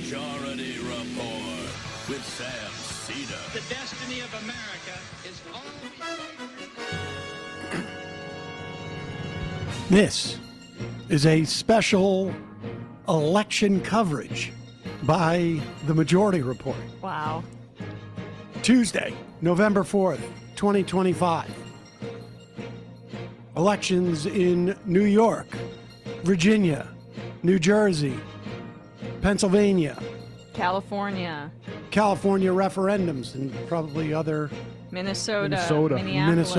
Majority Report with Sam Seder. The destiny of America is always... This is a special election coverage by the Majority Report. Wow. Tuesday, November 4th, 2025. Elections in New York, Virginia, New Jersey, Pennsylvania, California, referendums, and probably other Minnesota, Minneapolis.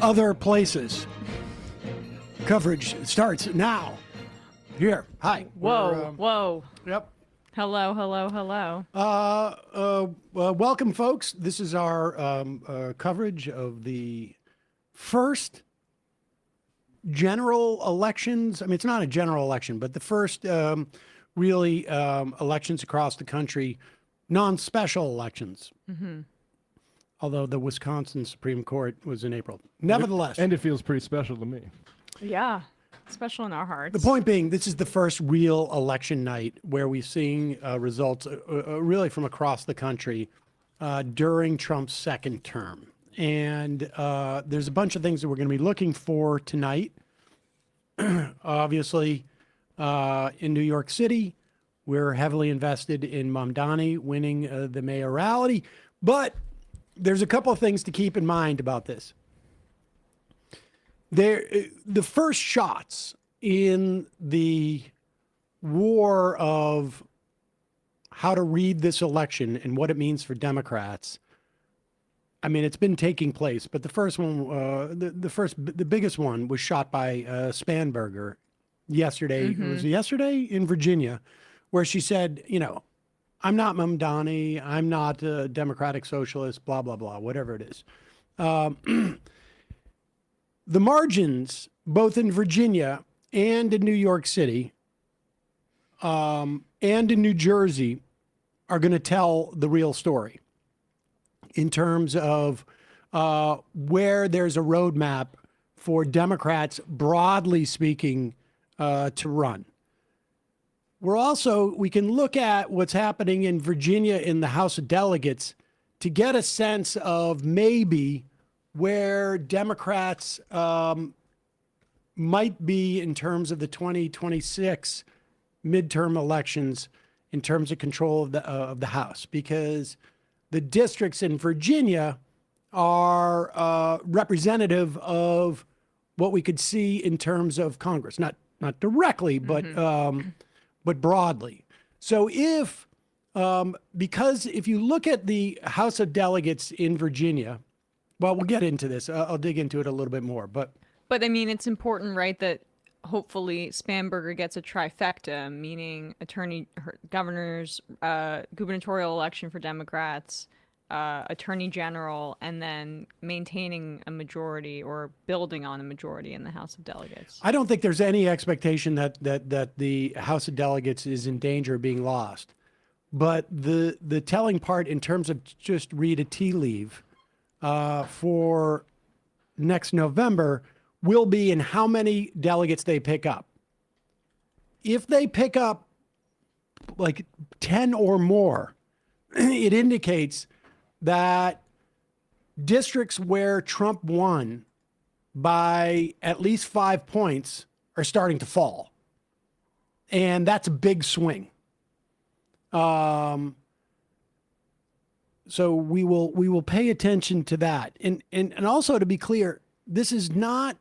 Other places. Coverage starts now. Here. Hi. Whoa, whoa. Yep. Hello. Welcome, folks. This is our coverage of the first general elections. I mean, it's not a general election, but the first really elections across the country, non-special elections. Mm-hmm. Although the Wisconsin Supreme Court was in April. Nevertheless. And it feels pretty special to me. Yeah, special in our hearts. The point being, this is the first real election night where we're seeing results really from across the country during Trump's second term. And there's a bunch of things that we're going to be looking for tonight. Obviously, in New York City, we're heavily invested in Mamdani winning the mayoralty. But there's a couple of things to keep in mind about this. The first shots in the war of how to read this election and what it means for Democrats. I mean, it's been taking place, but the first one, the biggest one was shot by Spanberger yesterday. Mm-hmm. It was yesterday in Virginia, where she said, you know, I'm not Mamdani, I'm not a Democratic Socialist, blah, blah, blah, whatever it is. The margins, both in Virginia and in New York City and in New Jersey, are going to tell the real story in terms of where there's a roadmap for Democrats, broadly speaking, to run. We can look at what's happening in Virginia in the House of Delegates to get a sense of maybe where Democrats might be in terms of the 2026 midterm elections in terms of control of the House, because the districts in Virginia are representative of what we could see in terms of Congress, not directly, but but broadly. So because if you look at the House of Delegates in Virginia, well, we'll get into this. I'll dig into it a little bit more, but I mean, it's important, right, that hopefully Spanberger gets a trifecta, meaning governors, gubernatorial election for Democrats, attorney general, and then maintaining a majority or building on a majority in the House of Delegates. I don't think there's any expectation that the House of Delegates is in danger of being lost. But the telling part in terms of just read a tea leaf for next November will be in how many delegates they pick up. If they pick up like 10 or more, it indicates that districts where Trump won by at least 5 points are starting to fall. And that's a big swing. So we will pay attention to that. And also, to be clear, this is not,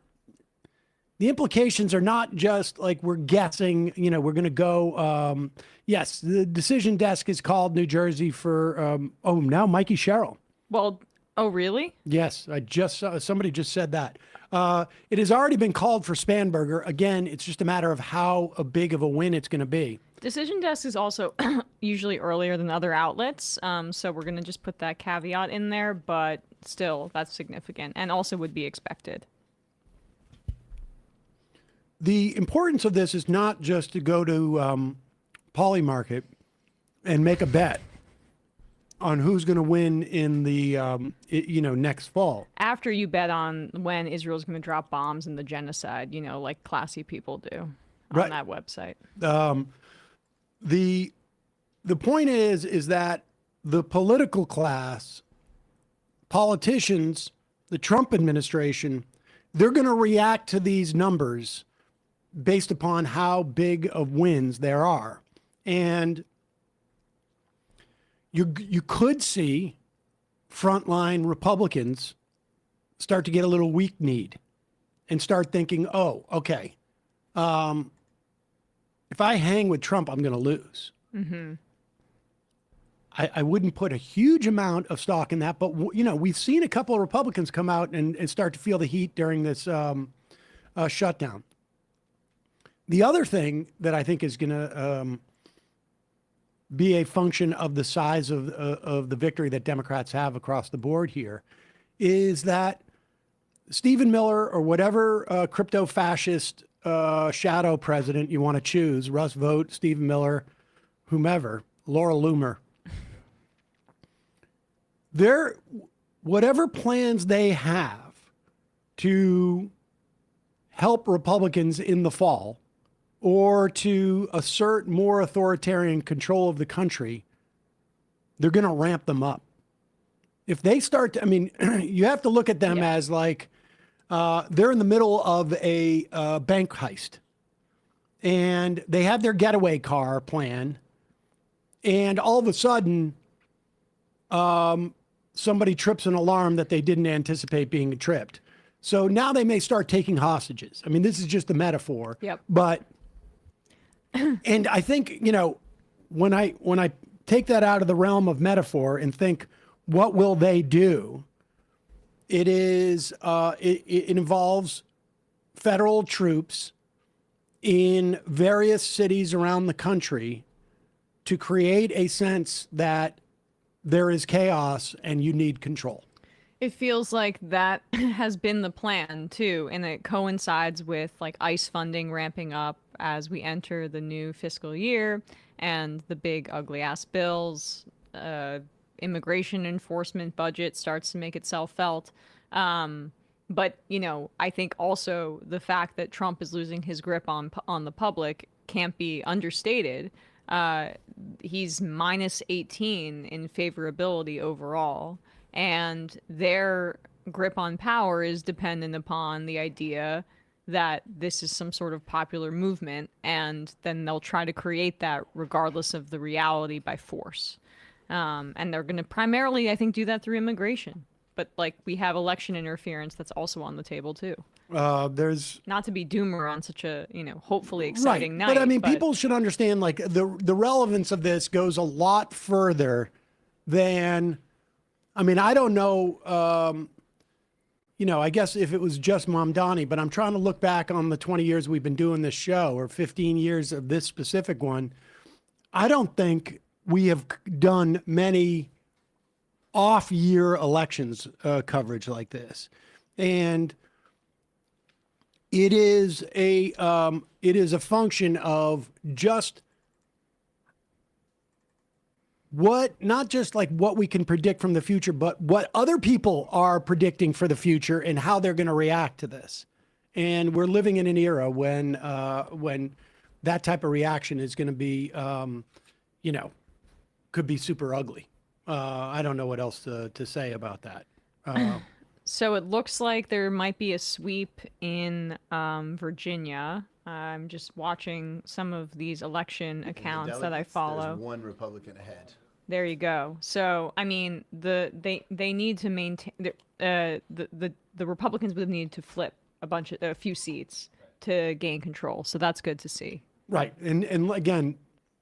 the implications are not just like we're guessing, you know, we're going to go, yes, the decision desk is called New Jersey for, now Mikey Sherrill. Well, oh, really? Yes, I just saw, somebody just said that. It has already been called for Spanberger. Again, it's just a matter of how big of a win it's going to be. Decision desk is also usually earlier than other outlets, so we're going to just put that caveat in there, but still, that's significant and also would be expected. The importance of this is not just to go to Polymarket and make a bet on who's going to win in the, next fall. After you bet on when Israel's going to drop bombs and the genocide, like classy people do on that website. the point is that the political class, politicians, the Trump administration, they're going to react to these numbers based upon how big of wins there are. And you could see frontline Republicans start to get a little weak-kneed and start thinking, oh, okay, if I hang with Trump, I'm going to lose. Mm-hmm. I wouldn't put a huge amount of stock in that, but we've seen a couple of Republicans come out and start to feel the heat during this shutdown. The other thing that I think is going to be a function of the size of the victory that Democrats have across the board here is that Stephen Miller or whatever crypto fascist shadow president you want to choose, Russ Vogt, Stephen Miller, whomever, Laura Loomer, whatever plans they have to help Republicans in the fall or to assert more authoritarian control of the country, they're going to ramp them up. If they start to, you have to look at them as like they're in the middle of a bank heist and they have their getaway car plan, and all of a sudden somebody trips an alarm that they didn't anticipate being tripped. So now they may start taking hostages. This is just a metaphor. Yep. But, and I think, when I take that out of the realm of metaphor and think, what will they do? It is, it involves federal troops in various cities around the country to create a sense that there is chaos and you need control. It feels like that has been the plan too, and it coincides with like ICE funding ramping up as we enter the new fiscal year and the big ugly ass bills. Immigration enforcement budget starts to make itself felt. But I think also the fact that Trump is losing his grip on the public can't be understated. He's minus 18 in favorability overall, and their grip on power is dependent upon the idea that this is some sort of popular movement, and then they'll try to create that regardless of the reality by force. And they're going to primarily, I think, do that through immigration. But like we have election interference that's also on the table too. There's not to be doomer on such a hopefully exciting night. But people should understand like the relevance of this goes a lot further than. I don't know. I guess if it was just Mamdani, but I'm trying to look back on the 20 years we've been doing this show, or 15 years of this specific one. I don't think we have done many off-year elections coverage like this, and it is a function of just not just like what we can predict from the future, but what other people are predicting for the future and how they're going to react to this. And we're living in an era when that type of reaction is going to be, could be super ugly. I don't know what else to say about that. So it looks like there might be a sweep in Virginia. I'm just watching some of these election accounts that I follow. There's one Republican ahead. There you go. So I mean, they need to maintain the Republicans would need to flip a few seats to gain control. So that's good to see. Right, and again,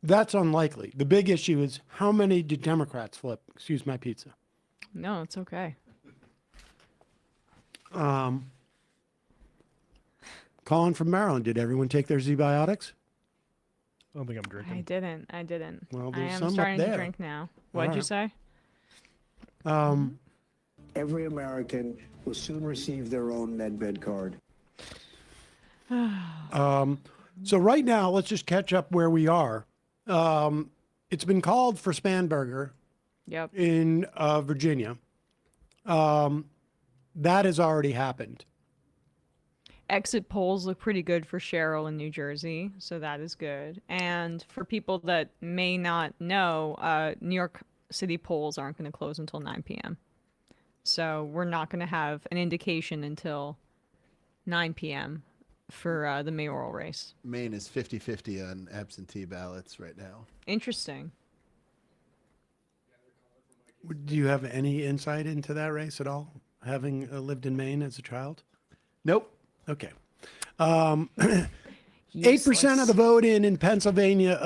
that's unlikely. The big issue is how many do Democrats flip? Excuse my pizza. No, it's okay. Colin from Maryland, did everyone take their Z-Biotics? I don't think I'm drinking. I didn't. Well, I there's am some starting up to there. drink now. What'd you say? Every American will soon receive their own MedBed card. So right now, let's just catch up where we are. It's been called for Spanberger Yep. in Virginia. That has already happened. Exit polls look pretty good for Cheryl in New Jersey, so that is good. And for people that may not know, New York City polls aren't going to close until 9 p.m. So we're not going to have an indication until 9 p.m. for the mayoral race. Maine is 50-50 on absentee ballots right now. Interesting. Do you have any insight into that race at all, having lived in Maine as a child? Nope. Okay. 8% of the vote in Pennsylvania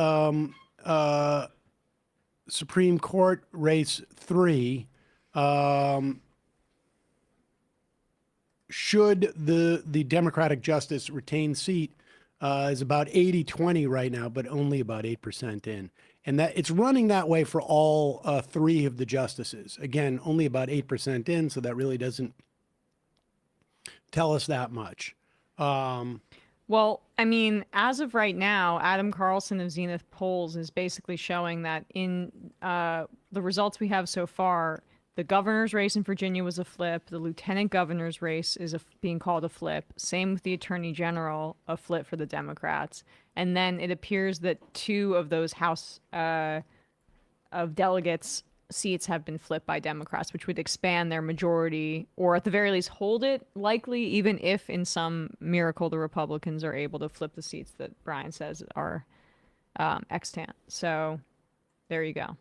Supreme Court race 3. Should the Democratic justice retain seat is about 80-20 right now, but only about 8% in. And that it's running that way for all 3 of the justices. Again, only about 8% in, so that really doesn't tell us that much. Well, I mean, as of right now, Adam Carlson of Zenith Polls is basically showing that in the results we have so far, the governor's race in Virginia was a flip. The lieutenant governor's race is being called a flip. Same with the attorney general, a flip for the Democrats. And then it appears that 2 of those House of Delegates seats have been flipped by Democrats, which would expand their majority, or at the very least hold it, likely, even if in some miracle the Republicans are able to flip the seats that Brian says are extant. So there you go.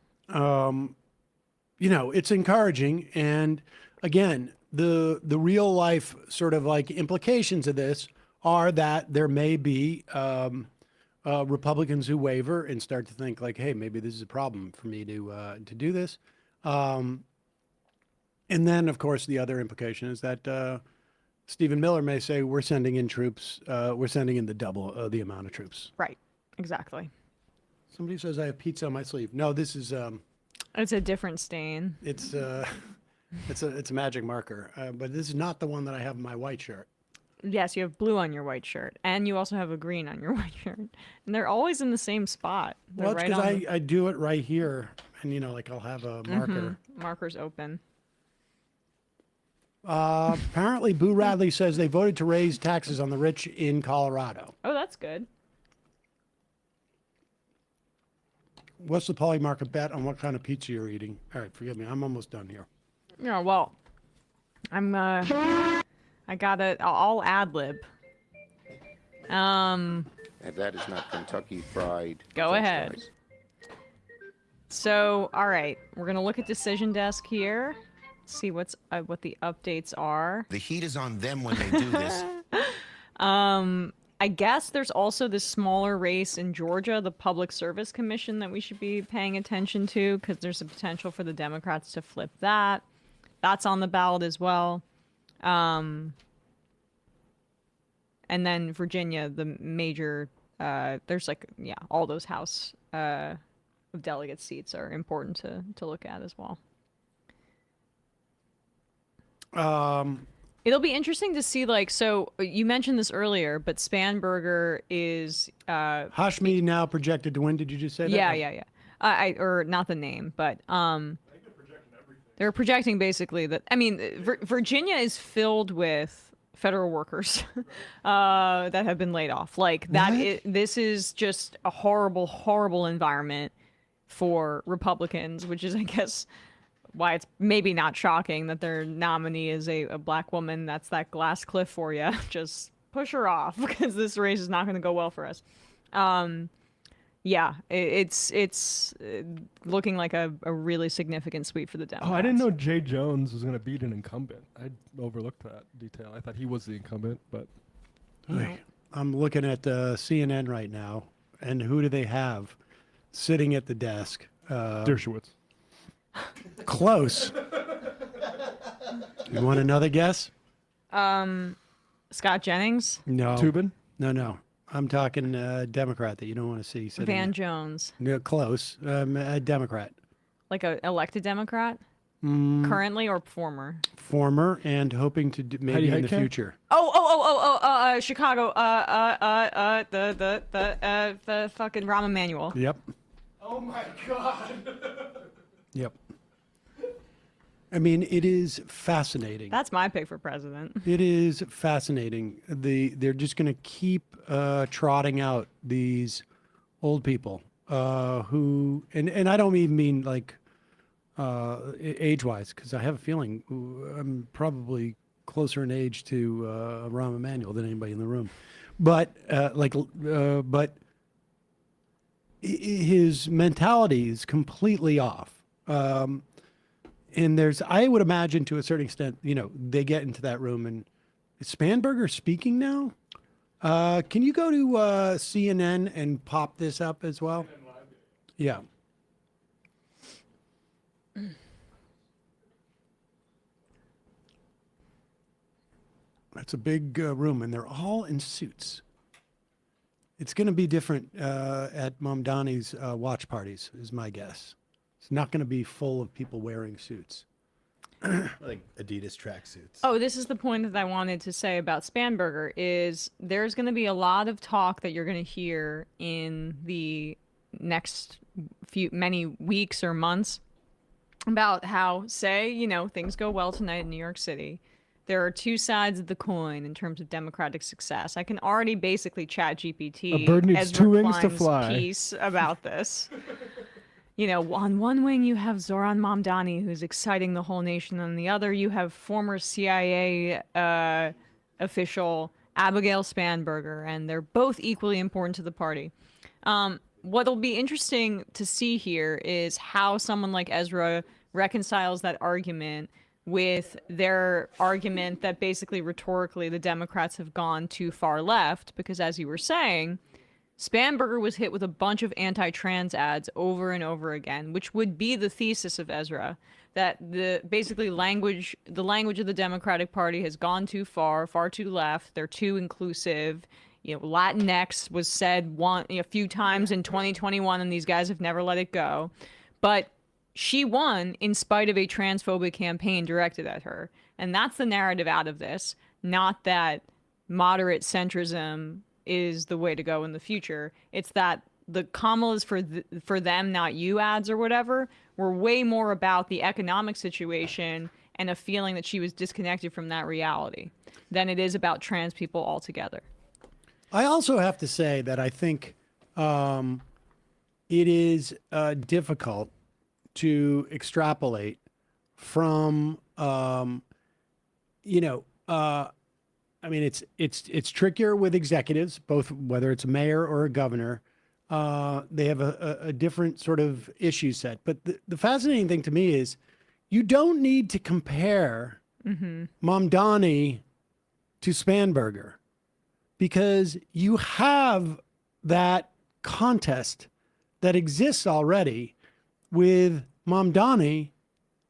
You know, it's encouraging. And again, the real life sort of like implications of this are that there may be Republicans who waver and start to think like, hey, maybe this is a problem for me to do this. And then, of course, the other implication is that Stephen Miller may say, we're sending in troops. We're sending in the double the amount of troops. Right. Exactly. Somebody says I have pizza on my sleeve. No, this is... It's a different stain. It's a magic marker, but this is not the one that I have in my white shirt. Yes, you have blue on your white shirt, and you also have a green on your white shirt, and they're always in the same spot. They're Well, it's right because on I do it right here, and you know, like I'll have a marker. markers open. Apparently, Boo Radley says they voted to raise taxes on the rich in Colorado. Oh, that's good. What's the Polly market bet on what kind of pizza you're eating? All right, forgive me, I'm almost done here. Yeah, well, I got it. I'll ad lib. And that is not Kentucky Fried. Go French ahead. fries. So, all right, we're gonna look at Decision Desk here, see what the updates are. The heat is on them when they do this. I guess there's also this smaller race in Georgia, the Public Service Commission, that we should be paying attention to because there's a potential for the Democrats to flip that. That's on the ballot as well. And then Virginia, the major, there's like, yeah, all those House of Delegate seats are important to look at as well. It'll be interesting to see, like, so you mentioned this earlier, but Spanberger is Hashmi now projected to win. Did you just say that? Yeah. Or not the name, but they're projecting basically that. I mean, Virginia is filled with federal workers that have been laid off. Like that. This is just a horrible, horrible environment for Republicans, which is, I guess, why it's maybe not shocking that their nominee is a black woman. That's that glass cliff for you. Just push her off because this race is not going to go well for us. Yeah, it's looking like a really significant sweep for the Democrats. Oh, I didn't know Jay Jones was going to beat an incumbent. I overlooked that detail. I thought he was the incumbent, but... I'm looking at CNN right now, and who do they have sitting at the desk? Dershowitz. Close. You want another guess? Scott Jennings? No. Tubin? No. I'm talking Democrat that you don't want to see. Sitting Van there. Jones. Yeah, close. A Democrat. Like a elected Democrat? Currently or former? Former and hoping to do maybe in the future. Chicago. The fucking Rahm Emanuel. Yep. Oh my God. Yep. I mean, it is fascinating. That's my pick for president. It is fascinating. They're just going to keep trotting out these old people who, and I don't even mean like age-wise, because I have a feeling I'm probably closer in age to Rahm Emanuel than anybody in the room, but but his mentality is completely off. And I would imagine to a certain extent, they get into that room and is Spanberger speaking now? Can you go to CNN and pop this up as well? Yeah. That's a big room, and they're all in suits. It's going to be different at Mamdani's watch parties, is my guess. It's not going to be full of people wearing suits. Like Adidas tracksuits. Oh, this is the point that I wanted to say about Spanberger is there's going to be a lot of talk that you're going to hear in the next many weeks or months about how, say, things go well tonight in New York City. There are two sides of the coin in terms of democratic success. I can already basically chat GPT A bird needs Ezra two wings to Klein's fly. piece about this. On one wing you have Zoran Mamdani, who's exciting the whole nation. On the other, you have former CIA official Abigail Spanberger, and they're both equally important to the party. What'll be interesting to see here is how someone like Ezra reconciles that argument with their argument that basically rhetorically the Democrats have gone too far left, because as you were saying, Spanberger was hit with a bunch of anti-trans ads over and over again, which would be the thesis of Ezra, that the language of the Democratic Party has gone too far too left. They're too inclusive. Latinx was said a few times in 2021, and these guys have never let it go. But she won in spite of a transphobic campaign directed at her, and that's the narrative out of this. Not that moderate centrism is the way to go in the future. It's that the Kamala's for them, not you ads or whatever were way more about the economic situation and a feeling that she was disconnected from that reality than it is about trans people altogether. I also have to say that I think it is difficult to extrapolate from, I mean, it's trickier with executives, both whether it's a mayor or a governor. They have a different sort of issue set. But the fascinating thing to me is you don't need to compare Mamdani to Spanberger, because you have that contest that exists already with Mamdani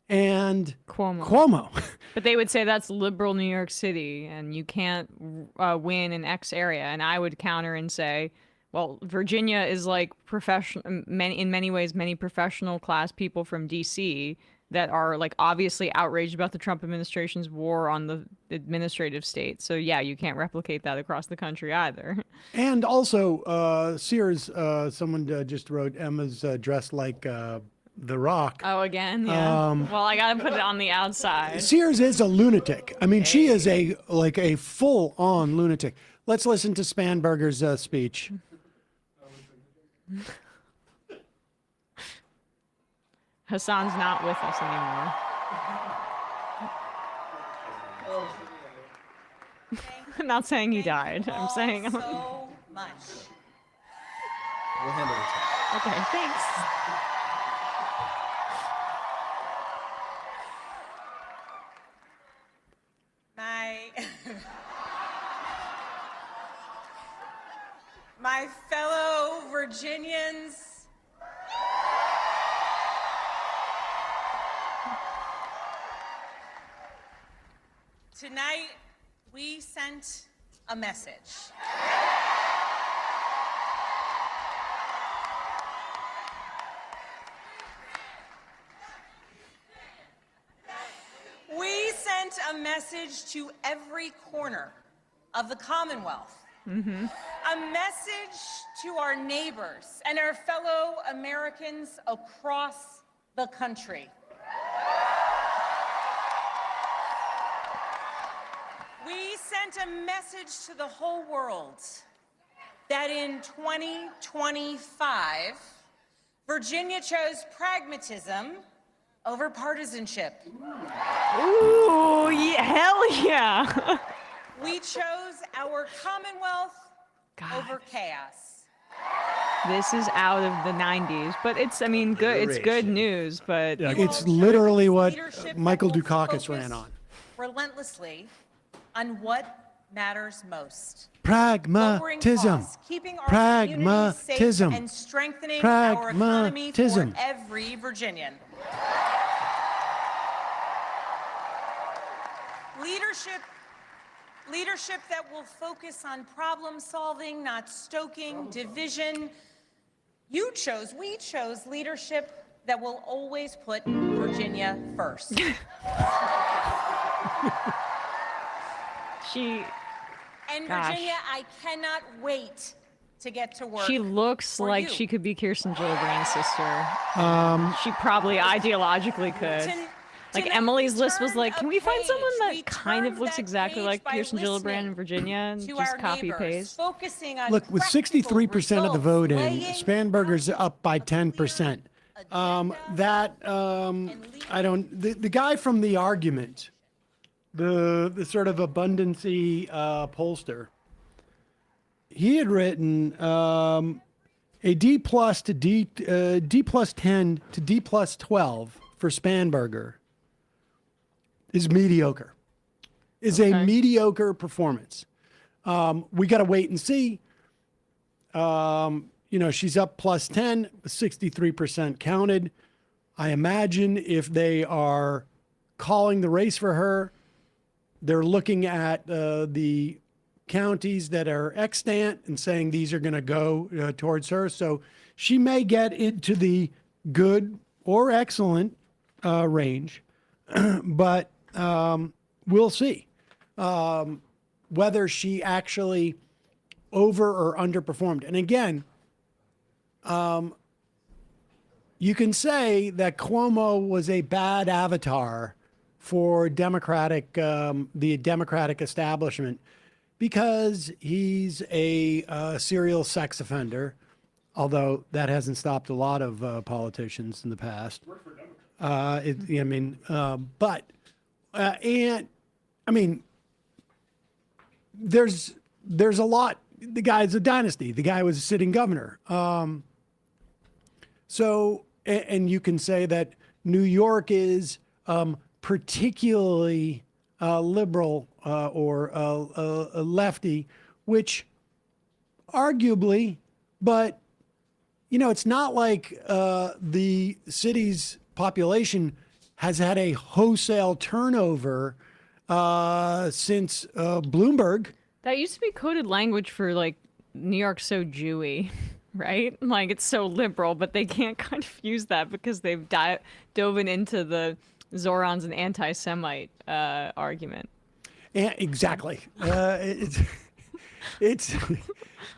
and Cuomo. But they would say that's liberal New York City, and you can't win in X area. And I would counter and say, well, Virginia is like in many ways, many professional class people from D.C. that are like obviously outraged about the Trump administration's war on the administrative state. So yeah, you can't replicate that across the country either. And also, Sears, someone just wrote, Emma's dressed like The Rock. Oh, again? Yeah. Well, I got to put it on the outside. Sears is a lunatic. I mean, she is a full-on lunatic. Let's listen to Spanberger's speech. Hassan's not with us anymore. I'm not saying he died. I'm saying so much. We'll handle it. Okay, thanks. My fellow Virginians, tonight we sent a message. We sent a message to every corner of the Commonwealth. Mm-hmm. A message to our neighbors and our fellow Americans across the country. We sent a message to the whole world that in 2025, Virginia chose pragmatism over partisanship. Ooh, yeah, hell yeah. We chose our Commonwealth over chaos. This is out of the 90s, but it's, I mean, good. It's good news, but Yeah, It's literally what Leadership that Michael will Dukakis ran focus on. relentlessly on what matters most. Lowering Pragmatism. costs, keeping our communities safe, Pragmatism. and strengthening our economy for Pragmatism. every Virginian. Leadership that will focus on problem solving, not stoking division. We chose leadership that will always put Virginia first. she And Gosh. Virginia, I cannot wait to get to work. she looks for like you. she could be Kirsten Gillibrand's sister. She probably ideologically could. Like Tonight, Emily's we list was turned like, a can we find page. someone that We kind of turned looks that exactly page like by Kirsten Gillibrand listening in Virginia and to just our copy neighbors, paste? focusing on Look, with practical 63% of the vote in, results, laying Spanberger's out up by a clear 10%. agenda I don't, the guy from The Argument, the sort of abundancy pollster, he had written a D plus to D plus 10 to D plus 12 for Spanberger is mediocre. Is a Okay. mediocre performance. We got to wait and see. She's up plus 10, 63% counted. I imagine if they are calling the race for her, they're looking at the counties that are extant and saying these are going to go towards her. So she may get into the good or excellent range, but we'll see whether she actually over or underperformed. And again, you can say that Cuomo was a bad avatar for the Democratic establishment because he's a serial sex offender, although that hasn't stopped a lot of politicians in the past. There's a lot. The guy's a dynasty. The guy was a sitting governor. And you can say that New York is particularly liberal or a lefty, which arguably, but it's not like the city's population has had a wholesale turnover since Bloomberg. That used to be coded language for like New York's so Jewy, right? Like it's so liberal, but they can't kind of use that because they've dove into the Zorons and anti-Semite argument. Yeah, exactly. It's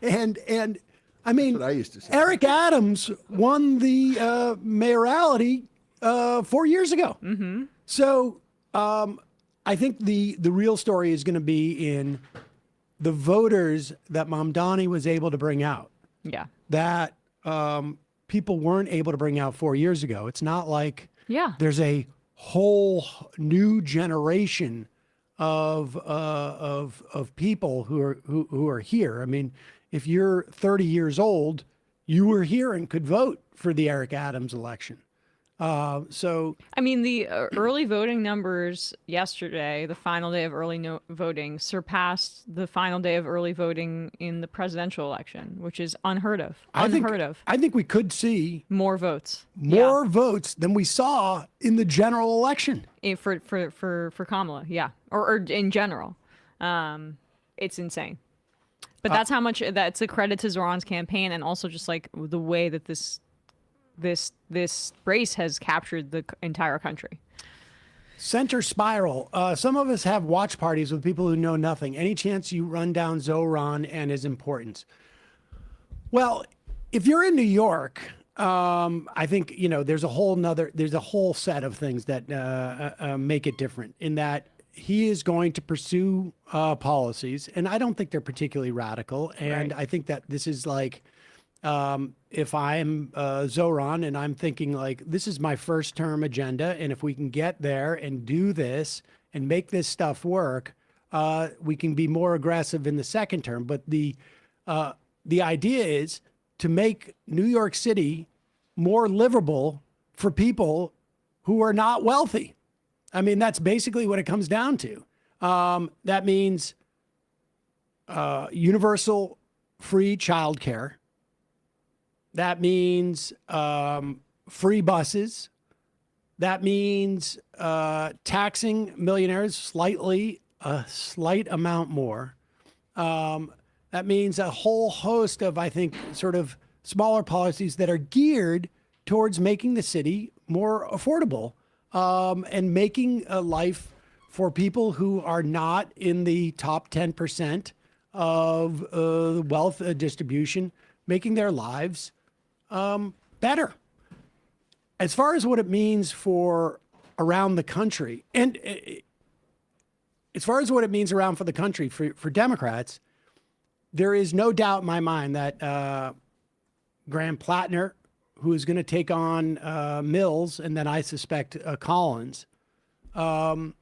and I mean, That's what I used to say. Eric Adams won the mayoralty 4 years ago. Mm-hmm. So I think the real story is going to be in the voters that Mamdani was able to bring out. Yeah. That people weren't able to bring out 4 years ago. It's not like there's a whole new generation of people who are here. I mean, if you're 30 years old, you were here and could vote for the Eric Adams election. So I mean, the early voting numbers yesterday, the final day of early voting, surpassed the final day of early voting in the presidential election, which is unheard of. I think we could see more votes. More votes than we saw in the general election. For Kamala, yeah, or in general, it's insane. But that's how much that's a credit to Zoran's campaign, and also just like the way that this race has captured the entire country. Center spiral. Some of us have watch parties with people who know nothing. Any chance you run down Zoran and his importance? Well, if you're in New York, I think there's a whole set of things that make it different. In that he is going to pursue policies, and I don't think they're particularly radical. And I think that this is like, if I'm Zoran and I'm thinking like, this is my first term agenda, and if we can get there and do this and make this stuff work, we can be more aggressive in the second term. But the idea is to make New York City more livable for people who are not wealthy. I mean, that's basically what it comes down to. That means universal free childcare. That means free buses. That means taxing millionaires a slight amount more. That means a whole host of, I think, sort of smaller policies that are geared towards making the city more affordable, and making a life for people who are not in the top 10% of wealth distribution, making their lives better. As far as what it means for around the country, and as far as what it means around for the country for Democrats, there is no doubt in my mind that Graham Plattner, who is going to take on Mills, and then I suspect Collins, the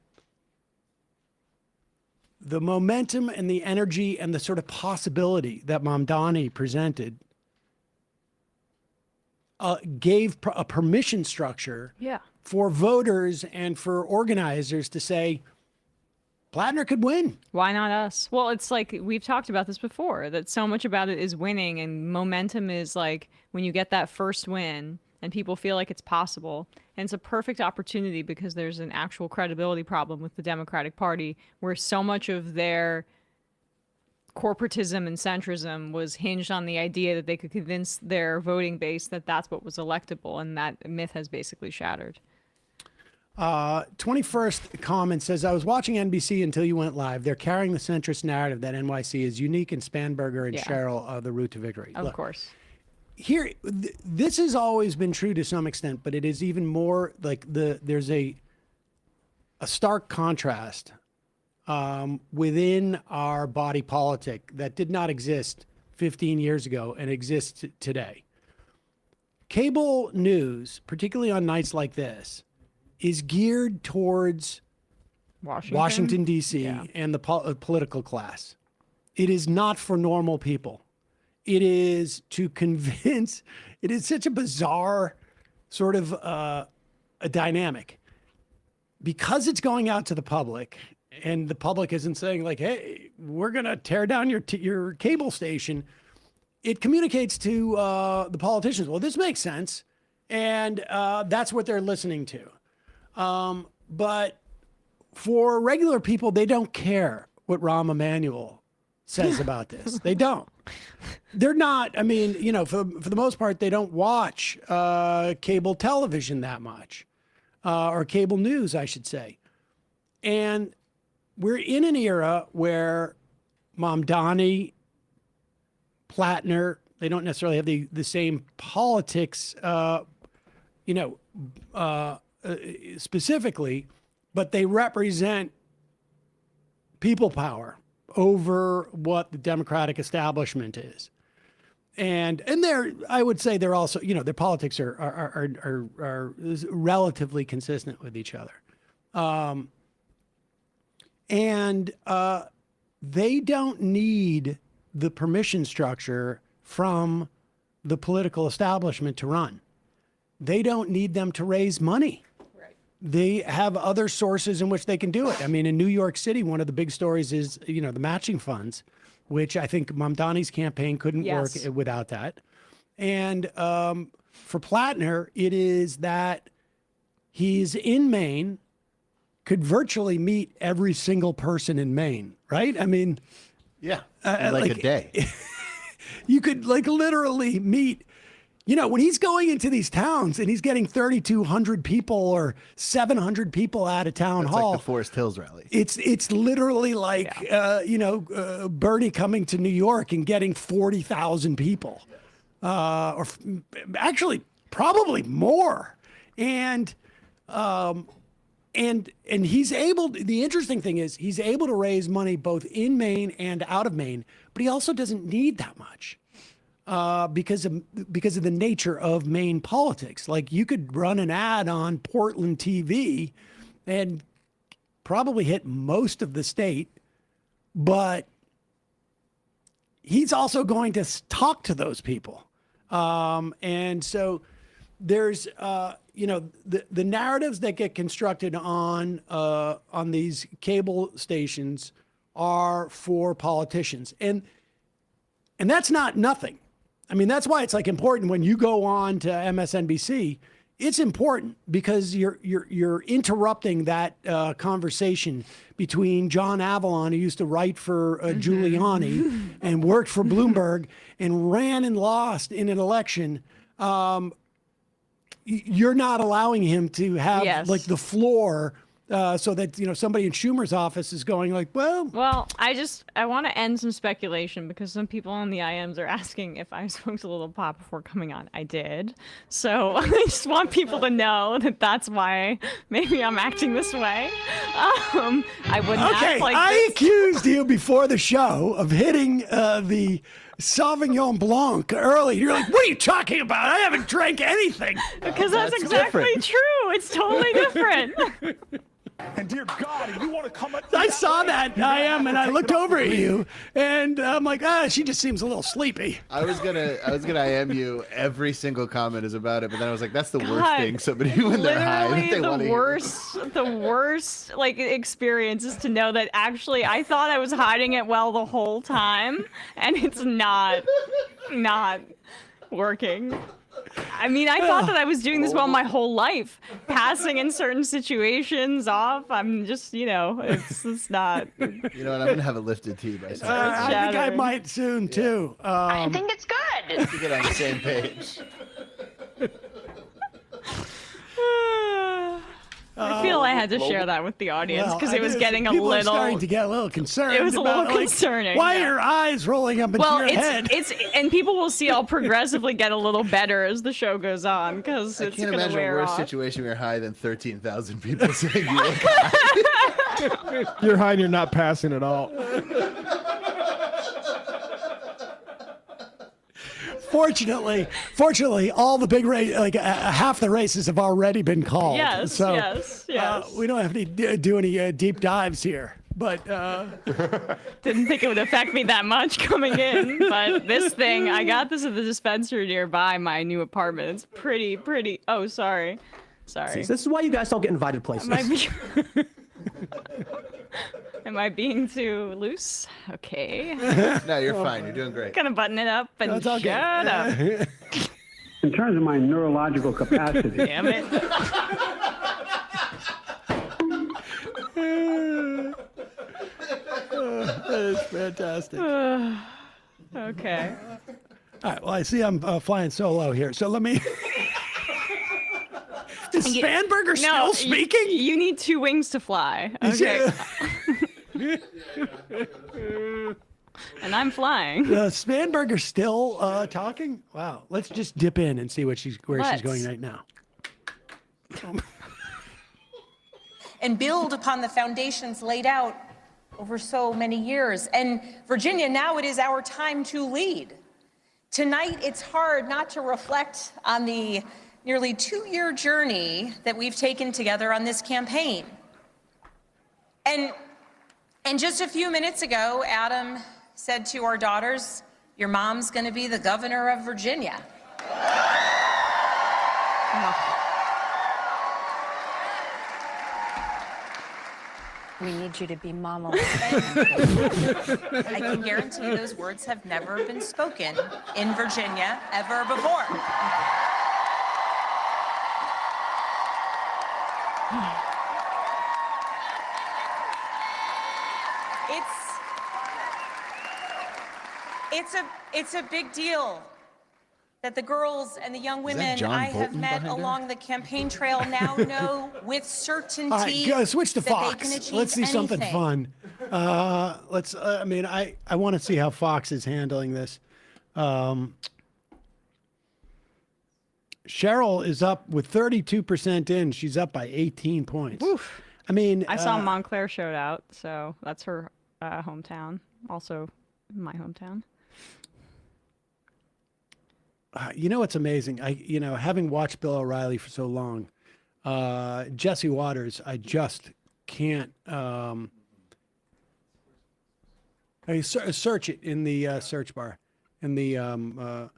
momentum and the energy and the sort of possibility that Mamdani presented gave a permission structure for voters and for organizers to say, Plattner could win. Why not us? Well, it's like we've talked about this before, that so much about it is winning, and momentum is like when you get that first win and people feel like it's possible. And it's a perfect opportunity because there's an actual credibility problem with the Democratic Party, where so much of their corporatism and centrism was hinged on the idea that they could convince their voting base that that's what was electable, and that myth has basically shattered. 21st comment says, I was watching NBC until you went live. They're carrying the centrist narrative that NYC is unique, and Spanberger and Cheryl are the route to victory. Of course. Here, this has always been true to some extent, but it is even more like there's a stark contrast within our body politic that did not exist 15 years ago and exists today. Cable news, particularly on nights like this, is geared towards Washington D.C. and the political class. It is not for normal people. It is to convince. It is such a bizarre sort of a dynamic, because it's going out to the public, and the public isn't saying like, "Hey, we're gonna tear down your cable station." It communicates to the politicians. Well, this makes sense, and that's what they're listening to. But for regular people, they don't care what Rahm Emanuel says about this. They don't. They're not, I mean, you know, for the most part, they don't watch cable television that much, or cable news, I should say. And we're in an era where Mamdani, Plattner, they don't necessarily have the same politics, specifically, but they represent people power over what the Democratic establishment is. And they're, I would say they're also, you know, their politics are relatively consistent with each other. They don't need the permission structure from the political establishment to run. They don't need them to raise money. They have other sources in which they can do it. I mean, in New York City, one of the big stories is, you know, the matching funds, which I think Mamdani's campaign couldn't work without that. And for Plattner, it is that he's in Maine, could virtually meet every single person in Maine, right? I mean, yeah, like a day. You could like literally meet. You know, when he's going into these towns and he's getting 3,200 people or 700 people at a town hall. Like the Forest Hills rally. It's literally like, Bernie coming to New York and getting 40,000 people. Actually, probably more. And and he's able, the interesting thing is he's able to raise money both in Maine and out of Maine, but he also doesn't need that much because of the nature of Maine politics. Like, you could run an ad on Portland TV and probably hit most of the state, but he's also going to talk to those people. And so there's, the narratives that get constructed on these cable stations are for politicians. And that's not nothing. I mean, that's why it's like important when you go on to MSNBC. It's important because you're interrupting that conversation between John Avalon, who used to write for Giuliani and worked for Bloomberg and ran and lost in an election. You're not allowing him to have like the floor so that, somebody in Schumer's office is going like, well, I want to end some speculation because some people on the IMs are asking if I smoked a little pot before coming on. I did. So I just want people to know that that's why maybe I'm acting this way. I wouldn't act like I this. accused you before the show of hitting the Sauvignon Blanc early. You're like, what are you talking about? I haven't drank anything. Because that's exactly true. It's totally different. And dear God, if you want to come at I saw that and I looked over at you, and I'm like, she just seems a little sleepy. I was gonna IM you. Every single comment is about it, but then I was like, that's the worst thing somebody when they're high. That they want to hear. The worst like experience is to know that actually I thought I was hiding it well the whole time, and it's not working. I mean, I thought that I was doing this well my whole life, passing in certain situations off. I'm just, it's not. You know what? I'm going to have a lifted tea by Sunday. I think I might soon, too. I think it's good. To get on the same page. I feel I had to share that with the audience because it was getting a people little. Are starting to get a little concerned. It was a little concerning. Why are your eyes rolling up into your head? And people will see I'll progressively get a little better as the show goes on because it's going to wear off. I can't imagine a worse situation where you're high than 13,000 people saying you look high. You're high and you're not passing at all. Fortunately, all the big half the races have already been called. Yes, so, yes. We don't have to do any deep dives here. But didn't think it would affect me that much coming in. But this thing, I got this at the dispensary nearby my new apartment. It's pretty. Oh, sorry. This is why you guys don't get invited places. Am I being too loose? Okay. No, you're fine. You're doing great. Gonna button it up and shut up. In terms of my neurological capacity. Damn it. That is fantastic. Okay. All right. Well, I see I'm flying solo here. So let me. Is Spanberger still speaking? You need two wings to fly. Okay. And I'm flying. Spanberger still talking? Wow. Let's just dip in and see where she's going right now. And build upon the foundations laid out over so many years. And Virginia, now it is our time to lead. Tonight, it's hard not to reflect on the nearly 2-year journey that we've taken together on this campaign. And just a few minutes ago, Adam said to our daughters, your mom's going to be the governor of Virginia. We need you to be mama. I can guarantee those words have never been spoken in Virginia ever before. It's a big deal that the girls and the young women I have met along the campaign trail now know with certainty. All right, go switch to that they Fox. can achieve Let's see something anything. fun. I want to see how Fox is handling this. Cheryl is up with 32% in. She's up by 18 points. Oof. I mean, I saw Montclair showed out, so that's her hometown. Also, my hometown. You know what's amazing? Having watched Bill O'Reilly for so long, Jesse Waters, I just can't. Search it in the search bar, and the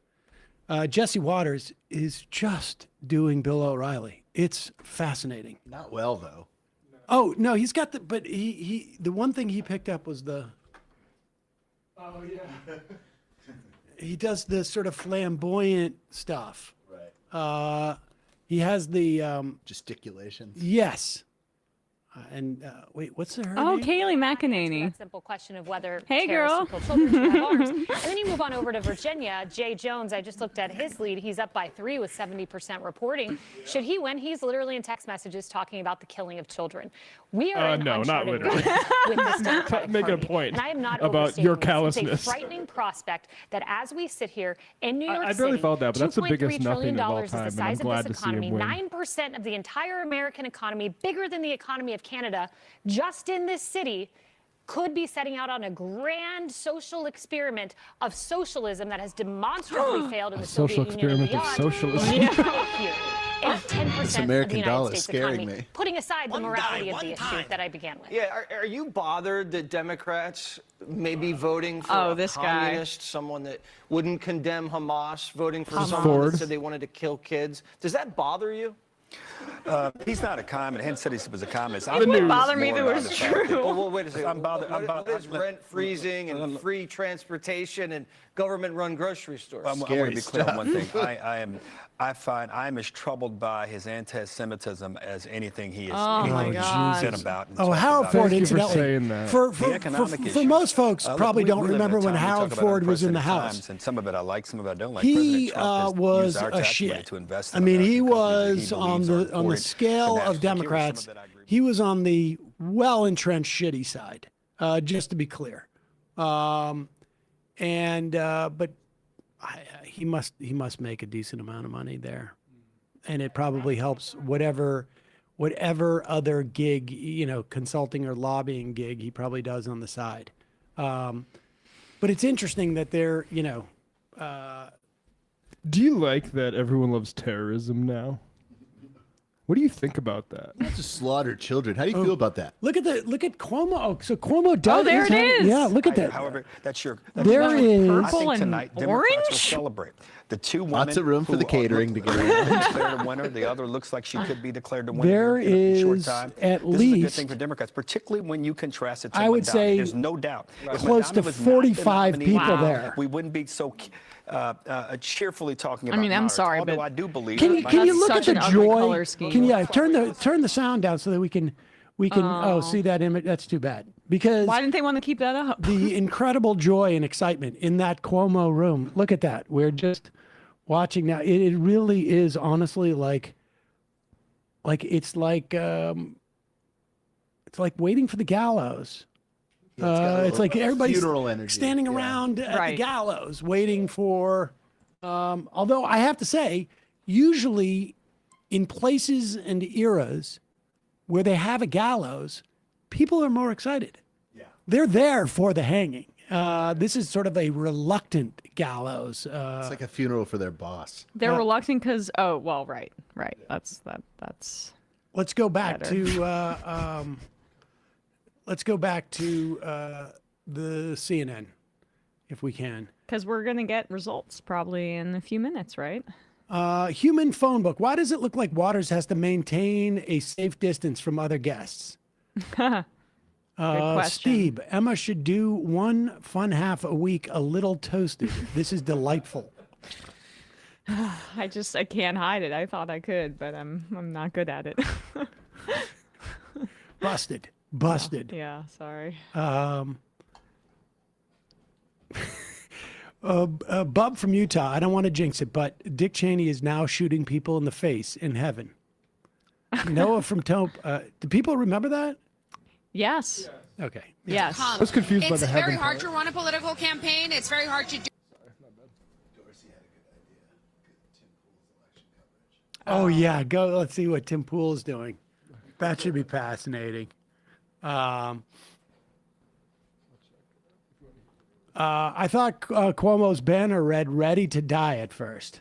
Jesse Waters is just doing Bill O'Reilly. It's fascinating. Not well though. Oh no, he's got but the one thing he picked up was the. Oh yeah. He does the sort of flamboyant stuff. Right. He has the gesticulations. Yes. Wait, what's her name? Kaylee McEnany. That simple question of whether hey girl. children should have arms. And then you move on over to Virginia. Jay Jones, I just looked at his lead. He's up by 3 with 70% reporting. Should he win? He's literally in text messages talking about the killing of children. We are in no, not uncharted literally. waters with this Democratic Make a Party. point And I am not about overstating your this. callousness. It's a frightening prospect that as we sit here in New York I barely City, felt that, but that's the biggest $2.3 trillion nothing of all is time, the and I'm size glad of this to see him economy. win. 9% of the entire American economy, bigger than the economy of Canada, just in this city, could be setting out on a grand social experiment of socialism that has demonstrably failed in the social Soviet Union and experiment of beyond. socialism. Here, and 10% This of the American United dollar States scaring economy, me. putting aside the morality of the issue that I began with. Yeah, are you bothered that Democrats may be voting for a this guy. communist, someone that wouldn't condemn Hamas, voting for someone Ford. that said they wanted to kill kids? Does that bother you? He's not a communist. He said he was a communist. It would bother me if it was true. Well, wait a second. I'm bothered. What is rent freezing and free transportation and government-run grocery stores? I want to be clear on one thing. I am as troubled by his anti-Semitism as anything he is said about. Harold Ford, Thank you for incidentally, saying that. for most folks, probably don't remember when Harold Ford was in the House. And some of it I like, some of it I don't like. He President Trump has was used our a tax money shit. to invest I in mean, he American companies was that on believes are the important scale for of national security. Some Democrats. of it I agree with. He was on the well-entrenched shitty side, just to be clear. But he must make a decent amount of money there, and it probably helps whatever other gig, consulting or lobbying gig he probably does on the side. But it's interesting that they're, Do you like that everyone loves terrorism now? What do you think about that? You have to slaughter children. How do you feel about that? Look at Cuomo. Oh, so Cuomo does. there it is. Yeah, look at that. However, that's your. There is I purple think and tonight Democrats will orange? celebrate the two women. Lots of room for the catering to get around. Declared a winner. The other looks like she could be declared a winner There in a short is time. at This is a good least- thing for Democrats, particularly when you contrast it to I would Madonna. say There's no doubt. If close Madonna to was not the 45 nominee, people there. We wouldn't be so cheerfully talking about. I mean, I'm moderates, sorry, although but I do believe. Can that you my- can you That's look at such the an ugly joy? color scheme. Can you turn the sound down so that we can see that image? That's too bad because Why didn't they want to keep that up? the incredible joy and excitement in that Cuomo room. Look at that. We're just watching now. It really is honestly like it's like waiting for the gallows. It's like everybody's funeral energy. standing around at the Right. gallows waiting for. Although I have to say, usually in places and eras where they have a gallows, people are more excited. Yeah. They're there for the hanging. This is sort of a reluctant gallows. It's like a funeral for their boss. They're reluctant because right. That's. Let's go back better. to the CNN, if we can. Because we're gonna get results probably in a few minutes, right? Human phone book. Why does it look like Waters has to maintain a safe distance from other guests? Good question. Steve, Emma should do one fun half a week a little toasted. This is delightful. I can't hide it. I thought I could, but I'm not good at it. Busted. Yeah, sorry. Bub from Utah. I don't want to jinx it, but Dick Cheney is now shooting people in the face in heaven. Noah from Taupe. Do people remember that? Yes. Okay. Yes. I was confused by the heaven. It's very hard to run a political campaign. It's very hard to do. Oh yeah, go. Let's see what Tim Pool is doing. That should be fascinating. I thought Cuomo's banner read "Ready to Die" at first.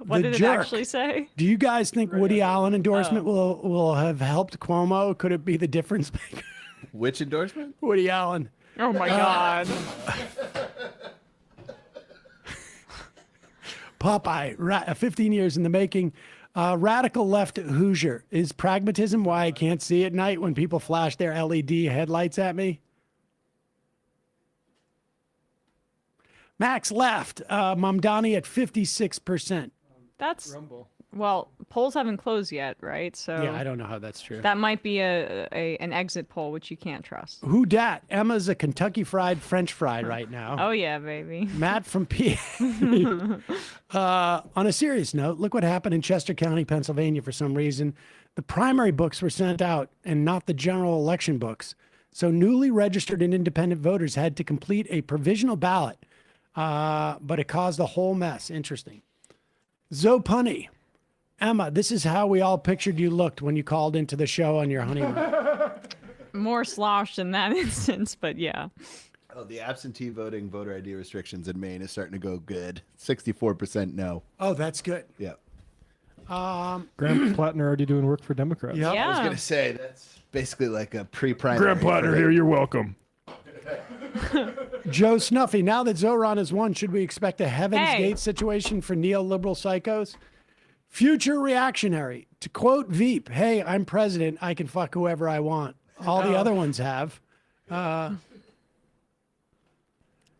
What did it actually say? Do you guys think Woody Allen endorsement will have helped Cuomo? Could it be the difference maker? Which endorsement? Woody Allen. Oh my God. Popeye, 15 years in the making. Radical left Hoosier. Is pragmatism why I can't see at night when people flash their LED headlights at me? Max left. Mamdani at 56%. That's well, polls haven't closed yet, right? So Yeah, I don't know how that's true. that might be an exit poll, which you can't trust. Who dat? Emma's a Kentucky Fried French fry right now. Oh yeah, baby. Matt from PA. On a serious note, look what happened in Chester County, Pennsylvania. For some reason, the primary books were sent out and not the general election books. So newly registered and independent voters had to complete a provisional ballot, but it caused a whole mess. Interesting. Zopunny. Emma, this is how we all pictured you looked when you called into the show on your honeymoon. More sloshed in that instance, but yeah. Oh, the absentee voting voter ID restrictions in Maine is starting to go good. 64% no. Oh, that's good. Yeah. Graham Plattner already doing work for Democrats. Yep. I was going to say, that's basically like a pre-primary. Graham Plattner here, you're welcome. Joe Snuffy, now that Zoran has won, should we expect a Heaven's Hey. Gate situation for neoliberal psychos? Future reactionary. To quote Veep, hey, I'm president. I can fuck whoever I want. All the other ones have.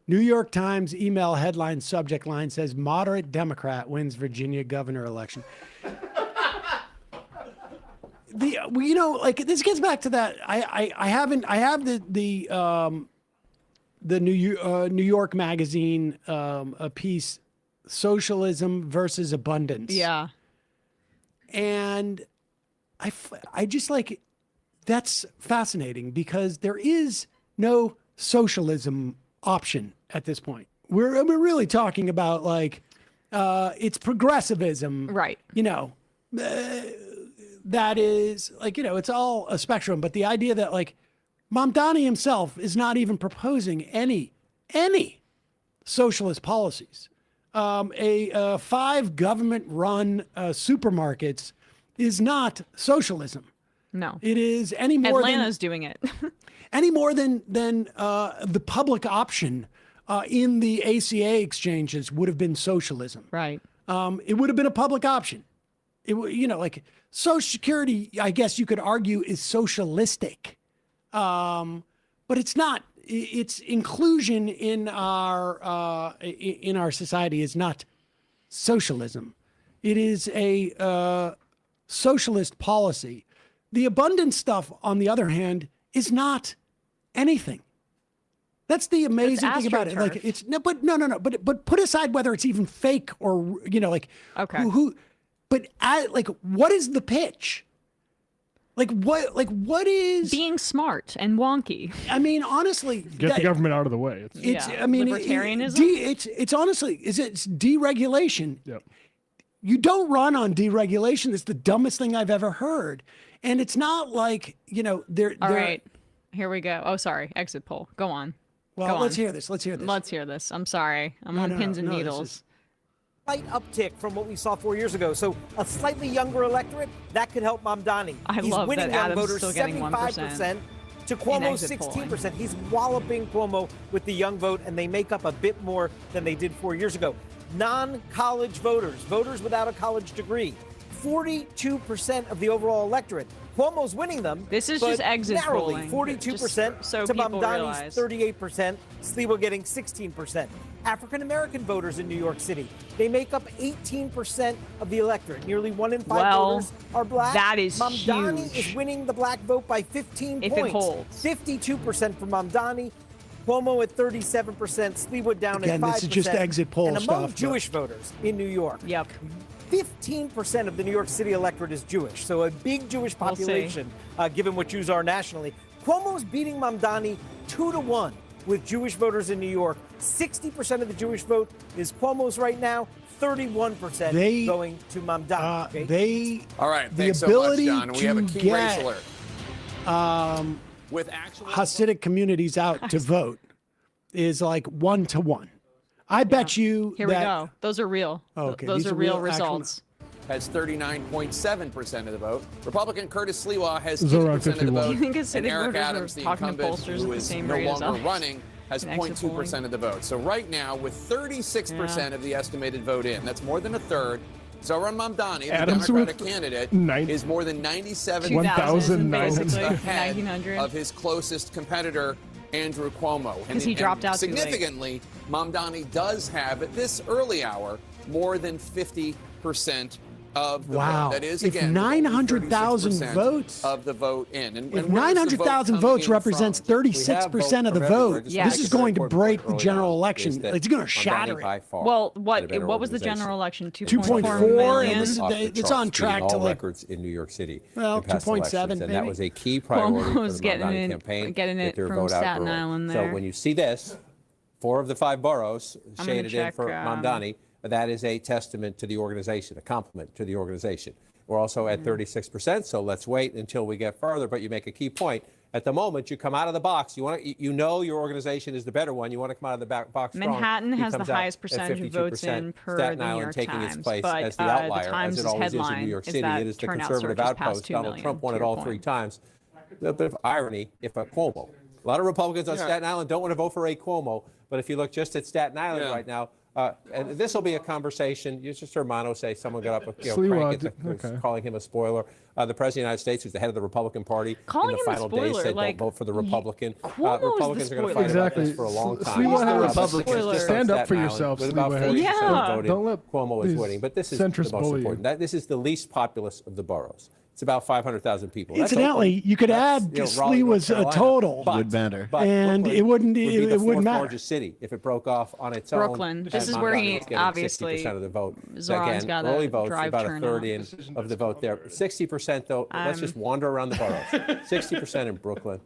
New York Times email headline subject line says moderate Democrat wins Virginia governor election. You know, like this gets back to that. I have the New York Magazine a piece, Socialism versus Abundance. Yeah. And I just like, that's fascinating because there is no socialism option at this point. We're really talking about like, it's progressivism. Right. You know, that is like, you know, it's all a spectrum, but the idea that like Mamdani himself is not even proposing any socialist policies. 5 government-run supermarkets is not socialism. No. It is any more Atlanta's doing it. any more than the public option in the ACA exchanges would have been socialism. Right. It would have been a public option. You know, like Social Security, I guess you could argue, is socialistic, but it's not. Its inclusion in our society is not socialism. It is a socialist policy. The abundance stuff, on the other hand, is not anything. That's the amazing thing about it. Like it's no. But put aside whether it's even fake or you know, like okay. But like, what is the pitch? Like what is being smart and wonky? I mean, honestly, get the government out of the way. It's I mean, libertarianism. It's honestly, it's deregulation. Yep. You don't run on deregulation. It's the dumbest thing I've ever heard. And it's not like, you know, All right, here we go. Oh, sorry, exit poll. Go on. Well, let's hear this. Let's hear this. I'm sorry. I'm on pins and needles. Slight uptick from what we saw 4 years ago. So a slightly younger electorate, that could help Mamdani. I He's love winning that young Adam's voters still getting 75% to Cuomo's exit 16%. He's walloping Cuomo with the young vote, and they make up a bit more than they did 4 years ago. Non-college voters without a college degree, 42% of the overall electorate. Cuomo's winning them. This is but just exit narrowly, polling. 42% so to people Mamdani's realize. 38%, Sliwa getting 16%. African-American voters in New York City, they make up 18% of the electorate. Nearly 1 in 5 voters are black. That is Mamdani huge. is winning the black vote by 15 If points. it holds. 52% for Mamdani, Cuomo at 37%, Sliwa down Again, at 5%. this is just exit poll and among stuff, but- Jewish voters in New York. Yep. 15% of the New York City electorate is Jewish, so a big Jewish We'll see. population, given what Jews are nationally. Cuomo's beating Mamdani 2-1 with Jewish voters in New York. 60% of the Jewish vote is Cuomo's right now. 31% going to Mamdani. All right, the thanks ability so much, John. We have a to key race get alert. With actual Hasidic communities out to vote is like 1-to-1. I bet you Here we go. Those are real. Okay, Those these are are real real results. has 39.7% of the vote. Republican Curtis Sliwa has It's around 50% of the 51. vote. You think Hasidic and Eric voters are Adams, the talking to incumbent, pollsters who at the is same no rate as longer us? running, has In exit 0.2% of the vote. So right now, with 36% of the estimated vote in, that's more than a third. Zohran Mamdani, the Adams Democratic with candidate, 9 is more than 97 1,900 ahead 1,900. of his closest competitor, Andrew Cuomo. Because he dropped out too late. Significantly, Mamdani does have, at this early hour, more than 50% of the Wow. vote. That is, If again, 900,000 36% votes- of the vote in. And If where does the vote 900,000 come votes in represents from? 36% of the vote, this is going to break the general election. It's going to shatter it. Well, what was the general election? 2.4, 2.4 and million? it's on track to like records in New York City. Well, in past 2.7 elections, and that maybe. was a key priority for Cuomo's the getting Mamdani it- campaign. getting get it their from vote out Staten early. Island So there. when you see this, 4 of the 5 boroughs I'm gonna shaded in check, for Mamdani, that is a testament to the organization, a compliment to the organization. We're also at 36%, so let's wait until we get further. But you make a key point. At the moment, you come out of the box. You know your organization is the better one. You want to come out of the box strong. Manhattan He has the comes out highest at percentage of votes 52%. in per Staten the New Island York taking Times, its place but as the the outlier, as Times' it always is in headline New York is City. that It is the turnout conservative surges past outpost. 2 Donald million, Trump won to it your all point. 3 times. A bit of irony if a Cuomo. A lot of Republicans on Staten Island don't want to vote for a Cuomo, but if you look just at Staten Island right now, and this will be a conversation. You just heard Mano say someone got up, crank it, calling him a spoiler. The President of the United States, who's the head of the Republican Party, Calling in the him a final spoiler, days said like, don't vote for the Republican. Cuomo is the Republicans are going to spoiler. fight about this for a long time. Sliwa has Republicans just stand on up for Staten yourself, Island with about Sliwa. 40% voted. Don't let Cuomo is these winning, but this is the centrist most bully you. important. This is the least populous of the boroughs. It's about 500,000 people. That's Incidentally, Oakland. you could That's, add Raleigh, North Sliwa's Carolina. total, Would matter. But and Brooklyn it wouldn't. would be the It wouldn't fourth matter. largest city if it broke off on its own. Brooklyn. This and is where Mamdani he is getting obviously 60% of the vote. Zoran's Again, got a early votes drive about a turnout. third of the vote there. 60% though. Let's just wander around the boroughs. 60% in Brooklyn,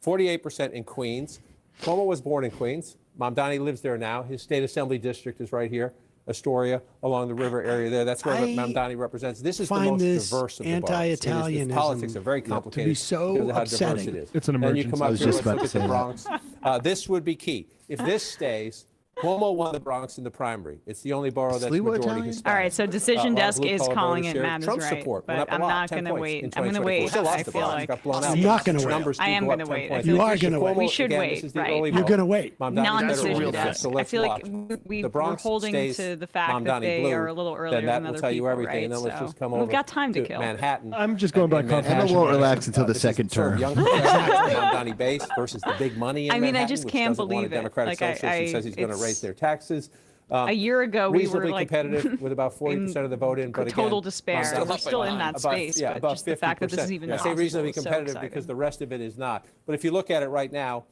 48% in Queens. Cuomo was born in Queens. Mamdani lives there now. His state assembly district is right here. Astoria, along the river area there. That's where Mamdani represents. This is the find most this diverse of the boroughs. anti-Italianism The politics are very complicated to be so because of how diverse upsetting. it is. It's an Then you emergency. come I up was here, just let's about look to at the say Bronx. This would be key. If this stays, Cuomo won the Bronx in the primary. It's the only borough that's Sliwa majority Italian? Hispanic. All right, so Decision A lot of Desk is blue-collar calling voters it here. Matt is Trump right, support went but up a I'm lot, not 10 going to points wait. in I'm going to 2024. wait. Still lost I the feel Bronx. like Got blown out. You're not gonna The wait. numbers I do am go up gonna 10 wait. points. You are gonna wait. We should Again, wait, this is the right. early You're vote. going to wait. Mamdani's better Non-decision real desk. so I let's feel like watch. we're The Bronx holding stays to the fact that Mamdani they blue, are a little earlier then that than will other tell you people, everything. right? And then let's So just come we've over got time to to kill. Manhattan. I'm just going by And confirmation. Emma won't relax until the this is second sort of term. young Mamdani base versus the big money in I mean, I Manhattan, just which can't doesn't want believe a it. Democratic Like, socialist who says he's going to it's- raise their taxes. A year ago, we were Reasonably like competitive with about 40% of the vote in, but total again, despair. Mamdani- We're still in that space, but about just the fact that this is 50%. even I say reasonably possible is so competitive exciting. because the rest of it is not. But if you look at it right now,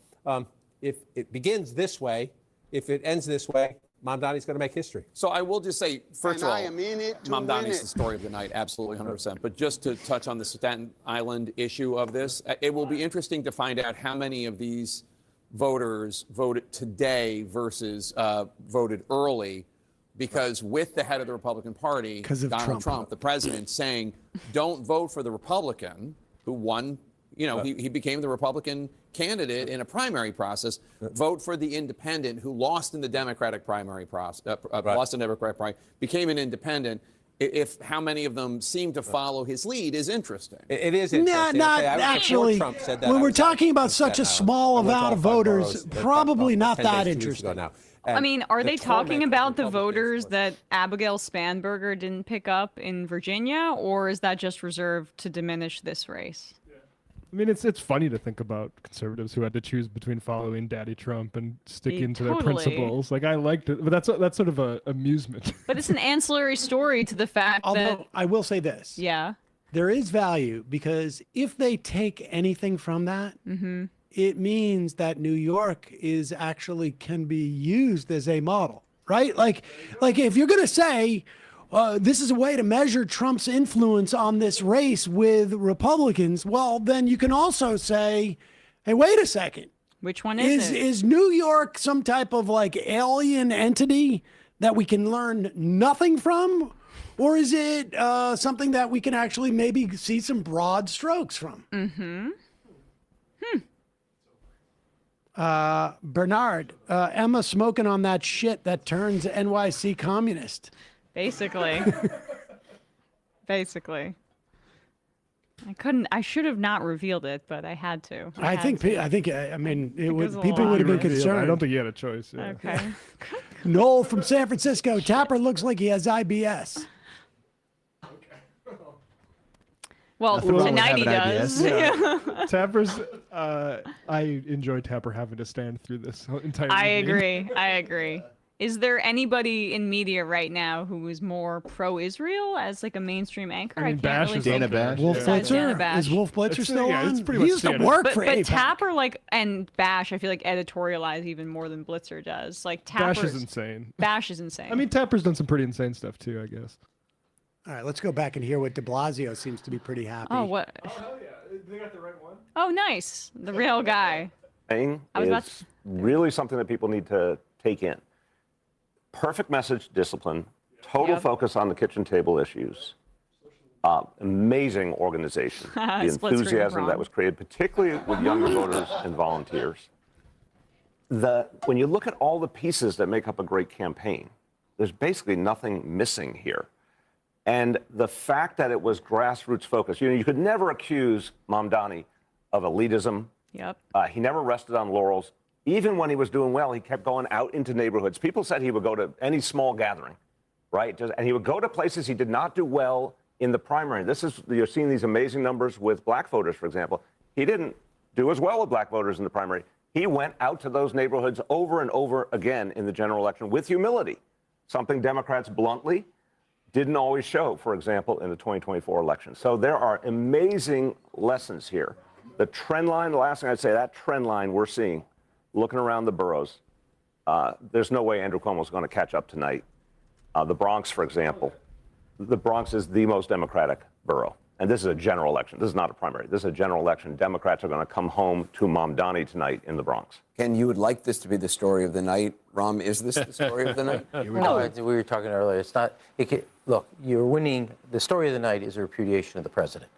if it begins this way, if it ends this way, Mamdani's going to make history. So I will just say, first of all, I am in it to Mamdani's win it. the story of the night, absolutely 100%. But just to touch on the Staten Island issue of this, it will be interesting to find out how many of these voters voted today versus voted early, because with the head of the Republican Party, 'Cause of Donald Trump. Trump, the president, saying, don't vote for the Republican who won. You know, he became the Republican candidate in a primary process. Vote for the independent who lost in the Democratic primary process, lost in the Democratic primary, became an independent. If how many of them seem to follow his lead is interesting. It is interesting. Not Okay, actually. Trump said that, When I we're was talking about on such a Staten Island. small I went to amount all of 5 voters, boroughs probably not 10 that days, 2 weeks ago interesting. now. I And mean, are the they talking torment of about the Republicans voters was- that Abigail Spanberger didn't pick up in Virginia, or is that just reserved to diminish this race? I mean, it's funny to think about conservatives who had to choose between following Daddy Trump and sticking to their Totally. principles. Like, I liked it, but that's sort of a amusement. But it's an ancillary story to the fact Although that, I will say this. yeah, There is value because if they take anything from that, it means that New York is actually can be used as a model, right? Like if you're going to say this is a way to measure Trump's influence on this race with Republicans, well, then you can also say, hey, wait a second. which one is it? Is New York some type of like alien entity that we can learn nothing from? Or is it something that we can actually maybe see some broad strokes from? Mm-hmm. Bernard, Emma smoking on that shit that turns NYC communist. Basically. Basically. I should have not revealed it, but I had to. I mean, people law. would have been I concerned. don't think he had a choice. Yeah. Okay. Noel from San Francisco. Tapper looks like he has IBS. Well, tonight he does. Yeah. Tapper's, I enjoy Tapper having to stand through this entire evening. I agree. Is there anybody in media right now who is more pro-Israel as like a mainstream anchor? I mean, can't Bash really is think Dana of- Bash. Wolf besides Dana Blitzer? Bash. Is Wolf Blitzer still yeah, on? it's pretty He much used to standard. work But for APAC. Tapper and Bash, I feel like editorialize even more than Blitzer does. Like Tapper Bash is insane. Bash is insane. I mean, Tapper's done some pretty insane stuff too, I guess. All right, let's go back and hear what de Blasio seems to be pretty happy. oh what? Oh, hell yeah. They got the right one. Oh, nice. The real guy. I was about Is really something that people need to take in. Perfect message, discipline, total focus on the kitchen table issues. Amazing organization. The Split screen enthusiasm wrong. that was created, particularly with younger voters and volunteers. When you look at all the pieces that make up a great campaign, there's basically nothing missing here. And the fact that it was grassroots focused, you could never accuse Mamdani of elitism. Yep. He never rested on laurels. Even when he was doing well, he kept going out into neighborhoods. People said he would go to any small gathering, right? And he would go to places he did not do well in the primary. You're seeing these amazing numbers with black voters, for example. He didn't do as well with black voters in the primary. He went out to those neighborhoods over and over again in the general election with humility, something Democrats bluntly didn't always show, for example, in the 2024 election. So there are amazing lessons here. The trend line, the last thing I'd say, that trend line we're seeing, looking around the boroughs, there's no way Andrew Cuomo is going to catch up tonight. The Bronx, for example, the Bronx is the most Democratic borough. And this is a general election. This is not a primary. This is a general election. Democrats are going to come home to Mamdani tonight in the Bronx. Ken, you would like this to be the story of the night. Ram, is this the story of the night? No, we were talking earlier. It's not. Look, you're winning. The story of the night is a repudiation of the president.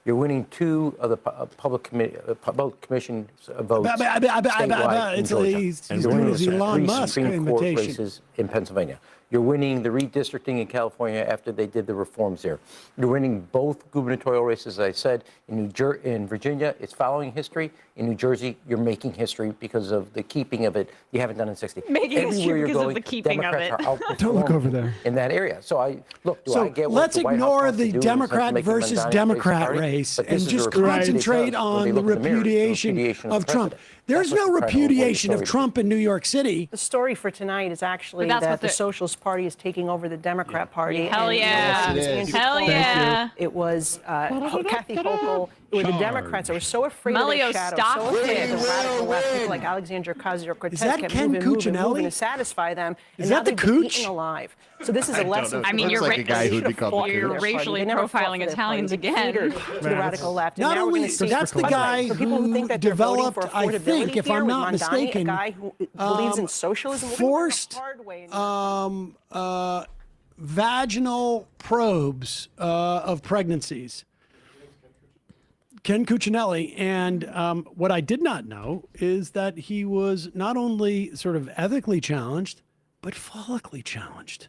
You're winning 2 of the public commission votes statewide in Georgia. He's You're doing winning his Elon 3 Musk Supreme Court imitation. races in Pennsylvania. You're winning the redistricting in California after they did the reforms there. You're winning both gubernatorial races, as I said. In Virginia, it's following history. In New Jersey, you're making history because of the keeping of it. You haven't done in 60. Making history because of the keeping of Democrats it. are outperforming Don't look over there. in that area. So I So get what let's the White House ignore wants to the do is Democrat make versus Mamdani Democrat party, race but this and is a just Republican concentrate because when they on the look in mirror, it's repudiation of Trump. president. There's That's no what they're trying to avoid the repudiation of story. Trump in New York City. The story for tonight is actually But that's that what the the- Socialist Party is taking over the Democrat Party. Hell and, yeah. it was Yes, it is. Andrew Hell Cuomo. yeah. It was Kathy Hochul. It was the Democrats that were so afraid of Melio, their shadow, stop so afraid it. of the radical left, people like Alexandria Ocasio-Cortez that kept Ken moving Cuccinelli? to satisfy them. Is And now that the they've been Cooch? eaten alive. So this is a I don't lesson. know. I mean, Looks you're like a guy who'd be called the you're Cooch. racially They never fought profiling for their Italians party. They again. catered to the radical left. And Not now we're only going to see. that's the By way, guy for people who think who that they're voting developed, for I think, affordability if here I'm with not Mamdani, mistaken, a guy who believes in socialism, we're gonna forced go the hard way. vaginal probes of pregnancies. Ken Cuccinelli. And what I did not know is that he was not only sort of ethically challenged, but follically challenged.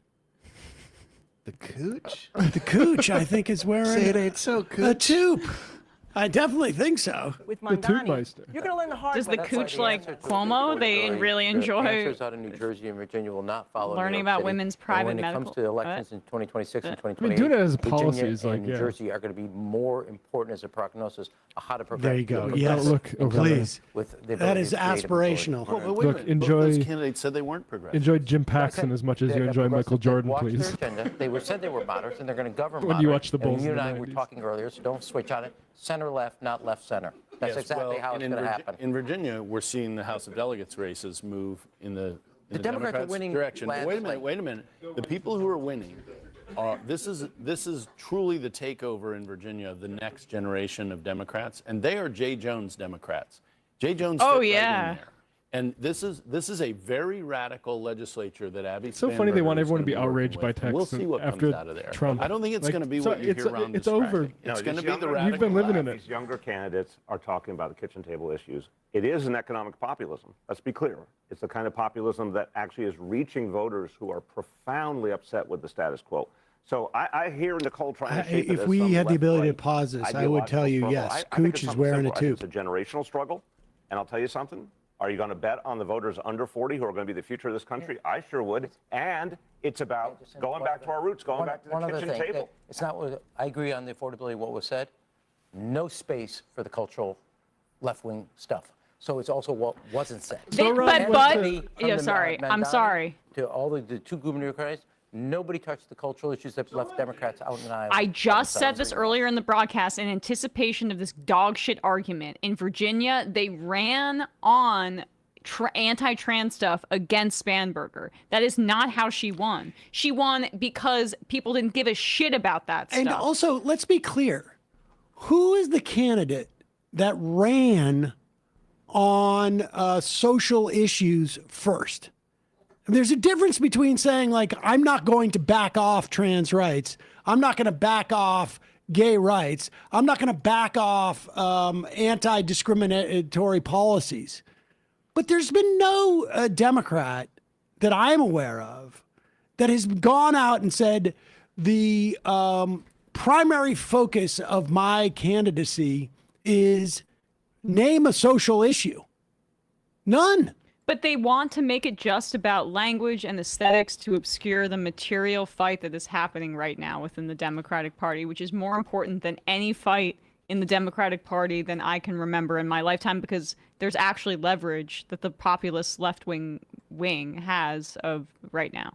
The Cooch? The Cooch, I think, is wearing Say it ain't so, a Cooch. toque. I definitely think so. With The Mamdani, Tootmeister. you're going to learn the hard Does way. the That's why Cooch like answer to Cuomo? They Going- really the enjoy Answers out of New Jersey and Virginia will not follow learning New York about City. women's And private when medical- it comes to elections in 2026 and I mean, 2028, doing it as Virginia policies, like, and New yeah. Jersey are going to be more important as a prognosis of how to prevent. There you go. the Yes, look over please. With the That ability is to create a aspirational. Well, but wait Look, a minute. Both enjoy- those candidates said they weren't progressive. Enjoy Jim Paxson as much as you They're enjoy Michael progressive. Jordan, Watch please. their agenda. They said they were moderates, and they're going to govern When you moderate. watch the Bulls And you in and the I were 90s. talking earlier, so don't switch on it. Center left, not left center. That's Yes, exactly well, how and it's going to happen. In Virginia, we're seeing the House of Delegates races move in the Democrats are winning direction. But last wait a minute, night. wait a minute. The people who are winning, this is truly the takeover in Virginia of the next generation of Democrats, and they are Jay Jones Democrats. Jay Jones. Oh, fit right in yeah. there. And this is a very radical legislature that Abby. It's so funny they want Spanberger is everyone to gonna be outraged working by with. text. We'll see what after comes out of there. Trump. I don't think it's going to be what you hear around it's this over. tracking. It's going to be the You've radical. been living in it. These younger candidates are talking about the kitchen table issues. It is an economic populism. Let's be clear. It's the kind of populism that actually is reaching voters who are profoundly upset with the status quo. So I hear Nicole trying to shape it If as we some had the ability to left-right pause this, I would tell you, ideological yes, struggle. I think Cooch it's is something wearing a simple. I think tube. It's a generational struggle. And I'll tell you something. Are you going to bet on the voters under 40 who are going to be the future of this country? I sure would. And it's about going back to our roots, going back to the kitchen table. It's not what I agree on the affordability, what was said. No space for the cultural left-wing stuff. So it's also what wasn't said. I'm sorry. To all the two gubernatorial candidates, nobody touched the cultural issues that left Democrats out in the aisle. I just said this earlier in the broadcast in anticipation of this dog shit argument. In Virginia, they ran on anti-trans stuff against Spanberger. That is not how she won. She won because people didn't give a shit about that stuff. And also, let's be clear. Who is the candidate that ran on social issues first? There's a difference between saying, like, I'm not going to back off trans rights. I'm not going to back off gay rights. I'm not going to back off anti-discriminatory policies. But there's been no Democrat that I'm aware of that has gone out and said the primary focus of my candidacy is name a social issue. None. But they want to make it just about language and aesthetics to obscure the material fight that is happening right now within the Democratic Party, which is more important than any fight in the Democratic Party than I can remember in my lifetime, because there's actually leverage that the populist left-wing has of right now.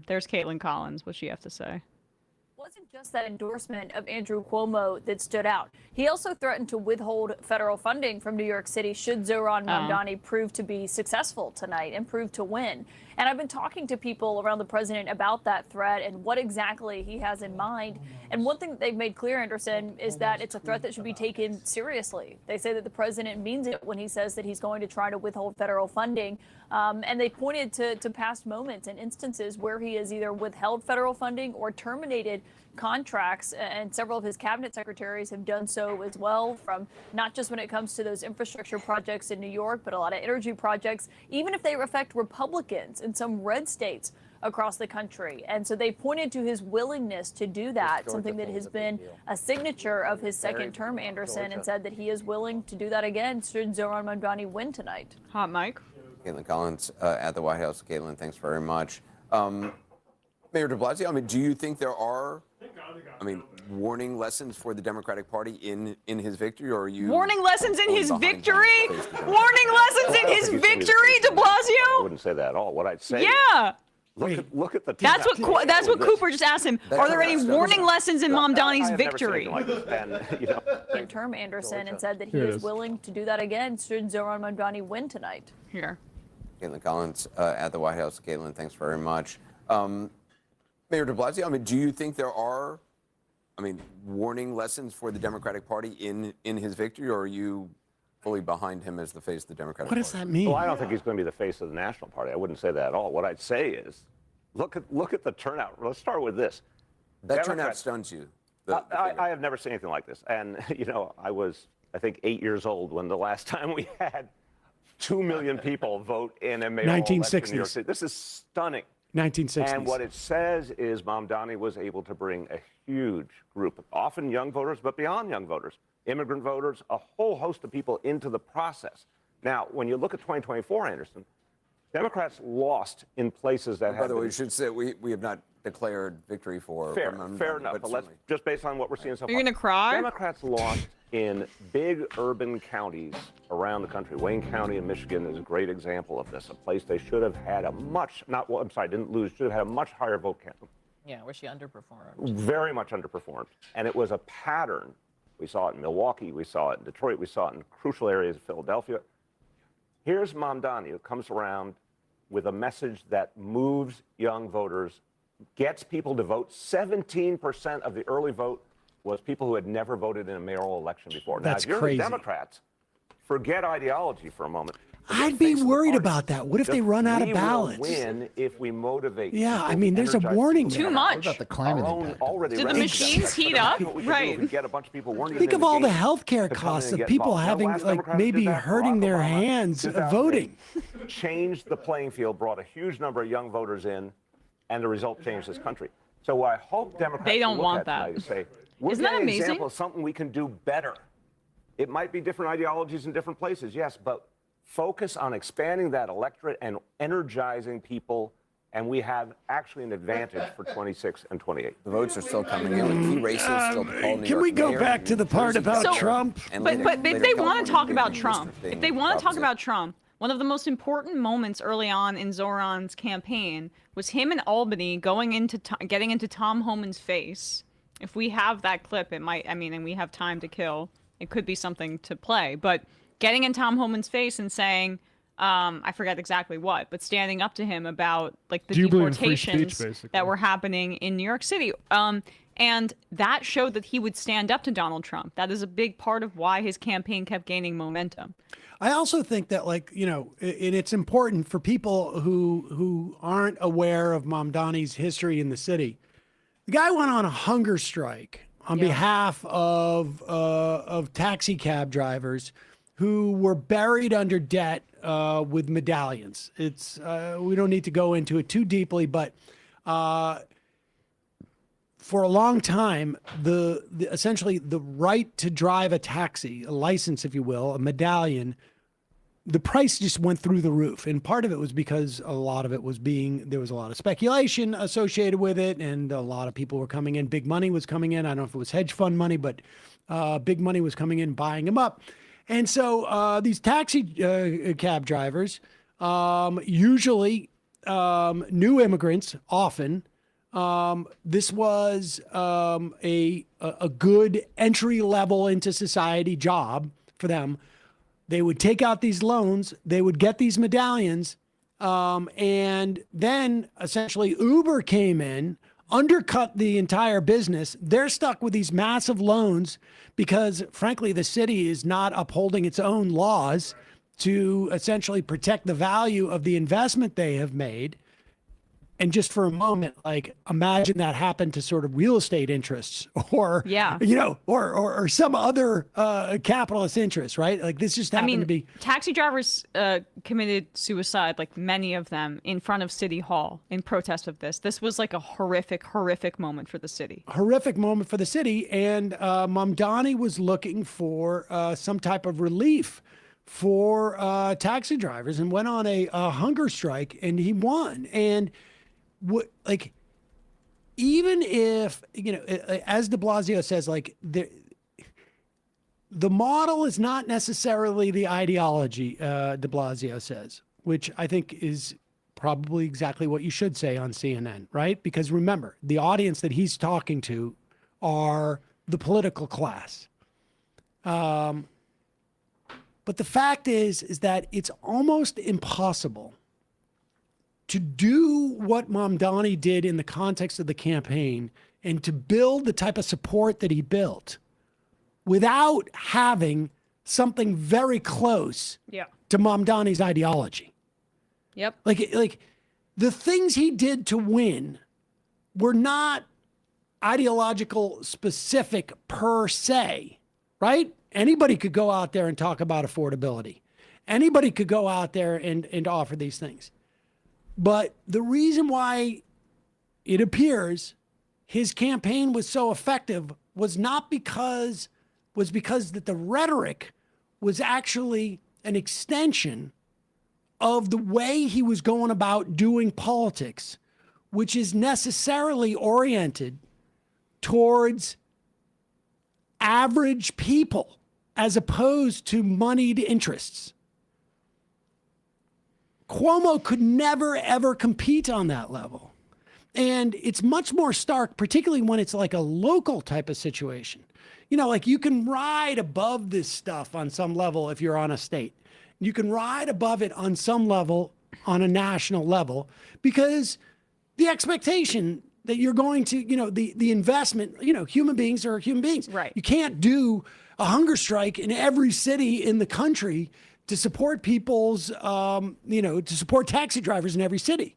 There's Caitlin Collins. What's she have to say? Wasn't just that endorsement of Andrew Cuomo that stood out. He also threatened to withhold federal funding from New York City should Zohran Mamdani prove to be successful tonight and prove to win. And I've been talking to people around the president about that threat and what exactly he has in mind. And one thing that they've made clear, Anderson, is that it's a threat that should be taken seriously. They say that the president means it when he says that he's going to try to withhold federal funding. And they pointed to past moments and instances where he has either withheld federal funding or terminated contracts, and several of his cabinet secretaries have done so as well, from not just when it comes to those infrastructure projects in New York, but a lot of energy projects, even if they affect Republicans in some red states across the country. And so they pointed to his willingness to do that, something that has been a signature of his second term, Anderson, and said that he is willing to do that again should Zohran Mamdani win tonight. Hot mic. Caitlin Collins at the White House. Caitlin, thanks very much. Mayor de Blasio, I mean, do you think there are, warning lessons for the Democratic Party in his victory, or are you... Warning lessons in his victory? Warning lessons in his victory, de Blasio? I wouldn't say that at all. What I'd say Yeah. Look at the... That's what Cooper just asked him. Are there any warning lessons in Mamdani's victory? Term, Anderson, and said that he is willing to do that again should Zohran Mamdani win tonight. Here. Caitlin Collins at the White House. Caitlin, thanks very much. Mayor de Blasio, I mean, do you think there are, warning lessons for the Democratic Party in his victory, or are you fully behind him as the face of the Democratic Party? What does that mean? Well, I don't think he's going to be the face of the National Party. I wouldn't say that at all. What I'd say is, look at the turnout. Let's start with this. That turnout stuns you. I have never seen anything like this. And, I was, I think, 8 years old when the last time we had 2 million people vote in a mayoral election in New York City. This is stunning. 1960s. And what it says is Mamdani was able to bring a huge group, often young voters, but beyond young voters, immigrant voters, a whole host of people into the process. Now, when you look at 2024, Anderson, Democrats lost in places that have... By the way, we should say we have not declared victory for... Fair enough, but let's, just based on what we're seeing so far... Are you going to cry? Democrats lost in big urban counties around the country. Wayne County in Michigan is a great example of this, a place they should have had a much, didn't lose, should have had a much higher vote count. Yeah, where she underperformed. Very much underperformed. And it was a pattern. We saw it in Milwaukee, we saw it in Detroit, we saw it in crucial areas of Philadelphia. Here's Mamdani, who comes around with a message that moves young voters, gets people to vote. 17% of the early vote was people who had never voted in a mayoral election before. That's now, if you're crazy. the Democrats, forget ideology for a moment. I'd be worried about that. What if they run out of ballots? We will win if we motivate. Yeah, I mean, there's a warning there. Too much. What about the climate impact? Do the machines heat up? Right. Get a bunch of people Think of all the healthcare costs of people having, like, maybe hurting their hands voting. Changed the playing field, brought a huge number of young voters in, and the result changed this country. So I hope Democrats They don't will look want at that. tonight and say, we're Isn't that getting an amazing? example of something we can do better. It might be different ideologies in different places, yes, but focus on expanding that electorate and energizing people, and we have actually an advantage for 26 and 28. The votes are still coming in. The key races still to poll New Can York we go mayor back to the part about So- Trump? But if they want to talk about Trump, one of the most important moments early on in Zoran's campaign was him in Albany getting into Tom Homan's face. If we have that clip, it might, and we have time to kill, it could be something to play. But getting in Tom Homan's face and saying, I forget exactly what, but standing up to him about like the Jubilee and free deportations speech, basically. that were happening in New York City. And that showed that he would stand up to Donald Trump. That is a big part of why his campaign kept gaining momentum. I also think that, like, and it's important for people who aren't aware of Mamdani's history in the city. The guy went on a hunger strike on behalf of taxi cab drivers who were buried under debt with medallions. It's we don't need to go into it too deeply, but for a long time, essentially the right to drive a taxi, a license, if you will, a medallion, the price just went through the roof. And part of it was because a lot of it was there was a lot of speculation associated with it, and a lot of people were coming in. Big money was coming in. I don't know if it was hedge fund money, but big money was coming in, buying them up. And so these taxi cab drivers, usually new immigrants, often, this was a good entry level into society job for them. They would take out these loans, they would get these medallions, and then essentially Uber came in, undercut the entire business. They're stuck with these massive loans because, frankly, the city is not upholding its own laws to essentially protect the value of the investment they have made. And just for a moment, like, imagine that happened to sort of real estate interests or, or some other capitalist interest, right? Like, this just happened to be. Taxi drivers committed suicide, like many of them, in front of City Hall in protest of this. This was like a horrific, horrific moment for the city. Horrific moment for the city. And Mamdani was looking for some type of relief for taxi drivers and went on a hunger strike, and he won. And even if, as de Blasio says, like, the model is not necessarily the ideology, de Blasio says, which I think is probably exactly what you should say on CNN, right? Because remember, the audience that he's talking to are the political class. But the fact is that it's almost impossible to do what Mamdani did in the context of the campaign and to build the type of support that he built without having something very close to Mamdani's ideology. Yep. Like the things he did to win were not ideological specific per se, right? Anybody could go out there and talk about affordability. Anybody could go out there and offer these things. But the reason why it appears his campaign was so effective was because that the rhetoric was actually an extension of the way he was going about doing politics, which is necessarily oriented towards average people as opposed to moneyed interests. Cuomo could never, ever compete on that level. And it's much more stark, particularly when it's like a local type of situation. Like, you can ride above this stuff on some level if you're on a state. You can ride above it on some level on a national level because the expectation that you're going to, the investment, human beings are human beings. Right. You can't do a hunger strike in every city in the country to support people's, to support taxi drivers in every city.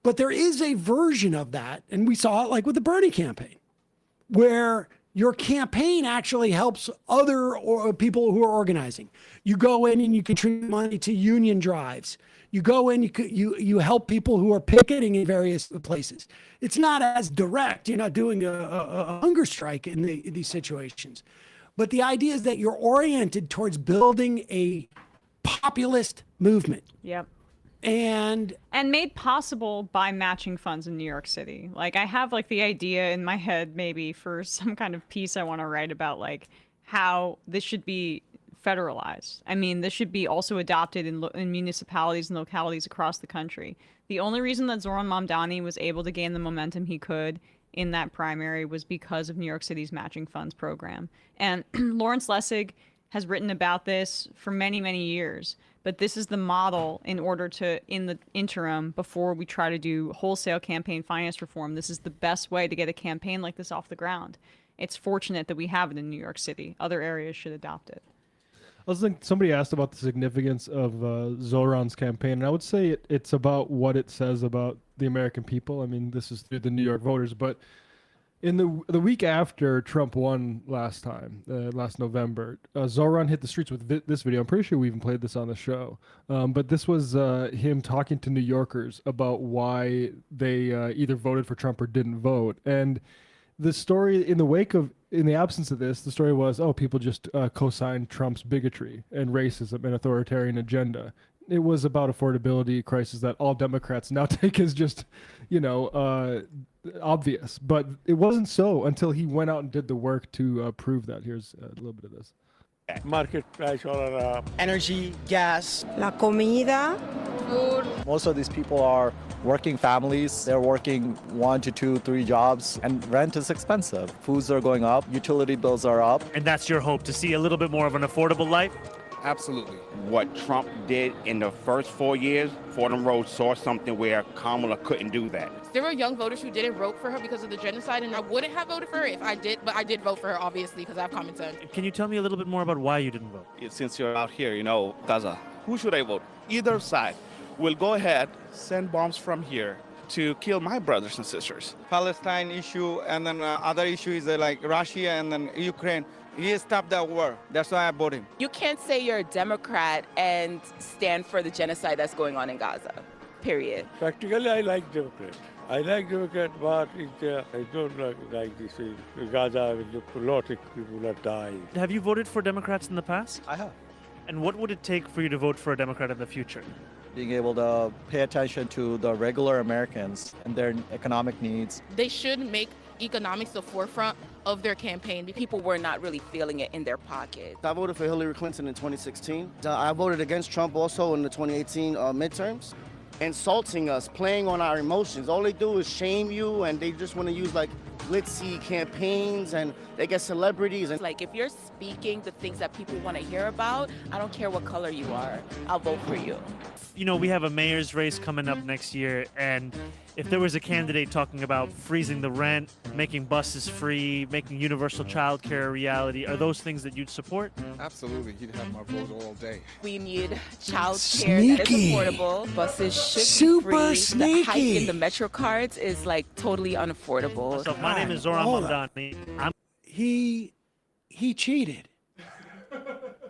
But there is a version of that, and we saw it like with the Bernie campaign, where your campaign actually helps other people who are organizing. You go in and you contribute money to union drives. You go in, you help people who are picketing in various places. It's not as direct. You're not doing a hunger strike in these situations. But the idea is that you're oriented towards building a populist movement. Yep. And made possible by matching funds in New York City. Like, I have like the idea in my head maybe for some kind of piece I want to write about like how this should be federalized. I mean, this should be also adopted in municipalities and localities across the country. The only reason that Zoran Mamdani was able to gain the momentum he could in that primary was because of New York City's matching funds program. And Lawrence Lessig has written about this for many, many years. But this is the model in order to, in the interim, before we try to do wholesale campaign finance reform, this is the best way to get a campaign like this off the ground. It's fortunate that we have it in New York City. Other areas should adopt it. I was thinking somebody asked about the significance of Zoran's campaign, and I would say it's about what it says about the American people. I mean, this is through the New York voters, but in the week after Trump won last November, Zoran hit the streets with this video. I'm pretty sure we even played this on the show. But this was him talking to New Yorkers about why they either voted for Trump or didn't vote. And the story in the absence of this, the story was, people just co-signed Trump's bigotry and racism and authoritarian agenda. It was about affordability crisis that all Democrats now take as just, obvious. But it wasn't so until he went out and did the work to prove that. Here's a little bit of this. Market price or Energy, gas. La comida. Food. Most of these people are working families. They're working 1 to 2, 3 jobs, and rent is expensive. Foods are going up, utility bills are up. And that's your hope, to see a little bit more of an affordable life? Absolutely. What Trump did in the first 4 years, Fordham Road saw something where Kamala couldn't do that. There were young voters who didn't vote for her because of the genocide, and I wouldn't have voted for her if I did, but I did vote for her, obviously, because I have common sense. Can you tell me a little bit more about why you didn't vote? Since you're out here, Gaza, who should I vote? Either side will go ahead, send bombs from here to kill my brothers and sisters. Palestine issue, and then other issue is like Russia and then Ukraine. He stopped that war. That's why I bought him. You can't say you're a Democrat and stand for the genocide that's going on in Gaza, period. Practically, I like Democrat. I like Democrat, but I don't like this. In Gaza, a lot of people are dying. Have you voted for Democrats in the past? I have. And what would it take for you to vote for a Democrat in the future? Being able to pay attention to the regular Americans and their economic needs. They should make economics the forefront of their campaign. People were not really feeling it in their pocket. I voted for Hillary Clinton in 2016. I voted against Trump also in the 2018 midterms. Insulting us, playing on our emotions. All they do is shame you, and they just want to use like glitzy campaigns, and they get celebrities. And Like, if you're speaking the things that people want to hear about, I don't care what color you are, I'll vote for you. We have a mayor's race coming up next year, and if there was a candidate talking about freezing the rent, making buses free, making universal child care a reality, are those things that you'd support? absolutely, you'd have my vote all day. We need child care that is Sneaky. affordable. Buses should Super be free. sneaky. The hike in the Metro cards is like totally unaffordable. So my name is Zoran Hold on. Mamdani. He cheated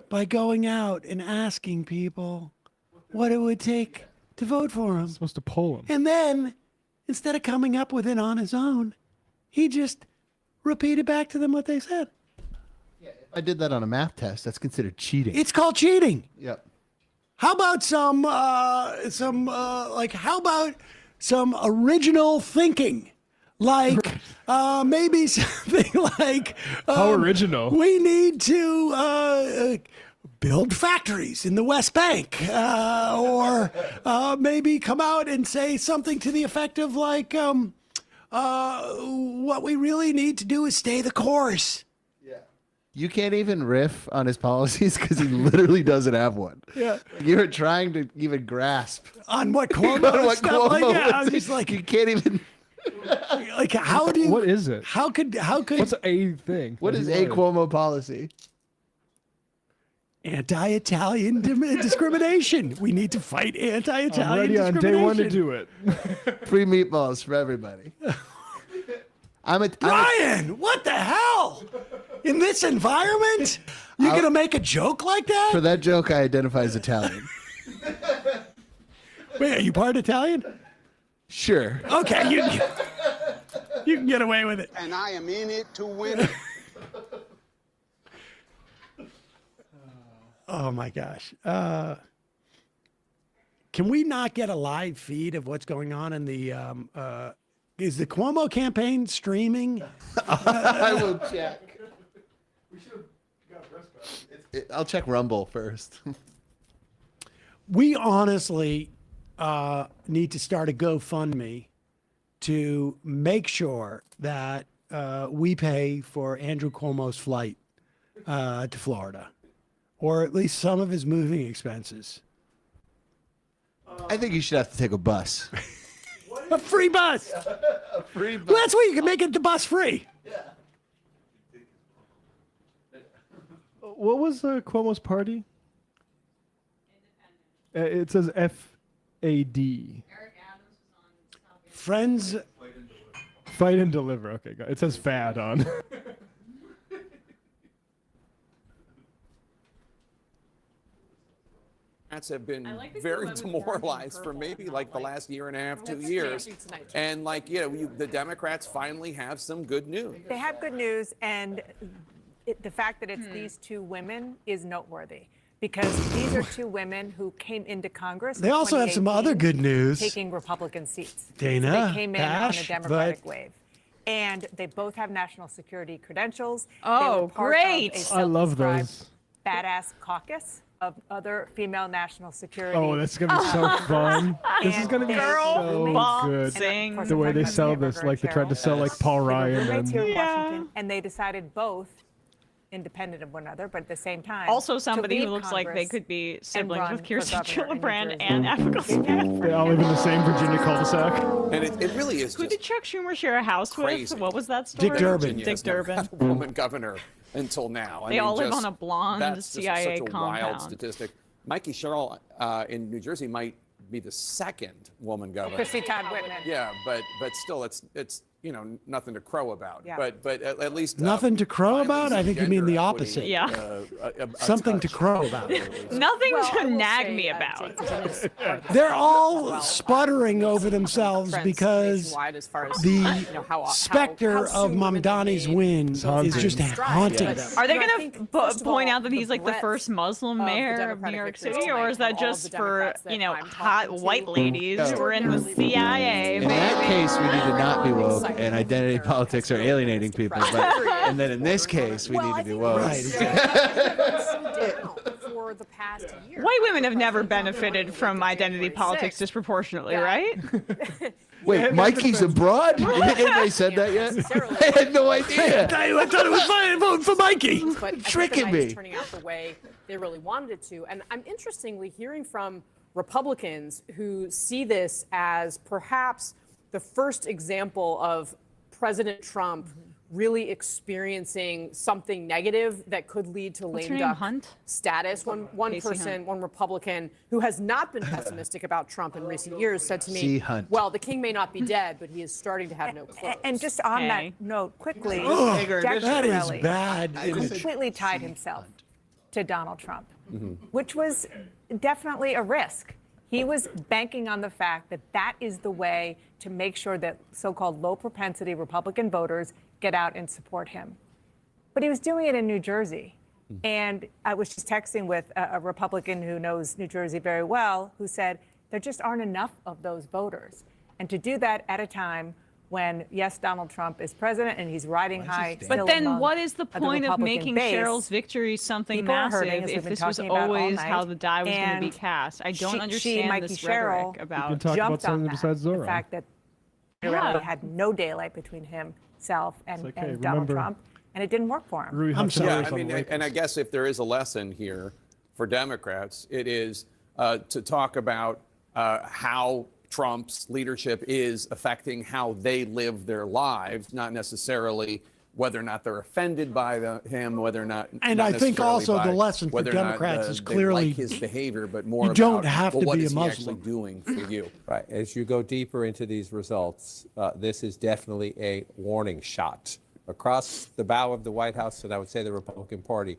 by going out and asking people what it would take to vote for him. Supposed to poll him. And then, instead of coming up with it on his own, he just repeated back to them what they said. I did that on a math test. That's considered cheating. It's called cheating. Yep. How about how about some original thinking? Like maybe something like How original. We need to build factories in the West Bank, or maybe come out and say something to the effect of like, what we really need to do is stay the course. You can't even riff on his policies because he literally doesn't have one. Yeah. You're trying to even grasp On what Cuomo stuff like that. I'm was. just like, You can't even. like how do What is it? how could What's a thing? What that is he a wanted? Cuomo policy? Anti-Italian discrimination. We need to fight anti-Italian I'm ready on discrimination. day one to do it. Free meatballs for everybody. Ryan, what the hell? In this environment? You're going to make a joke like that? For that joke, I identify as Italian. Wait, are you part Italian? Sure. Okay, you can get away with it. And I am in it to win it. Oh my gosh. Can we not get a live feed of what's going on in the is the Cuomo campaign streaming? I will check. I'll check Rumble first. We honestly need to start a GoFundMe to make sure that we pay for Andrew Cuomo's flight to Florida, or at least some of his moving expenses. I think you should have to take a bus. A free bus. A free bus. Well, that's why you can make it the bus free. What was Cuomo's party? It says FAD. Friends. Fight and deliver. Okay, got it. It says FAD on. Have been very demoralized for maybe like the last year and a half, 2 years. And like, the Democrats finally have some good news. They have good news, and the fact that it's these two women is noteworthy, because these are two women who came into Congress. They in also have some 2018 other good news. Taking Republican seats. Dana, They came in Ash, on a Democratic but- wave. And they both have national security credentials. Oh, They were part great. Of a I love those. self-described badass caucus of other female national security. Oh, that's gonna be so fun. This is And gonna be they're so roommates. good. And of course, The way I'm they talking sell about this, like they tried to sell like Paul They were Ryan roommates here and in Washington, and they decided both, independent of one another, but at the same time. Also to somebody who leave looks like they Congress could be and siblings run with for Kirsten governor in New Gillibrand Jersey. and Abigail Smith. They all live in the same Virginia cul-de-sac. And it really is Who just did Chuck Schumer share a house crazy. with? What was that story? Dick Durbin. Virginia Dick has never Durbin. had a woman governor until now. They all live on a blonde that's just CIA such a compound. wild statistic. Mikey Sherrill in New Jersey might be the second woman governor. Chrissy Todd Whitman. Yeah, but still, it's nothing to crow about. Yeah. But at least Nothing to crow about? I think you mean the opposite. Yeah. Something to crow about. Nothing Well, I to will nag say, me about. They're all sputtering over themselves because the specter of Mamdani's win is just haunting them. Are they going to point out that he's like the first Muslim mayor of New York City, or is that just for hot white ladies who are in the CIA? In that case, we need to not be woke, and identity politics are alienating people. And then in this case, we need to be woke. For the past year. White women have never benefited from identity politics disproportionately, right? Wait, Mikey's abroad? Anybody said that yet? I had no idea. I thought it was fine voting for Mikey. But Tricking me. turning out the way they really wanted it to. And I'm interestingly hearing from Republicans who see this as perhaps the first example of President Trump really experiencing something negative that could lead to What's her lame name, duck Hunt? status. One Casey person, Hunt. one Republican who has not been pessimistic about Trump in recent years said to C. me, Hunt. well, the king may not be dead, but he is starting to have no clothes. And just on Okay. that note, quickly, Ugh, Jack that is Chiarelli bad image. completely tied himself to Donald Trump, which was definitely a risk. He was banking on the fact that that is the way to make sure that so-called low propensity Republican voters get out and support him. But he was doing it in New Jersey. And I was just texting with a Republican who knows New Jersey very well, who said there just aren't enough of those voters. And to do that at a time when, yes, Donald Trump is president and he's riding high. But then what is the point of making base, Cheryl's victory something people are hurting, massive as if we've been this was talking about all always how night. the die was going to be And cast? I don't she, understand Mikey this Sherrill, rhetoric about can talk about jumped on something that, besides the Zorro. fact that Chiarelli had no daylight between himself and, It's okay, and Donald remember, Trump, and it didn't work for him. Rui I'm Hudson sorry. was Yeah, I on mean, Lakers. and I guess if there is a lesson here for Democrats, it is to talk about how Trump's leadership is affecting how they live their lives, not necessarily whether or not they're offended by him, whether or not. And not I think necessarily also by the lesson for whether or not, Democrats is they clearly like his behavior, but more you don't about, have well, to what be is a he Muslim. actually doing for you? Right. As you go deeper into these results, this is definitely a warning shot across the bow of the White House, and I would say the Republican Party.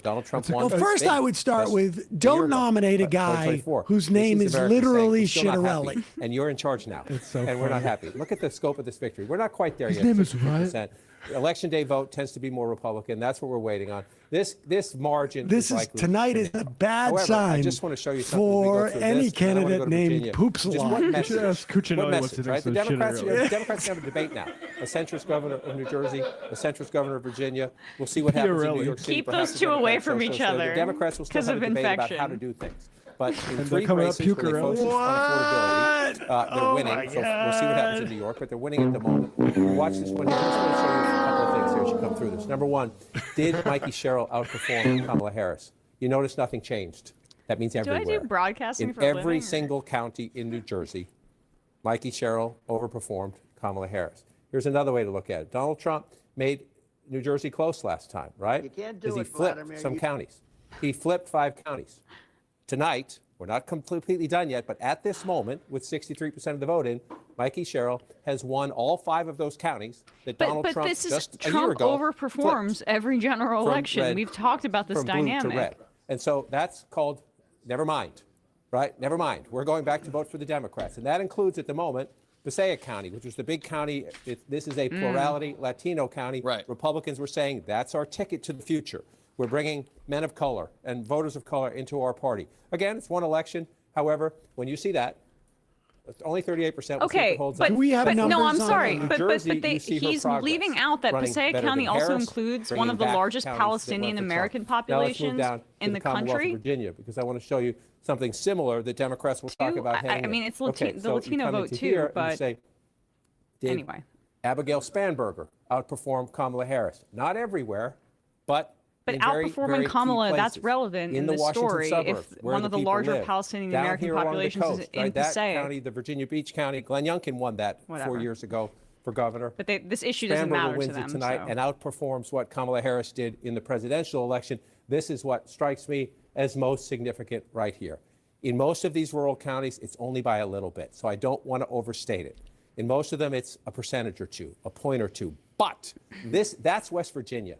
Donald Trump won. Well, first I would start with don't nominate a guy 2024. whose This name is America saying, literally "We're still not Shitterelli. happy, and you're in charge now, so and we're not funny. happy. Look at the scope of this victory. We're not quite there His yet. name is 52%. Election day vote tends to be more Republican. That's what we're waiting on. This margin. This is likely tonight to is be- a bad However, sign I just want to show you something as we go for through any this, and then I wanna candidate go to named Virginia. Poops Just Along. what You message? should ask Cuccinelli What what he message, thinks right? The of Democrats, Shitterelli. the Democrats have a debate now. A centrist governor of New Jersey, a centrist governor of Virginia. We'll see what happens in New Shitterelli. York City. Keep Perhaps those the two away Democrats from will each show other The Democrats will still 'cause have a of debate about how infection. to do things. But in they're three coming up races where they focus on affordability, they're Oh winning. my So we'll see what happens in New York, but they're winning at the moment. Watch this one here. I just want to show you a couple of things here as you come through this. Number one, did Mikey Sherrill outperform Kamala Harris? You notice nothing changed. That means Do everywhere. I do broadcasting in for a every living, or- single county in New Jersey, Mikey Sherrill overperformed Kamala Harris. Here's another way to look at it. Donald Trump made New Jersey close last time, right? You can't do Because he it, flipped Vladimir. some You- counties. He flipped 5 counties. Tonight, we're not completely done yet, but at this moment, with 63% of the vote in, Mikey Sherrill has won all 5 of those counties that Donald But Trump this is just a year Trump ago overperforms every general from election. red- We've talked about this from blue to dynamic. red. And so that's called never mind, right? Never mind. We're going back to vote for the Democrats. And that includes at the moment Passaic County, which was the big county. This is a plurality Latino county. Right. Republicans were saying that's our ticket to the future. We're bringing men of color and voters of color into our party. Again, it's one election. However, when you see that, it's only 38%. We'll see if Okay, it holds but, up. we have but no, numbers I'm on sorry, New but Jersey, they, you see her he's progress, leaving out that running Passaic better County than also Harris, includes one bringing of the back largest counties that Palestinian went for American Trump. Now let's move populations down in to the Commonwealth country. of Virginia, because I want to show you something similar that Democrats will talk about. I heading mean, in. it's Okay, the so you Latino come vote into too, here and you but say, did anyway. Abigail Spanberger outperformed Kamala Harris? Not everywhere, but in very, outperforming very key Kamala, that's places. relevant in the this Washington story. suburbs, If where one of the people larger live. Palestinian Down American here along the populations is coast, in right? That Passaic. county, the Virginia Beach County, Glenn Youngkin won that 4 Whatever. years ago for governor. But this issue doesn't Spanberger matter wins to them. it tonight so. and outperforms what Kamala Harris did in the presidential election. This is what strikes me as most significant right here. In most of these rural counties, it's only by a little bit, so I don't want to overstate it. In most of them, it's a percentage or two, a point or two. But that's West Virginia.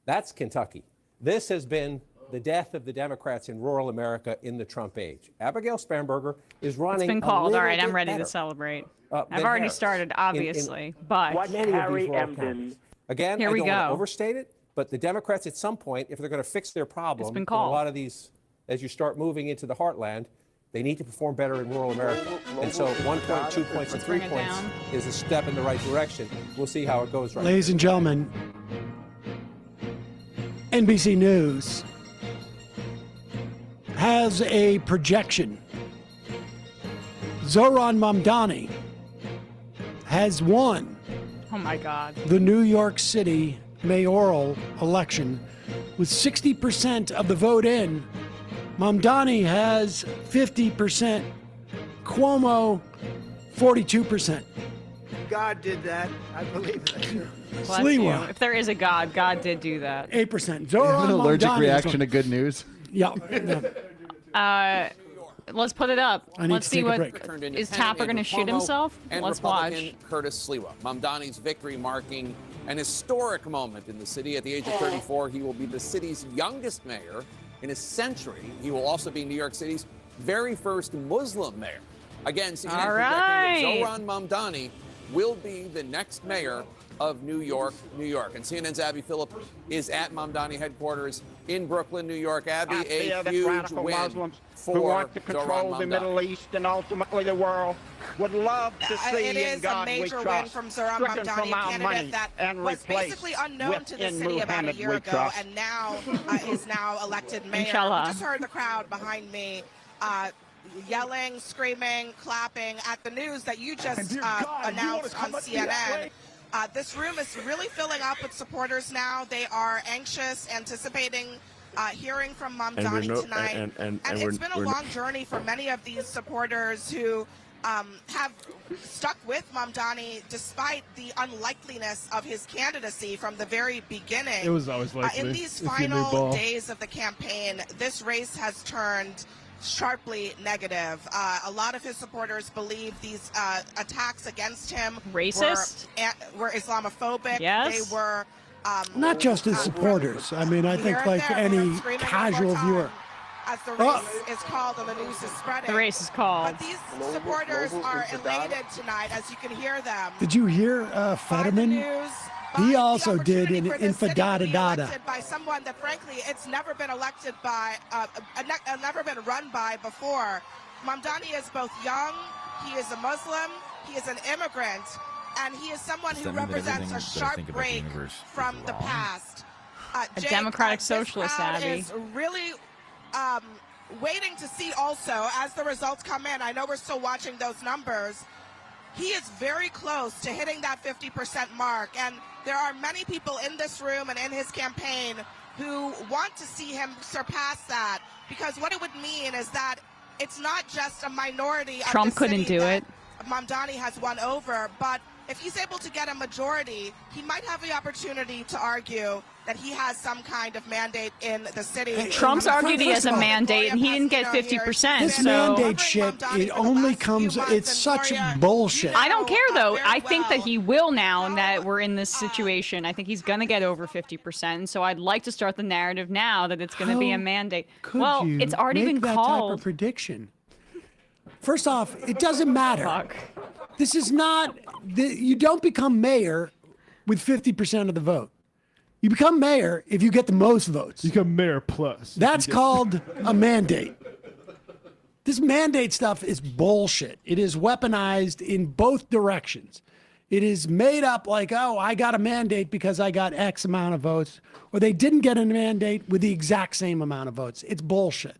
That's Kentucky. This has been the death of the Democrats in rural America in the Trump age. Abigail Spanberger is running. It's been a called. little All right, I'm bit ready better, to celebrate. than I've already Harris started, obviously, but in many of these rural counties. Again, Here I we don't want to go. overstate it, but the Democrats at some point, if they're going to fix their problem, been in a called. lot of these, as you start moving into the heartland, they need to perform better in rural America. And so 1 point, 2 points, and 3 bring it points down. is a step in the right direction. We'll see how it goes right now. Ladies and gentlemen, NBC News has a projection. Zohran Mamdani has won Oh my God. the New York City mayoral election with 60% of the vote in. Mamdani has 50%. Cuomo, 42%. God did that. I believe that. Bless Sliwa. you. If there is a God, God did do that. 8%. You have Zohran an allergic Mamdani reaction to good news. Yeah. Let's put it up. I need Let's to see take a what break. is Tapper going to shoot himself. And Let's Republican watch. Curtis Sliwa. Mamdani's victory marking an historic moment in the city. At the age of 34, he will be the city's youngest mayor in a century. He will also be New York City's very first Muslim mayor. Again, CNN All projecting right. that Zohran Mamdani will be the next mayor of New York, New York. And CNN's Abby Phillip is at Mamdani headquarters in Brooklyn, New York. Abby, I a fear that huge radical win Muslims for who want to Zohran control the Mamdani. Middle East and ultimately the world would love to see It in is God a we major win trust, from Zohran stricken Mamdani, from a our money candidate that and was replaced basically unknown to the with city about a Muhammad year we ago, trust. and now is now elected mayor. Inshallah. You just heard the crowd behind me yelling, screaming, clapping at the news that you just announced on CNN. This room is really filling up with supporters now. They are anxious, anticipating hearing from Mamdani tonight. and it's been a long journey for many of these supporters who have stuck with Mamdani despite the unlikeliness of his candidacy from the very beginning. It was always likely. In these if you knew final ball. days of the campaign, this race has turned sharply negative. A lot of his supporters believe these attacks against him Racist? were Islamophobic. Yes. They were Not just his supporters. I mean, I think like any casual viewer. as the race is called and the news is spreading. The race is called. But these supporters are elated tonight, as you can hear them. Did you hear Fetterman? He also did an infadada. Elected by someone that, frankly, it's never been elected by, never been run by before. Mamdani is both young, he is a Muslim, he is an immigrant, and he is someone who represents a sharp break from the past. A democratic this socialist, crowd Abby. is really waiting to see also as the results come in. I know we're still watching those numbers. He is very close to hitting that 50% mark, and there are many people in this room and in his campaign who want to see him surpass that, because what it would mean is that it's not just a minority of Trump the couldn't city do that it. Mamdani has won over, but if he's able to get a majority, he might have the opportunity to argue that he has some kind of mandate in the city. Trump's argued he has a mandate, and he didn't get 50%. This mandate shit, it only comes, it's such bullshit. I don't care, though. I think that he will now, and that we're in this situation. I think he's going to get over 50%. So I'd like to start the narrative now that it's going to be a mandate. Well, it's already been that called. type of prediction? First off, it doesn't matter. This is not, you don't become mayor with 50% of the vote. You become mayor if you get the most votes. You become mayor plus. That's called a mandate. This mandate stuff is bullshit. It is weaponized in both directions. It is made up like, oh, I got a mandate because I got X amount of votes, or they didn't get a mandate with the exact same amount of votes. It's bullshit.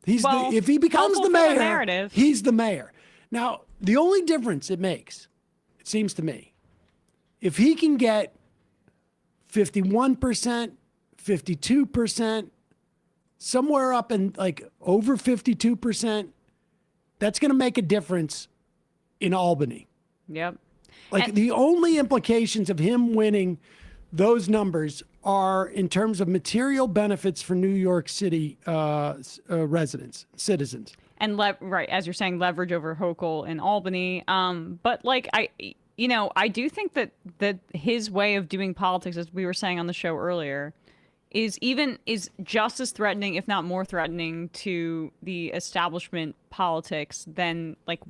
If he becomes the mayor, he's the mayor. Now, the only difference it makes, it seems to me, if he can get 51%, 52%, somewhere up in like over 52%, that's going to make a difference in Albany. Yep. Like the only implications of him winning those numbers are in terms of material benefits for New York City residents, citizens. And right, as you're saying, leverage over Hochul in Albany. But like I do think that his way of doing politics, as we were saying on the show earlier, is just as threatening, if not more threatening, to the establishment politics than like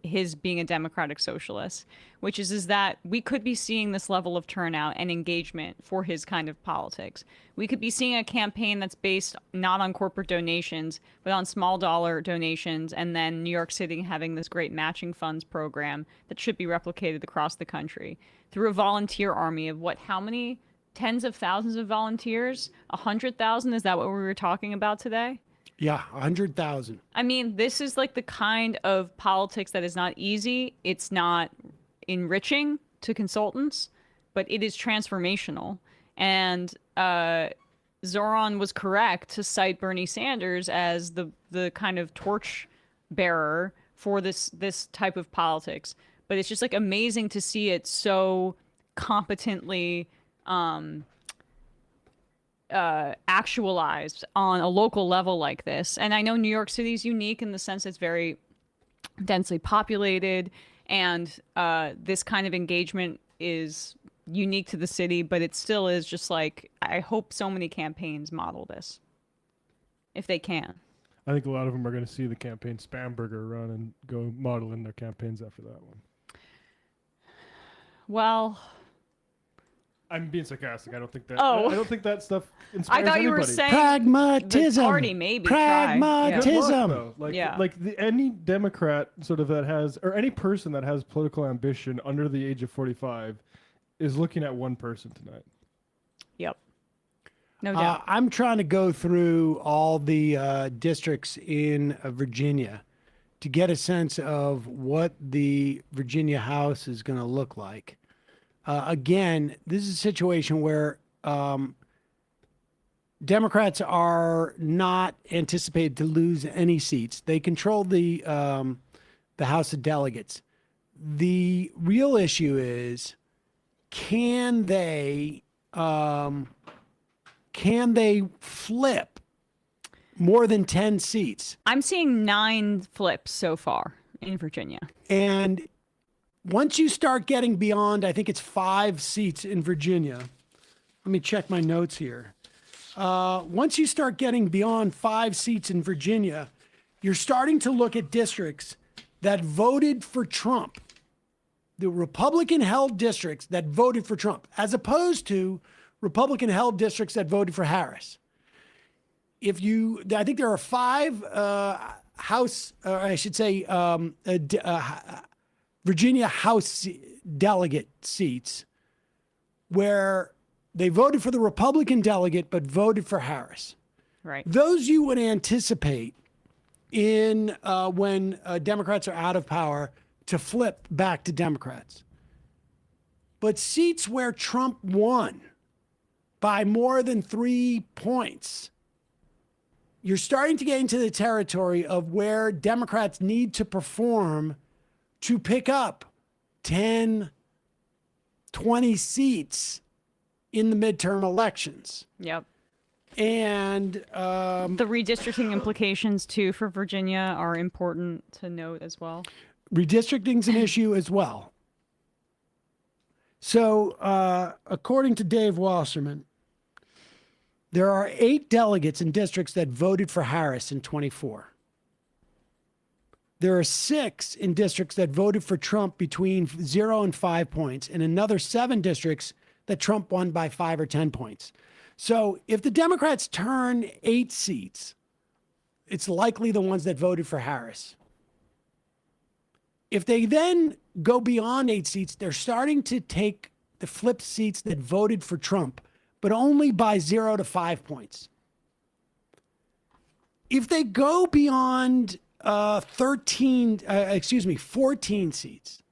his being a democratic socialist, which is that we could be seeing this level of turnout and engagement for his kind of politics. We could be seeing a campaign that's based not on corporate donations, but on small dollar donations, and then New York City having this great matching funds program that should be replicated across the country through a volunteer army of how many tens of thousands of volunteers? 100,000? Is that what we were talking about today? Yeah, 100,000. I mean, this is like the kind of politics that is not easy. It's not enriching to consultants, but it is transformational. And Zoran was correct to cite Bernie Sanders as the kind of torch bearer for this type of politics. But it's just like amazing to see it so competently actualized on a local level like this. And I know New York City is unique in the sense it's very densely populated, and this kind of engagement is unique to the city, but it still is just like, I hope so many campaigns model this, if they can. I think a lot of them are going to see the campaign Spamberger run and go model in their campaigns after that one. Well, I'm being sarcastic. I don't think that. Oh. I don't think that stuff inspires I thought you were anybody. saying Pragmatism. the party maybe Pragmatism. Good luck, though. Any Democrat sort of that has, or any person that has political ambition under the age of 45 is looking at one person tonight. Yep. No doubt. I'm trying to go through all the districts in Virginia to get a sense of what the Virginia House is going to look like. Again, this is a situation where Democrats are not anticipated to lose any seats. They control the the House of Delegates. The real issue is, can they flip more than 10 seats? I'm seeing 9 flips so far in Virginia. And once you start getting beyond, I think it's 5 seats in Virginia. Let me check my notes here. Once you start getting beyond 5 seats in Virginia, you're starting to look at districts that voted for Trump, the Republican-held districts that voted for Trump, as opposed to Republican-held districts that voted for Harris. I think there are 5 Virginia House delegate seats where they voted for the Republican delegate but voted for Harris. Right. Those you would anticipate in when Democrats are out of power to flip back to Democrats. But seats where Trump won by more than 3 points, you're starting to get into the territory of where Democrats need to perform to pick up 10, 20 seats in the midterm elections. Yep. And the redistricting implications, too, for Virginia are important to note as well. Redistricting is an issue as well. So, according to Dave Wasserman, there are 8 delegates in districts that voted for Harris in 24. There are 6 in districts that voted for Trump between 0 and 5 points, and another 7 districts that Trump won by 5 or 10 points. So if the Democrats turn 8 seats, it's likely the ones that voted for Harris. If they then go beyond 8 seats, they're starting to take the flip seats that voted for Trump, but only by 0 to 5 points. If they go beyond 14 seats,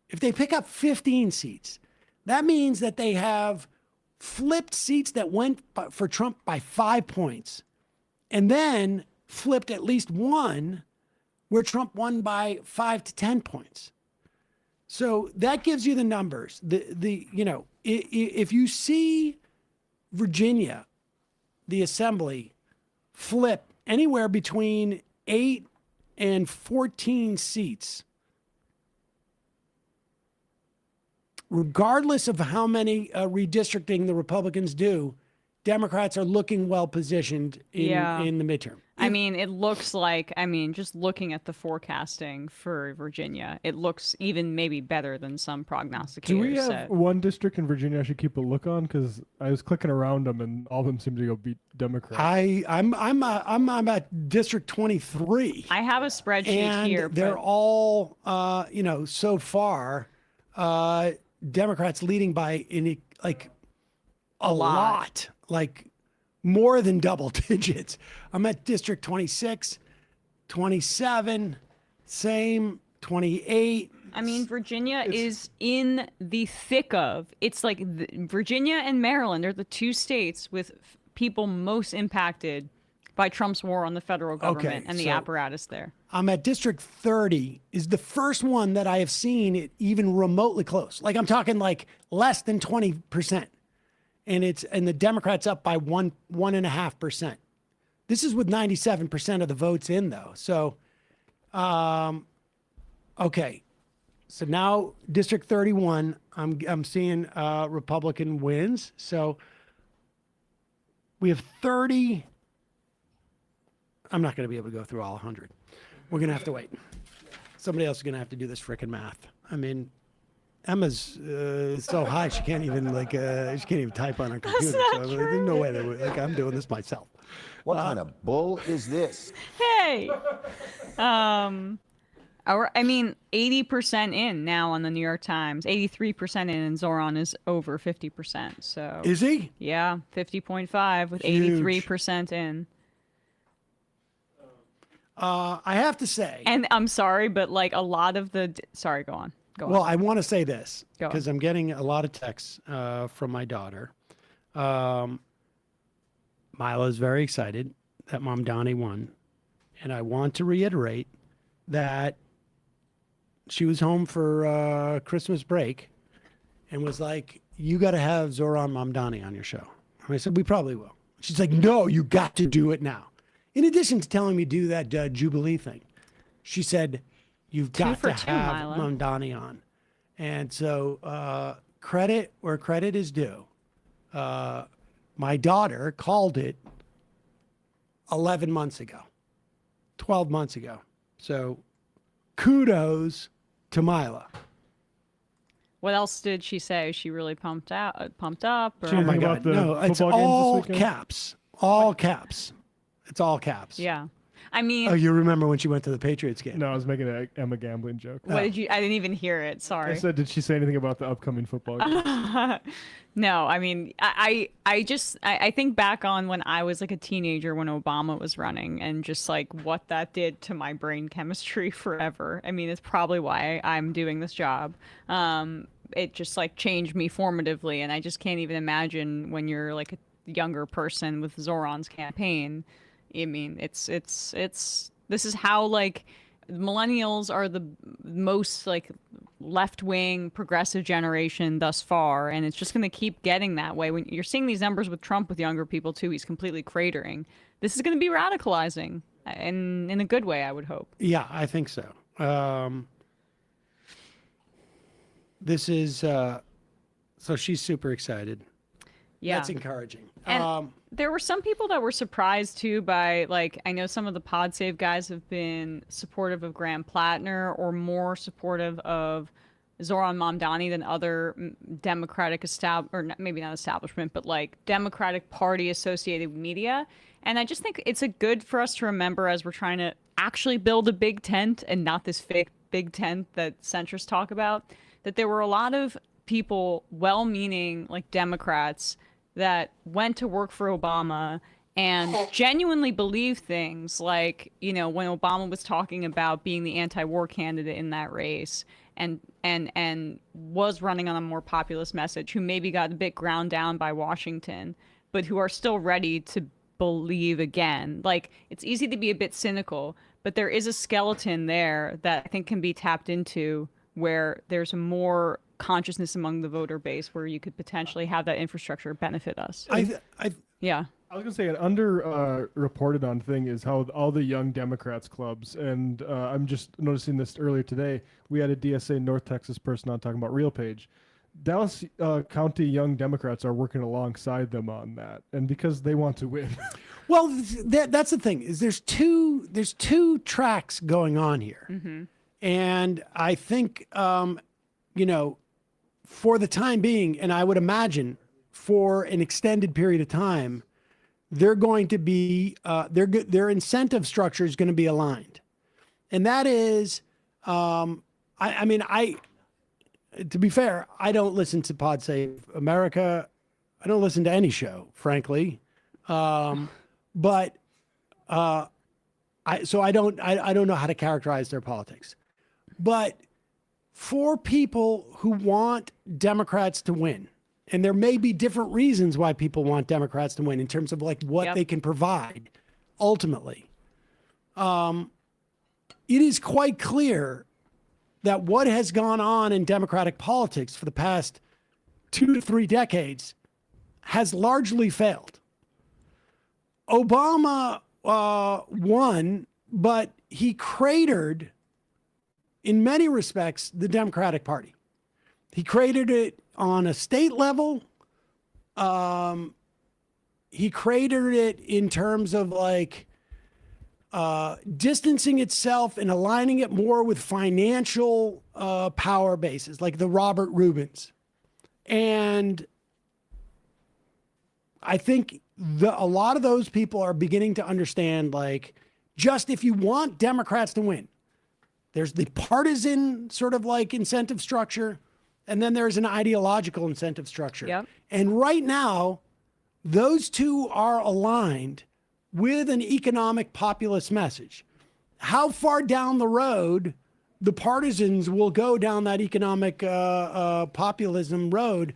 if they pick up 15 seats, that means that they have flipped seats that went for Trump by 5 points, and then flipped at least one where Trump won by 5 to 10 points. So that gives you the numbers. If you see Virginia, the assembly, flip anywhere between 8 and 14 seats, regardless of how many redistricting the Republicans do, Democrats are looking well positioned in the midterm. I mean, it looks like, just looking at the forecasting for Virginia, it looks even maybe better than some prognosticators Do we have said. one district in Virginia I should keep a look on? Because I was clicking around them and all of them seem to go beat Democrats. I'm at District 23. I have a spreadsheet and here. They're all, so far, Democrats leading by a lot, like more than double digits. I'm at District 26, 27, same, 28. I mean, Virginia is in the thick of, it's like Virginia and Maryland are the 2 states with people most impacted by Trump's war on the federal government and the apparatus there. I'm at District 30 is the first one that I have seen it even remotely close. Like I'm talking like less than 20%. And the Democrats up by 1.5%. This is with 97% of the votes in though. So, okay. So now District 31, I'm seeing Republican wins. So we have 30. I'm not going to be able to go through all 100. We're going to have to wait. Somebody else is going to have to do this frickin' math. I mean, Emma's so high she can't even she can't even type on her computer. So there's no way that I'm doing this myself. What kind of bull is this? Hey, 80% in now on the New York Times, 83% in, and Zoran is over 50%. So is he? Yeah, 50.5 with Huge. 83% in. I have to say, and I'm sorry, but like a lot of the sorry, go on. Well, I want to say this Go on. because I'm getting a lot of texts from my daughter. Mila is very excited that Mom Donnie won. And I want to reiterate that She was home for Christmas break and was like, you got to have Zohran Mamdani on your show. And I said, we probably will. She's like, no, you got to do it now. In addition to telling me to do that Jubilee thing, she said, you've got to have Mamdani on. And so credit where credit is due. My daughter called it 11 months ago, 12 months ago. So kudos to Mila. What else did she say? Is she really pumped up? Or? Oh my God! No, it's all caps. All caps. It's all caps. Yeah, I mean. Oh, you remember when she went to the Patriots game? No, I was making an Emma gambling joke. What did you? I didn't even hear it. Sorry. I said, did she say anything about the upcoming football game? No, I mean, I think back on when I was like a teenager when Obama was running and just like what that did to my brain chemistry forever. I mean, it's probably why I'm doing this job. It just like changed me formatively, and I just can't even imagine when you're like a younger person with Zoran's campaign. I mean, it's this is how like millennials are the most like left-wing progressive generation thus far, and it's just going to keep getting that way. When you're seeing these numbers with Trump with younger people too, he's completely cratering. This is going to be radicalizing, and in a good way, I would hope. Yeah, I think so. This is so she's super excited. Yeah, that's encouraging. And there were some people that were surprised too by, like, I know some of the Pod Save guys have been supportive of Graham Plattner or more supportive of Zohran Mamdani than other Democratic maybe not establishment, but like Democratic Party associated media. And I just think it's good for us to remember as we're trying to actually build a big tent and not this fake big tent that centrists talk about, that there were a lot of people, well-meaning like Democrats, that went to work for Obama and genuinely believed things like, you know, when Obama was talking about being the anti-war candidate in that race and was running on a more populist message, who maybe got a bit ground down by Washington, but who are still ready to believe again. Like, it's easy to be a bit cynical, but there is a skeleton there that I think can be tapped into, where there's more consciousness among the voter base where you could potentially have that infrastructure benefit us. Yeah. I was going to say an reported on thing is how all the young Democrats clubs, and I'm just noticing this earlier today, we had a DSA North Texas person on talking about RealPage. Dallas County young Democrats are working alongside them on that, and because they want to win. Well, that's the thing, is there's two tracks going on here. Mm-hmm. And I think, you know, for the time being, and I would imagine for an extended period of time, they're going to be, their incentive structure is going to be aligned. And that is, to be fair, I don't listen to Pod Save America. I don't listen to any show, frankly. I don't know how to characterize their politics. But for people who want Democrats to win, and there may be different reasons why people want Democrats to win in terms of like what they can provide ultimately, it is quite clear that what has gone on in Democratic politics for the past 2 to 3 decades has largely failed. Obama won, but he cratered, in many respects, the Democratic Party. He created it on a state level. He created it in terms of like distancing itself and aligning it more with financial power bases, like the Robert Rubins. And I think a lot of those people are beginning to understand, like, just if you want Democrats to win, there's the partisan sort of like incentive structure, and then there's an ideological incentive structure. Yep. And right now, those two are aligned with an economic populist message. How far down the road the partisans will go down that economic populism road,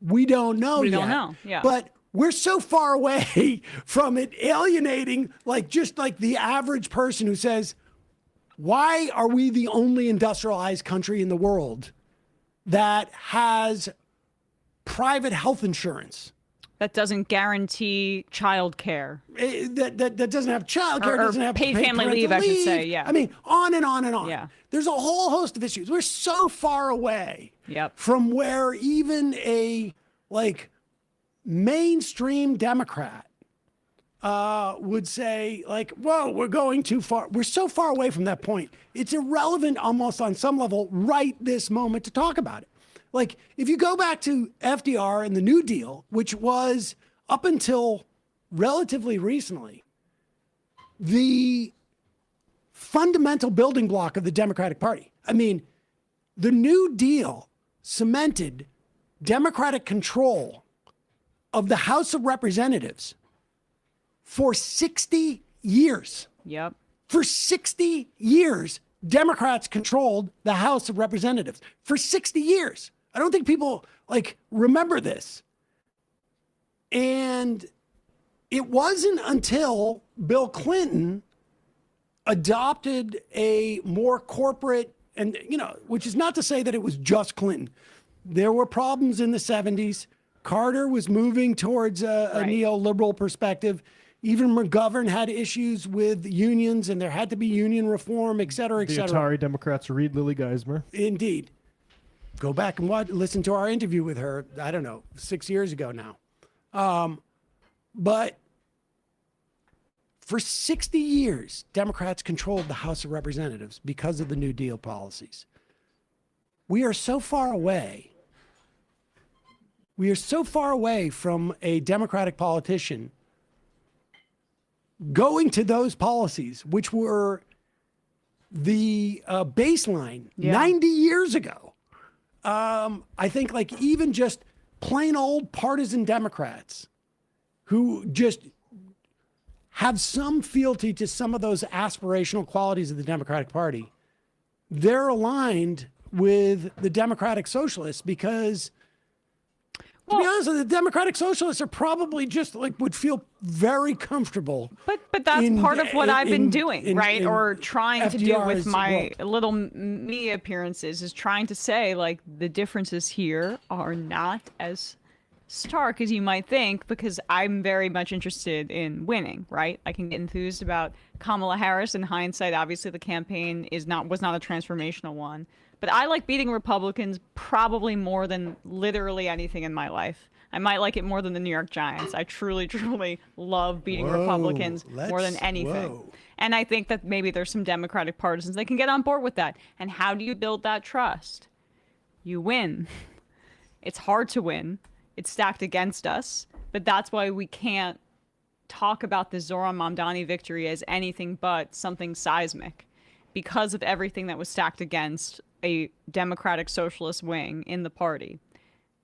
we don't know yet. We don't know, yeah. But we're so far away from it alienating, like, just like the average person who says, Why are we the only industrialized country in the world that has private health insurance? That doesn't guarantee child care. That doesn't have child care, Or doesn't have paid paid family parental leave, I should say, yeah. I mean, on and on and on. Yeah. There's a whole host of issues. We're so far away from where even a mainstream Democrat would say, whoa, we're going too far. We're so far away from that point. It's irrelevant almost on some level right this moment to talk about it. If you go back to FDR and the New Deal, which was up until relatively recently, the fundamental building block of the Democratic Party. I mean, the New Deal cemented Democratic control of the House of Representatives for 60 years. Yep. For 60 years, Democrats controlled the House of Representatives. For 60 years. I don't think people remember this. And it wasn't until Bill Clinton adopted a more corporate, and which is not to say that it was just Clinton. There were problems in the 70s. Carter was moving towards a neoliberal perspective. Even McGovern had issues with unions, and there had to be union reform, et cetera, et The cetera. Atari Democrats read Lily Geismer. Indeed. Go back and listen to our interview with her, I don't know, 6 years ago now. But for 60 years, Democrats controlled the House of Representatives because of the New Deal policies. We are so far away. We are so far away from a Democratic politician going to those policies, which were the baseline 90 years ago. I think even just plain old partisan Democrats who just have some fealty to some of those aspirational qualities of the Democratic Party, they're aligned with the Democratic Socialists because, to be honest, the Democratic Socialists are probably just would feel very comfortable. But that's part of what I've been doing, right? Or trying to do with FDR's my world. little me appearances is trying to say the differences here are not as stark as you might think, because I'm very much interested in winning, right? I can get enthused about Kamala Harris. In hindsight, obviously the campaign was not a transformational one. But I like beating Republicans probably more than literally anything in my life. I might like it more than the New York Giants. I truly, truly love beating Republicans more than anything. And I think that maybe there's some Democratic partisans that can get on board with that. And how do you build that trust? You win. It's hard to win. It's stacked against us. But that's why we can't talk about the Zohran Mamdani victory as anything but something seismic, because of everything that was stacked against a Democratic Socialist wing in the party.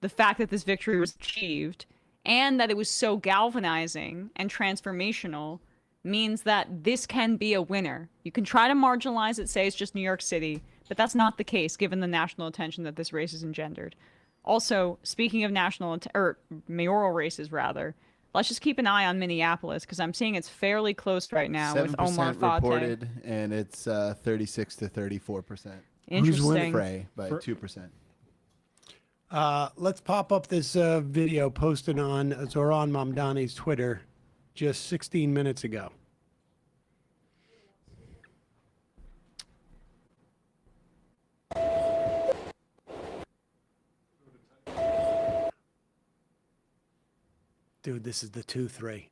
The fact that this victory was achieved and that it was so galvanizing and transformational means that this can be a winner. You can try to marginalize it, say it's just New York City, but that's not the case given the national attention that this race has engendered. Also, speaking of mayoral races rather, let's just keep an eye on Minneapolis, because I'm seeing it's fairly close right now with Omar 7% Oh, Fateh. reported, and it's 36 to 34%. Interesting. Frey by 2%. Let's pop up this video posted on Zohran Mamdani's Twitter just 16 minutes ago. Dude, this is the 2-3.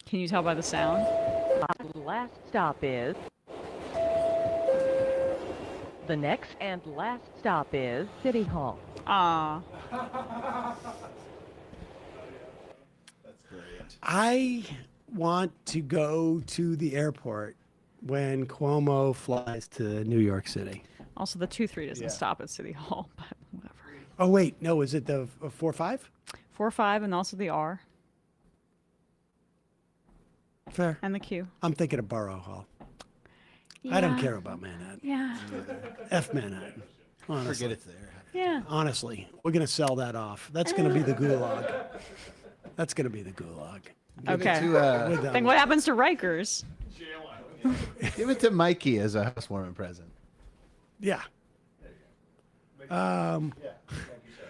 Can you tell by the sound? Last stop is... The next and last stop is City Hall. Ah. I want to go to the airport when Cuomo flies to New York City. Also, the 2-3 doesn't stop at City Hall, but whatever. Oh, wait. No, is it the 4-5? 4-5 and also the R. Fair. And the Q. I'm thinking of Borough Hall. I don't care about Manhattan. Yeah. F Manhattan. Honestly. Forget it's there. Yeah. Honestly, we're going to sell that off. That's going to be the gulag. That's going to be the gulag. Okay. We're done Then what happens to Rikers? Give it to Mikey as a housewarming present. Yeah. Oh.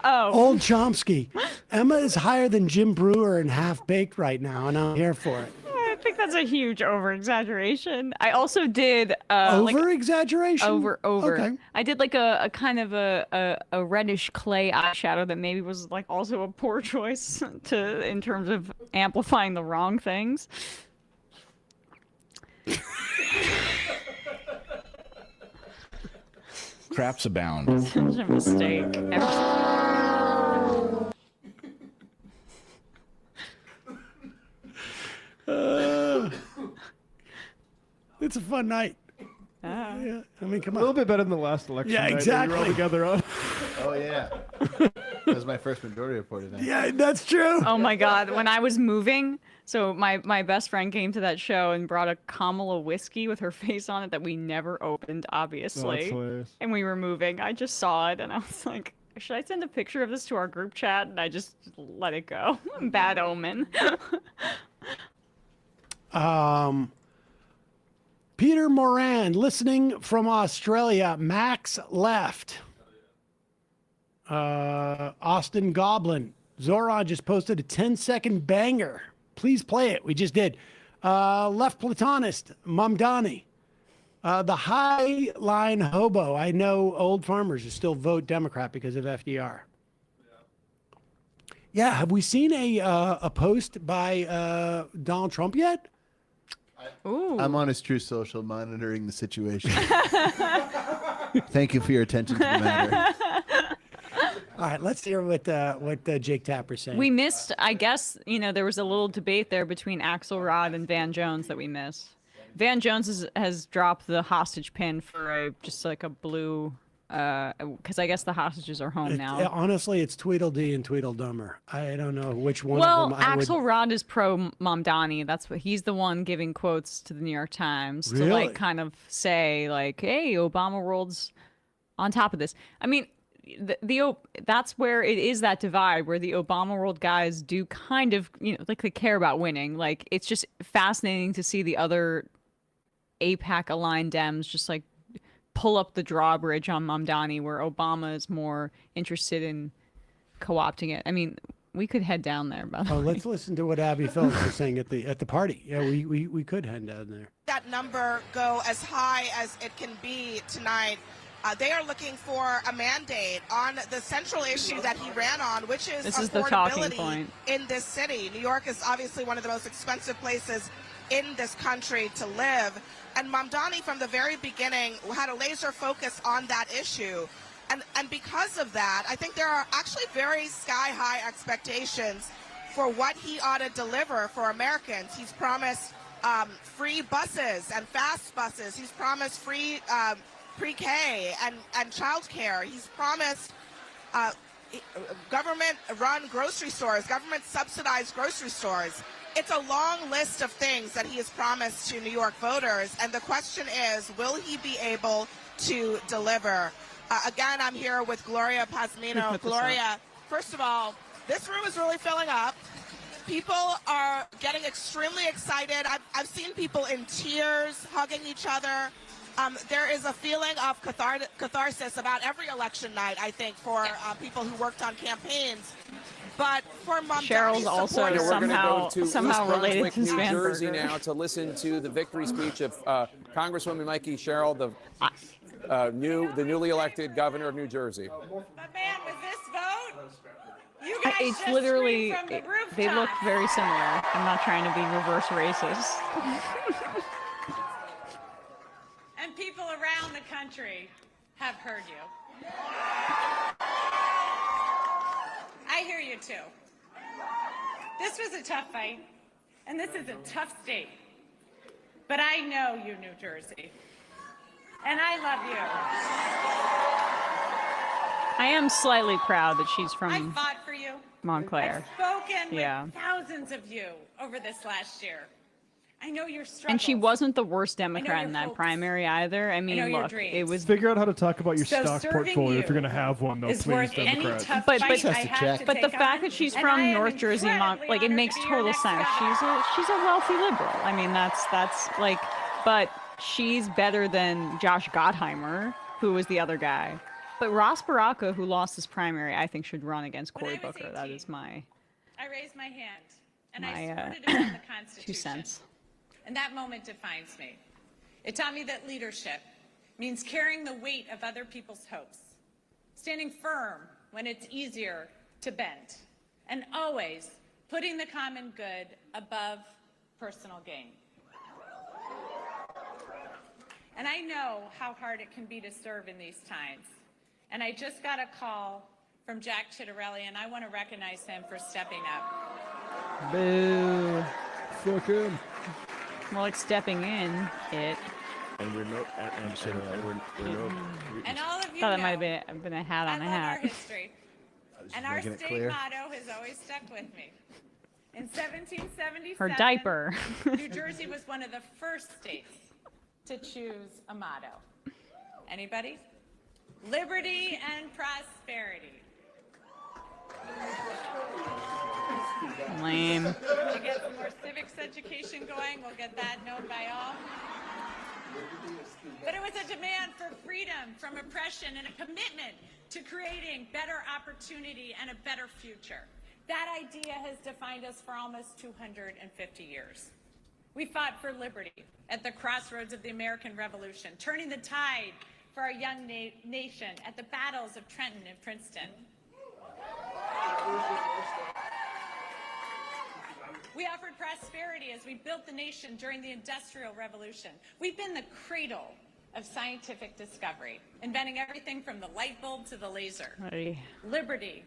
Old Chomsky. Emma is higher than Jim Brewer in Half Baked right now, and I'm here for it. I think that's a huge over-exaggeration. I also did over-exaggeration. Over. Okay. I did like a kind of a reddish clay eyeshadow that maybe was like also a poor choice in terms of amplifying the wrong things. Craps abound. Such a mistake. It's a fun night. Yeah, I mean, come on. A little bit better than the last election. Yeah, night that exactly. We were all together on. Oh yeah. That was my first majority report event. Yeah, that's true. Oh my God. When I was moving, so my best friend came to that show and brought a Kamala whiskey with her face on it that we never opened, obviously. Oh, that's hilarious. And we were moving. I just saw it and I was like, should I send a picture of this to our group chat? And I just let it go. Bad omen. Peter Moran, listening from Australia. Max left. Austin Goblin. Zoran just posted a 10-second banger. Please play it. We just did. Left Platonist, Mamdani. The High Line Hobo. I know old farmers who still vote Democrat because of FDR. Yeah, have we seen a post by Donald Trump yet? Ooh. I'm on his True Social monitoring the situation. Thank you for your attention to the matter. All right, let's hear what Jake Tapper's saying. We missed, I guess, there was a little debate there between Axelrod and Van Jones that we missed. Van Jones has dropped the hostage pin for just like a blue, because I guess the hostages are home now. Honestly, it's Tweedledee and Tweedledummer. I don't know which one Well, of them I would... Axelrod is pro Mamdani. That's what he's the one giving quotes to the New York Times to Really? kind of say hey, Obama world's on top of this. I mean, that's where it is that divide where the Obama world guys do kind of they care about winning. Like it's just fascinating to see the other AIPAC aligned Dems just pull up the drawbridge on Mamdani, where Obama is more interested in co-opting it. I mean, we could head down there, by the way. Let's listen to what Abby Phillips was saying at the party. Yeah, we could head down there. That number go as high as it can be tonight. They are looking for a mandate on the central issue that he ran on, which is this is the talking affordability point in this city. New York is obviously one of the most expensive places in this country to live. And Mamdani, from the very beginning, had a laser focus on that issue. And because of that, I think there are actually very sky-high expectations for what he ought to deliver for Americans. He's promised free buses and fast buses. He's promised free pre-K and child care. He's promised government-run grocery stores, government-subsidized grocery stores. It's a long list of things that he has promised to New York voters, and the question is, will he be able to deliver? Again, I'm here with Gloria Pazmino. Gloria, first of all, this room is really filling up. People are getting extremely excited. I've seen people in tears, hugging each other. There is a feeling of catharsis about every election night, I think, for people who worked on campaigns. But for Cheryl's also somehow related to New Jersey Spanberger. now to listen to the victory speech of Congresswoman Mikey Sherrill, the newly elected governor of New Jersey. But man, with this vote, you guys It's just literally, screamed from the rooftop. they look very similar. I'm not trying to be reverse racist. And people around the country have heard you. I hear you too. This was a tough fight, and this is a tough state. But I know you, New Jersey, and I love you. I am slightly proud that she's I from fought for you. Montclair. I've spoken Yeah. with thousands of you over this last year. I know your struggles. And she wasn't the worst Democrat your in that hopes. primary either. I mean, know your look, dreams. it was. Figure out how to talk about your So stock serving portfolio if you you're going to have one, though, is please, worth any Democrats. tough But fight I have to but the take fact on, that she's and from I am North Jersey, incredibly like it honored makes to be your total next sense. governor. She's a wealthy liberal. I mean, that's like but she's better than Josh Gottheimer, who was the other guy. But Ross Baraka, who lost his primary, I think should run against Cory Booker. That is my I raised my hand and I my supported defend the Constitution. 2 cents. And that moment defines me. It taught me that leadership means carrying the weight of other people's hopes, standing firm when it's easier to bend, and always putting the common good above personal gain. And I know how hard it can be to serve in these times. And I just got a call from Jack Chittarelli, and I want to recognize him for stepping up. Boo. Fuck him. More like stepping in it. And we're no, and so we're no. And all of you Thought that know, might have been a hat on a I love our hat. history. And our making it state clear. motto has always stuck with me. In 1777, Her diaper. New Jersey was one of the first states to choose a motto. Anybody? Liberty and prosperity. Lame. To get some more civics education going, we'll get that known by all. But it was a demand for freedom from oppression and a commitment to creating better opportunity and a better future. That idea has defined us for almost 250 years. We fought for liberty at the crossroads of the American Revolution, turning the tide for our young nation at the battles of Trenton and Princeton. We offered prosperity as we built the nation during the Industrial Revolution. We've been the cradle of scientific discovery, inventing everything from the light bulb to the laser. Hey. Liberty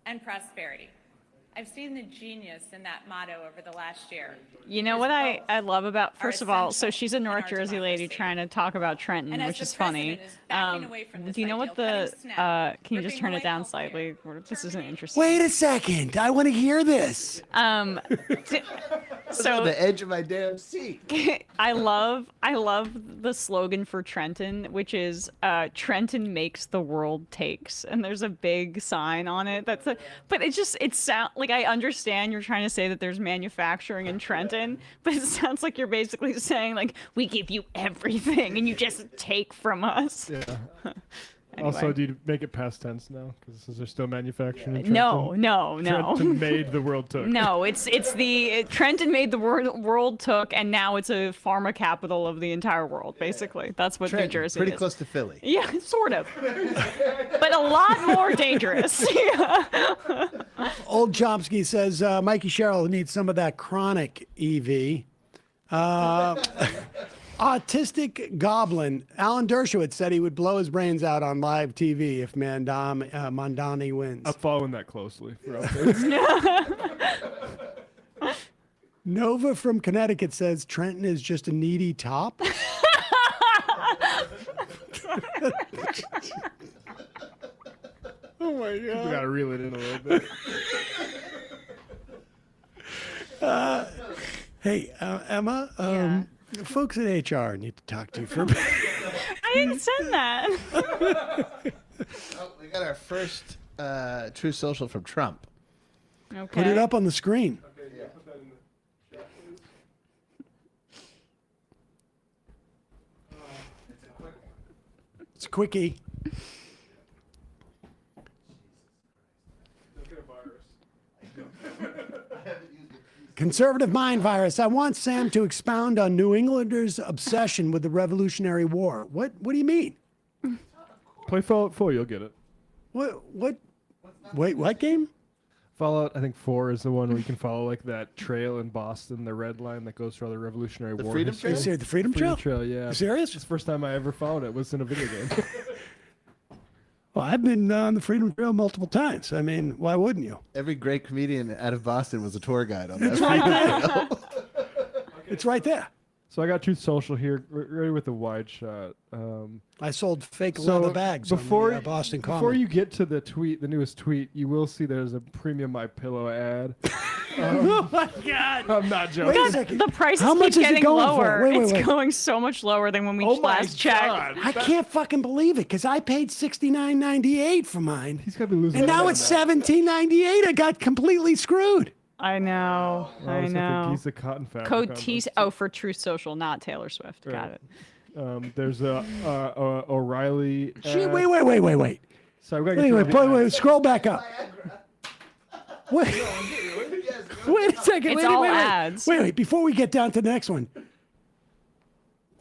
and prosperity. I've seen the genius in that motto over the last year. You know what I love about, first of all, so essential she's a in North our Jersey lady democracy. trying to talk about Trenton, And as which the is funny. president is backing away from this Do you know what ideal, the, cutting snap, can you just ripping turn it away down healthcare, slightly? This isn't interesting. Wait a second. I want to hear this. So on the edge of my damn seat. I love the slogan for Trenton, which is Trenton makes the world takes, and there's a big sign on it but it sounds like, I understand you're trying to say that there's manufacturing in Trenton, but it sounds like you're basically saying like we give you everything and you just take from us. Yeah. Anyway. Also, do you make it past tense now? Because is there still manufacturing in Trenton? No. Trenton made the world took. No, Trenton made the world took, and now it's a pharma capital of the entire world. Basically, that's what Trenton, New Jersey pretty is. close to Philly. Yeah, sort of, but a lot more dangerous. Old Chomsky says Mikey Sherrill needs some of that chronic EV. Autistic Goblin. Alan Dershowitz said he would blow his brains out on live TV if Mandani wins. I'm following that closely. Nova from Connecticut says Trenton is just a needy top. Oh my god. You gotta reel it in a little bit. Hey, Emma, folks at HR need to talk to you for a bit. I didn't send that. Oh, we got our first True Social from Trump. Okay. Put it up on the screen. It's a quickie. Conservative mind virus. I want Sam to expound on New Englanders' obsession with the Revolutionary War. What do you mean? Play Fallout 4, you'll get it. What? Wait, what game? Fallout, I think 4 is the one where you can follow like that trail in Boston, the red line that goes through all the Revolutionary War. Freedom history. Trail? The Freedom Trail? Yeah. You serious? It's the first time I ever found it was in a video game. Well, I've been on the Freedom Trail multiple times. I mean, why wouldn't you? Every great comedian out of Boston was a tour guide on that. It's right there. It's right there. So I got Truth Social here, ready with a wide shot. I sold fake leather bags on the Boston Common. Before you get to the tweet, the newest tweet, you will see there's a premium MyPillow ad. Oh my God! I'm not joking. Wait a second. The prices How much keep is it getting going for? lower. Wait, it's wait. going so much lower than when we last checked. I can't fucking believe it because I paid $69.98 for mine. He's got to be losing. And now it's $17.98. I got completely screwed. I know. Wow, I it's like know. a piece of cotton fabric. Code on T. this. Oh, for Truth Social, not Taylor Swift. Got Right. it. There's a O'Reilly. Gee, wait. Sorry, we gotta get Wait, through all the wait, ads. scroll back up. Wait, wait a second. It's wait, all wait, ads. Wait, before we get down to the next one.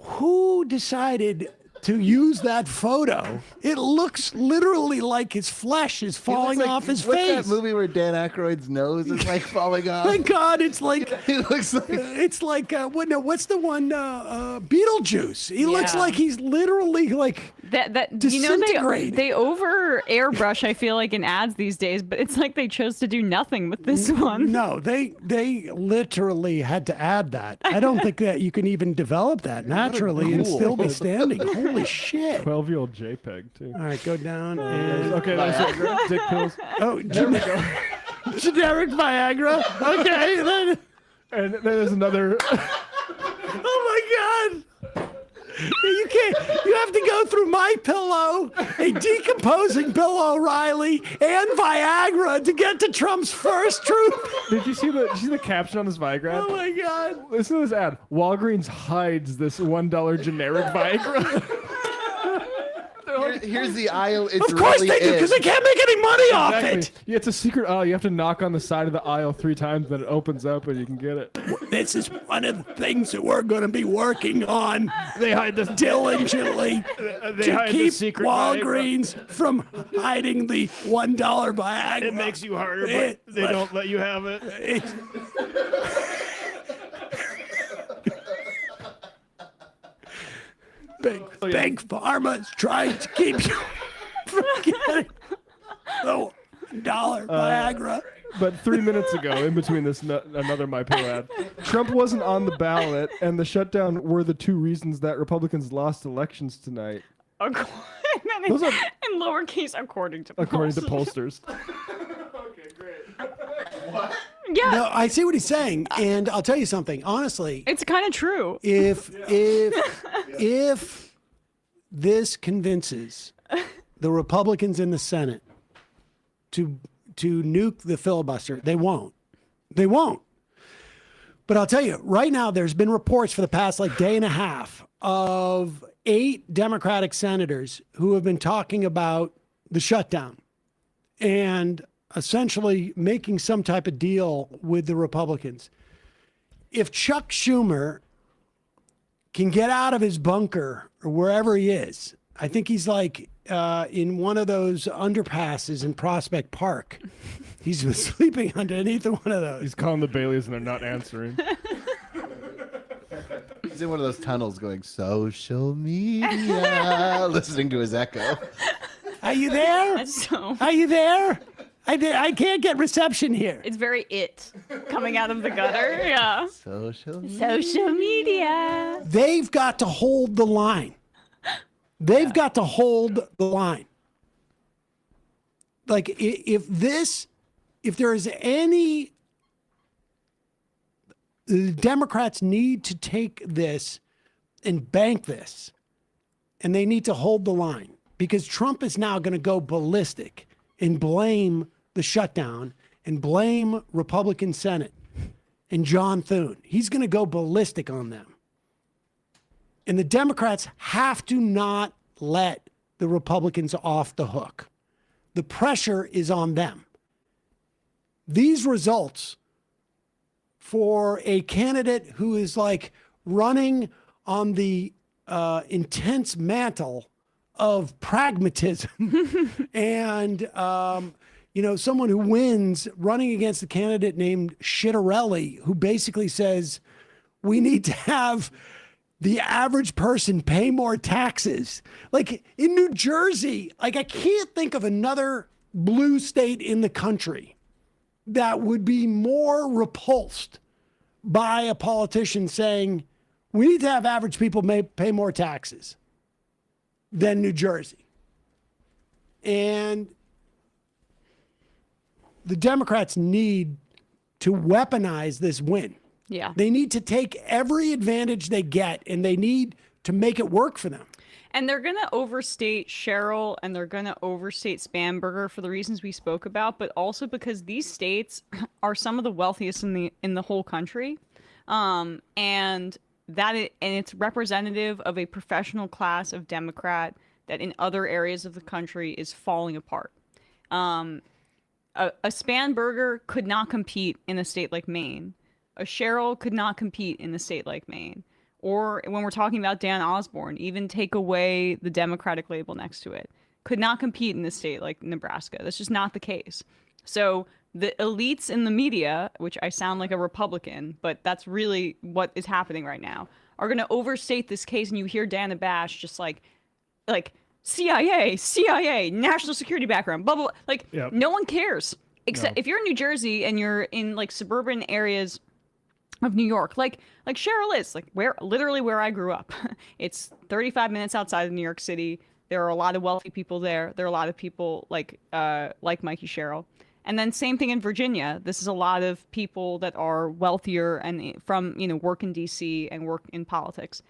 Who decided to use that photo? It looks literally like his flesh is falling off his what's face. that movie where Dan Aykroyd's nose is like falling off? Thank God, it's like It looks like it's like what's the one Beetlejuice? He looks Yeah. like he's literally like That disintegrate. they over airbrush. I feel like in ads these days, but it's like they chose to do nothing with this one. No, they literally had to add that. I don't think that you can even develop that naturally and still be standing. Holy shit! 12-year-old JPEG too. All right, go down. And, Okay, that's dick pills. oh, generic Viagra. Okay, then. And then there's another. Oh my God! You can't. You have to go through My Pillow, a decomposing Bill O'Reilly, and Viagra to get to Trump's first truth. Did you see the caption on this Viagra ad? Oh my God! Listen to this ad. Walgreens hides this $1 generic Viagra. here's the aisle. It's Of course really they do, because they can't make any money off it. Yeah, it's a secret aisle. You have to knock on the side of the aisle 3 times, then it opens up and you can get it. This is one of the things that we're going to be working on. They hide this diligently They to hide the keep secret Walgreens from hiding the $1 Viagra. It makes you harder, but It- they don't let you have it. Big Pharma is trying to keep you from getting the $1 Viagra. But 3 minutes ago, in between this another My Pillow ad, Trump wasn't on the ballot, and the shutdown were the 2 reasons that Republicans lost elections tonight. Those are in lowercase according to pollsters. Okay, great. Yeah. No, I see what he's saying, and I'll tell you something. Honestly, It's kind of true. if this convinces the Republicans in the Senate to nuke the filibuster, they won't. They won't. But I'll tell you, right now, there's been reports for the past day and a half of 8 Democratic senators who have been talking about the shutdown and essentially making some type of deal with the Republicans. If Chuck Schumer can get out of his bunker or wherever he is, I think he's in one of those underpasses in Prospect Park. He's been sleeping underneath one of those. He's calling the Baileys and they're not answering. He's in one of those tunnels going, social media, listening to his echo. Are you there? That's so. Are you there? I can't get reception here. It's very coming out of the gutter. Yeah. Social media. They've got to hold the line. They've got to hold the line. If there is any, the Democrats need to take this and bank this, and they need to hold the line because Trump is now going to go ballistic and blame the shutdown and blame Republican Senate and John Thune. He's going to go ballistic on them. And the Democrats have to not let the Republicans off the hook. The pressure is on them. These results for a candidate who is running on the intense mantle of pragmatism and, someone who wins running against a candidate named Shittarelli, who basically says we need to have the average person pay more taxes. In New Jersey, I can't think of another blue state in the country that would be more repulsed by a politician saying we need to have average people pay more taxes than New Jersey. And the Democrats need to weaponize this win. Yeah. They need to take every advantage they get, and they need to make it work for them. And they're going to overstate Cheryl and they're going to overstate Spamberger for the reasons we spoke about, but also because these states are some of the wealthiest in the whole country. And it's representative of a professional class of Democrat that in other areas of the country is falling apart. A Spamberger could not compete in a state like Maine. A Cheryl could not compete in a state like Maine. Or when we're talking about Dan Osborne, even take away the Democratic label next to it. Could not compete in a state like Nebraska. That's just not the case. So the elites in the media, which I sound like a Republican, but that's really what is happening right now, are going to overstate this case. And you hear Dana Bash just like CIA, national security background, blah, blah, blah. Like, no one cares. Except if you're in New Jersey and you're in like suburban areas of New York, like Cheryl is, like literally where I grew up. It's 35 minutes outside of New York City. There are a lot of wealthy people there. There are a lot of people like Mikey Cheryl. And then same thing in Virginia. This is a lot of people that are wealthier and from, work in DC and work in politics.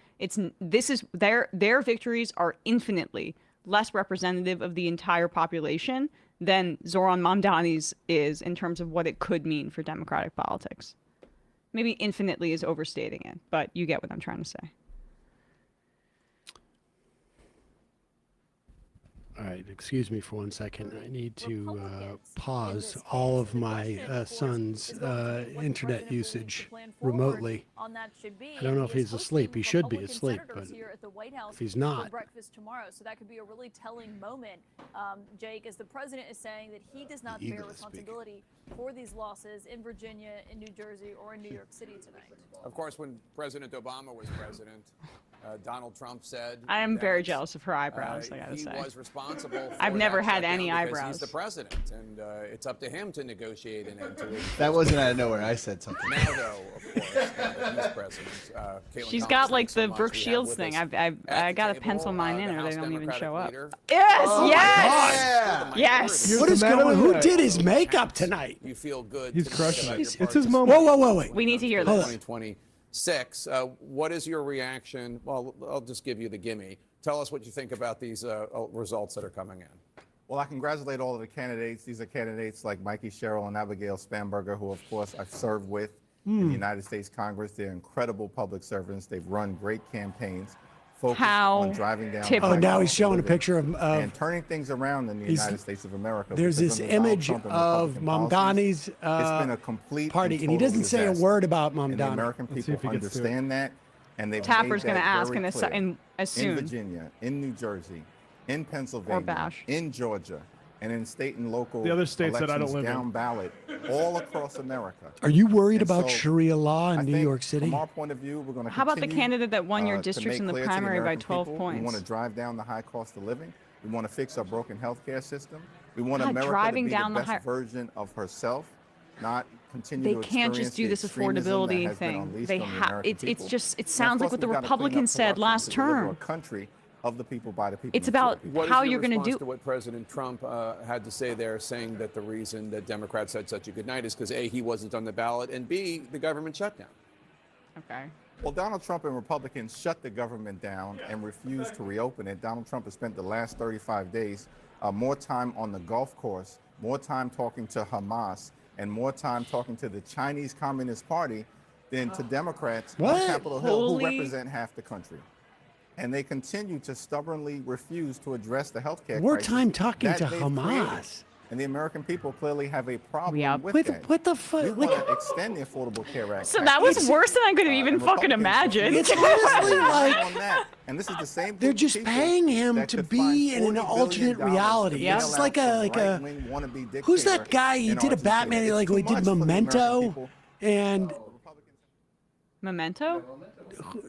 Their victories are infinitely less representative of the entire population than Zoran Mamdani's is in terms of what it could mean for Democratic politics. Maybe infinitely is overstating it, but you get what I'm trying to say. All right, excuse me for 1 second. I need to pause all of my son's internet usage remotely. I don't know if he's asleep. He should be asleep, but if he's not. Breakfast tomorrow, so that could be a really telling moment, Jake, as the president is saying that he does not bear responsibility for these losses in Virginia, in New Jersey, or in New York City tonight. Of course, when President Obama was president, Donald Trump said, I am very jealous of her eyebrows, I gotta say. He was responsible for I've never had shutdown any because eyebrows. He's the president, and it's up to him to negotiate an end to it. That wasn't out of nowhere. I said something. Now, though, of course, he's president. Caitlin She's Thomas, got like thanks so the much. Brooke We have Shields with thing. us I got to pencil mine in, or House they don't even Democratic show up. leader. Yes, Oh, yes, my yes. What is going on? Who did his makeup tonight? You feel good. He's to crushing about it. your It's his party's moment. Whoa. We need to hear for this. 2026. What is your reaction? Well, I'll just give you the gimme. Tell us what you think about these results that are coming in. Well, I congratulate all of the candidates. These are candidates like Mikey Cheryl and Abigail Spamberger, who, of course, I've served with in the United States Congress. They're incredible public servants. They've run great campaigns focused on driving down. Oh, now he's showing a picture of and turning things around in the United States of America. There's because this under Donald image Trump and of Republican policies, Mamdani's it's been a complete party, and he total doesn't say a disaster. word about And the Mamdani. American people understand that, and they've Tapper's made gonna that ask very in clear. as soon. In Virginia, in New Jersey, in Pennsylvania, Bash. in Georgia, and in state and local The other states that I don't elections live in. down ballot all across America. Are you worried And about so, Sharia law in I New think York City? From our point of view, we're going to How about the continue, candidate that won your to districts make in the clear to primary by American 12 people, points? We want to drive down the high cost of living. We want to fix our broken healthcare system. We want God, America driving to be down the the best high- version of herself, not continue They to can't just do experience this the extremism that affordability has been thing. unleashed They on the have. American It's people. just. It And of sounds like course, what the we've gotta clean up Republicans said corruption last to deliver term. A country of the people, by the people. It's and for the about people. What is how your you're going to response do. to what President Trump had to say there, saying that the reason that Democrats had such a good night is because A, he wasn't on the ballot, and B, the government shutdown. Okay. Well, Donald Trump and Republicans shut the government down and refused to reopen it. Donald Trump has spent the last 35 days more time on the golf course, more time talking to Hamas, and more time talking to the Chinese Communist Party than to Democrats on Capitol Hill, who represent half the country. And they continue to stubbornly refuse to address the health care More crisis time talking that to they've Hamas. created. And the American people clearly have a problem with What, that. what the fuck? We want to extend the Affordable Care Act. So that was package. worse than I could have even and fucking Republicans imagined. refuse It's to honestly compromise like on that. And this is the same they're group of just people paying him that to could be find in an $40 alternate billion reality. to It's bail just out like some a right-wing wannabe who's that dictator guy? He in did a Argentina. Batman. It's Like too we much did for the American Memento, people. and Memento?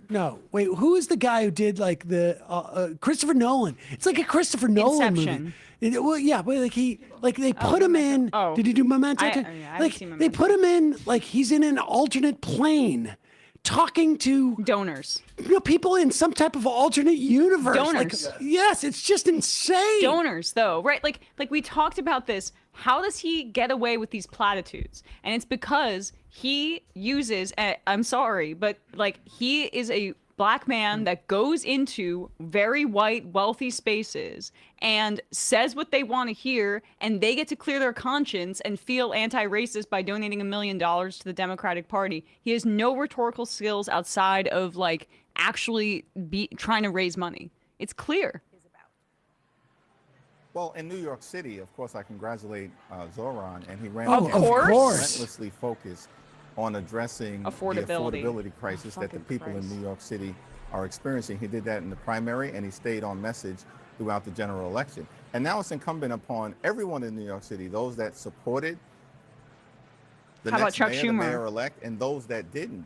no, wait, who is the guy who did like the Christopher Nolan? It's like a Christopher Nolan Inception. movie. Well, yeah, but like they put him in. Oh. Did he do Memento? I too? haven't Like seen they Memento. put him in like he's in an alternate plane, talking to donors. People in some type of alternate universe. Donors. Like, yes, it's just insane. Donors, though, right? Like we talked about this. How does he get away with these platitudes? And it's because he uses. I'm sorry, but like he is a black man that goes into very white, wealthy spaces and says what they want to hear, and they get to clear their conscience and feel anti-racist by donating $1 million to the Democratic Party. He has no rhetorical skills outside of like actually trying to raise money. It's clear. Well, in New York City, of course, I congratulate Zoran, and he ran relentlessly focused on addressing the affordability crisis that the people in New York City are experiencing. He did that in the primary, and he stayed on message throughout the general election. And now it's incumbent upon everyone in New York City, those that supported the next mayor, the mayor-elect, and those that didn't,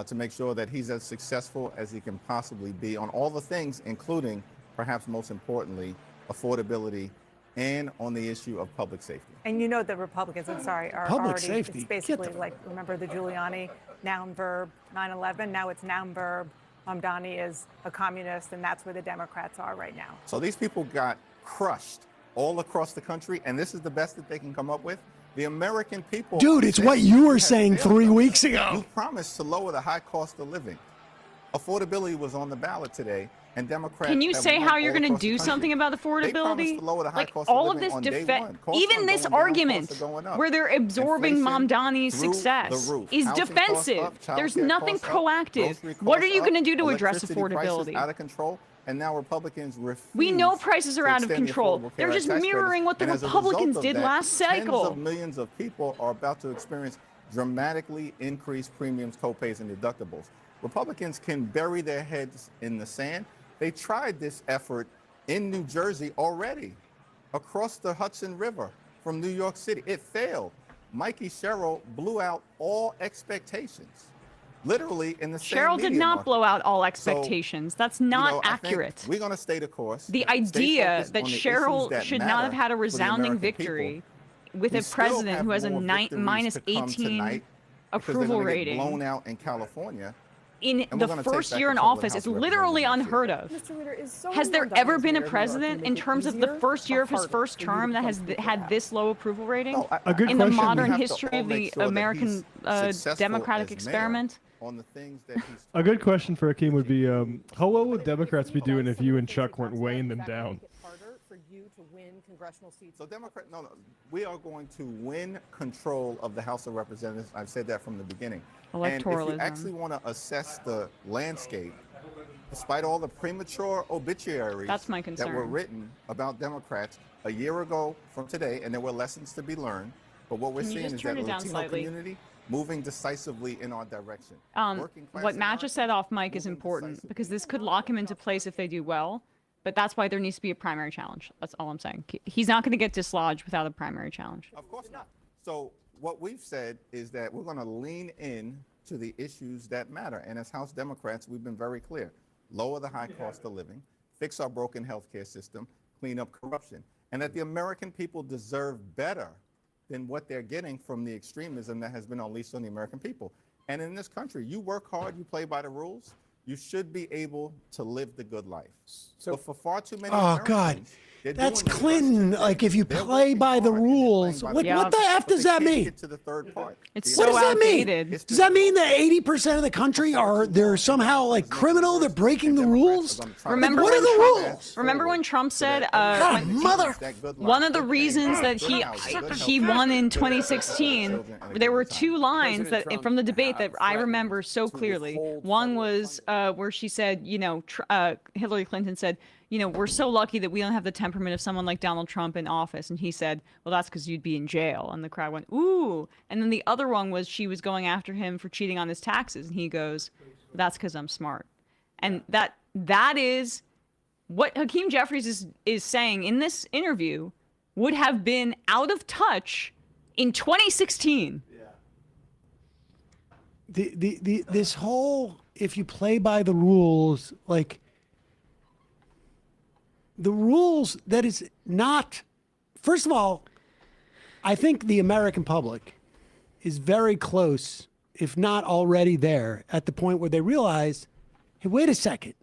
to make sure that he's as successful as he can possibly be on all the things, including, perhaps most importantly, affordability, and on the issue of public safety. And you know the Republicans, I'm sorry, are Public already, safety. it's basically like, remember the Giuliani noun verb 9/11, now it's noun verb. Mamdani is a communist, and that's where the Democrats are right now. So these people got crushed all across the country, and this is the best that they can come up with. The American people... Dude, it's what you were saying 3 weeks ago. You promised to lower the high cost of living. Affordability was on the ballot today, and Democrats... Can you say how you're going to do something about affordability? Like all of this defense, even this argument where they're absorbing Mamdani's success is defensive. There's nothing proactive. What are you going to do to address affordability? Out of control, and now Republicans refuse. We know prices are out of control. They're just mirroring what the Republicans did last cycle. Tens of millions of people are about to experience dramatically increased premiums, copays, and deductibles. Republicans can bury their heads in the sand. They tried this effort in New Jersey already, across the Hudson River from New York City. It failed. Mikey Sherrill blew out all expectations, literally in the same Sherrill did not market. blow out all expectations. That's not accurate. We're going to stay the course. The idea that Sherrill should not have had a resounding victory with a president who has a minus 18 approval rating blown out in California. In the first year in office, it's literally unheard of. Has there ever been a president in terms of the first year of his first term that has had this low approval rating in the modern history of the American democratic experiment? A good question for Hakeem would be, how well would Democrats be doing if you and Chuck weren't weighing them down? So we are going to win control of the House of Representatives. I've said that from the beginning. And if you actually want to assess the landscape, despite all the premature obituaries that were written about Democrats a year ago from today, and there were lessons to be learned, but what we're seeing is that the Latino community moving decisively in our direction. What Matt just said off mic is important because this could lock him into place if they do well. But that's why there needs to be a primary challenge. That's all I'm saying. He's not going to get dislodged without a primary challenge. Of course not. So what we've said is that we're going to lean in to the issues that matter. And as House Democrats, we've been very clear. Lower the high cost of living, fix our broken healthcare system, clean up corruption, and that the American people deserve better than what they're getting from the extremism that has been unleashed on the American people. And in this country, you work hard, you play by the rules, you should be able to live the good life. So for far too many Americans, that's Clinton. Like if you play by the rules, what the F does that mean? It's what so does that outdated. mean? Does that mean that 80% of the country they're somehow like criminal? They're breaking the rules? Remember what are the rules? Remember when Trump said mother. One of the reasons that he won in 2016, there were two lines that from the debate that I remember so clearly. One was where she said, Hillary Clinton said, we're so lucky that we don't have the temperament of someone like Donald Trump in office. And he said, well, that's because you'd be in jail. And the crowd went, ooh. And then the other one was she was going after him for cheating on his taxes. And he goes, that's because I'm smart. And that is what Hakeem Jeffries is saying in this interview would have been out of touch in 2016. This whole, if you play by the rules, like, the rules that is not, first of all, I think the American public is very close, if not already there, at the point where they realize, hey, wait a second,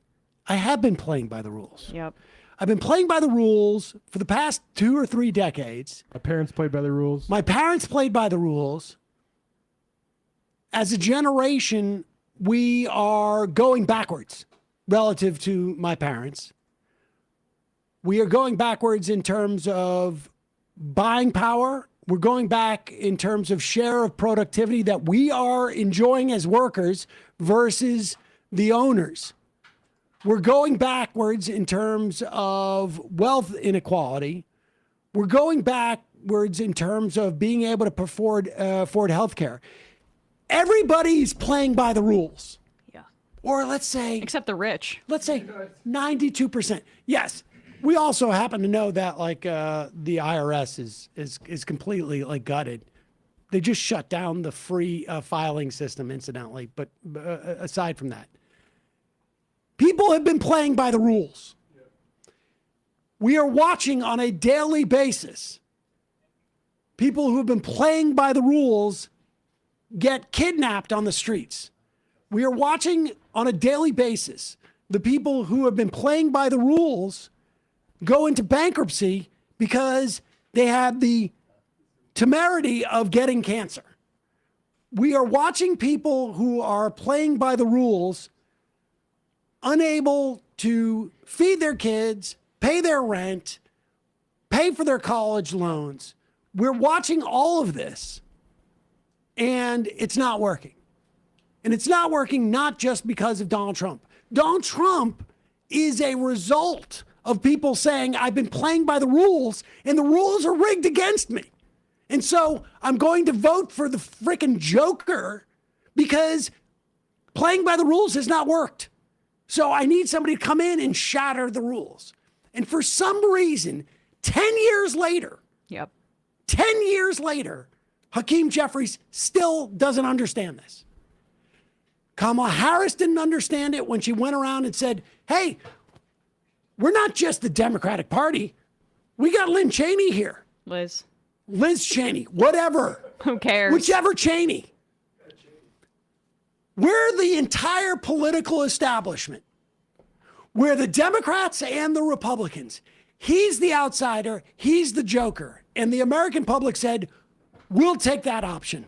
I have been playing by the rules. Yep. I've been playing by the rules for the past 2 or 3 decades. My parents played by the rules. My parents played by the rules. As a generation, we are going backwards relative to my parents. We are going backwards in terms of buying power. We're going back in terms of share of productivity that we are enjoying as workers versus the owners. We're going backwards in terms of wealth inequality. We're going backwards in terms of being able to afford health care. Everybody's playing by the rules. Yeah. Or let's say... Except the rich. Let's say 92%. Yes. We also happen to know that like the IRS is completely like gutted. They just shut down the free filing system, incidentally. But aside from that, people have been playing by the rules. We are watching on a daily basis people who have been playing by the rules get kidnapped on the streets. We are watching on a daily basis the people who have been playing by the rules go into bankruptcy because they had the temerity of getting cancer. We are watching people who are playing by the rules, unable to feed their kids, pay their rent, pay for their college loans. We're watching all of this, and it's not working. And it's not working not just because of Donald Trump. Donald Trump is a result of people saying, I've been playing by the rules, and the rules are rigged against me. And so I'm going to vote for the freaking Joker because playing by the rules has not worked. So I need somebody to come in and shatter the rules. And for some reason, 10 years later, 10 years later, Hakeem Jeffries still doesn't understand this. Kamala Harris didn't understand it when she went around and said, hey, we're not just the Democratic Party. We got Lynn Cheney here. Liz Cheney, whatever. Who cares? Whichever Cheney. We're the entire political establishment. We're the Democrats and the Republicans. He's the outsider. He's the Joker. And the American public said, we'll take that option.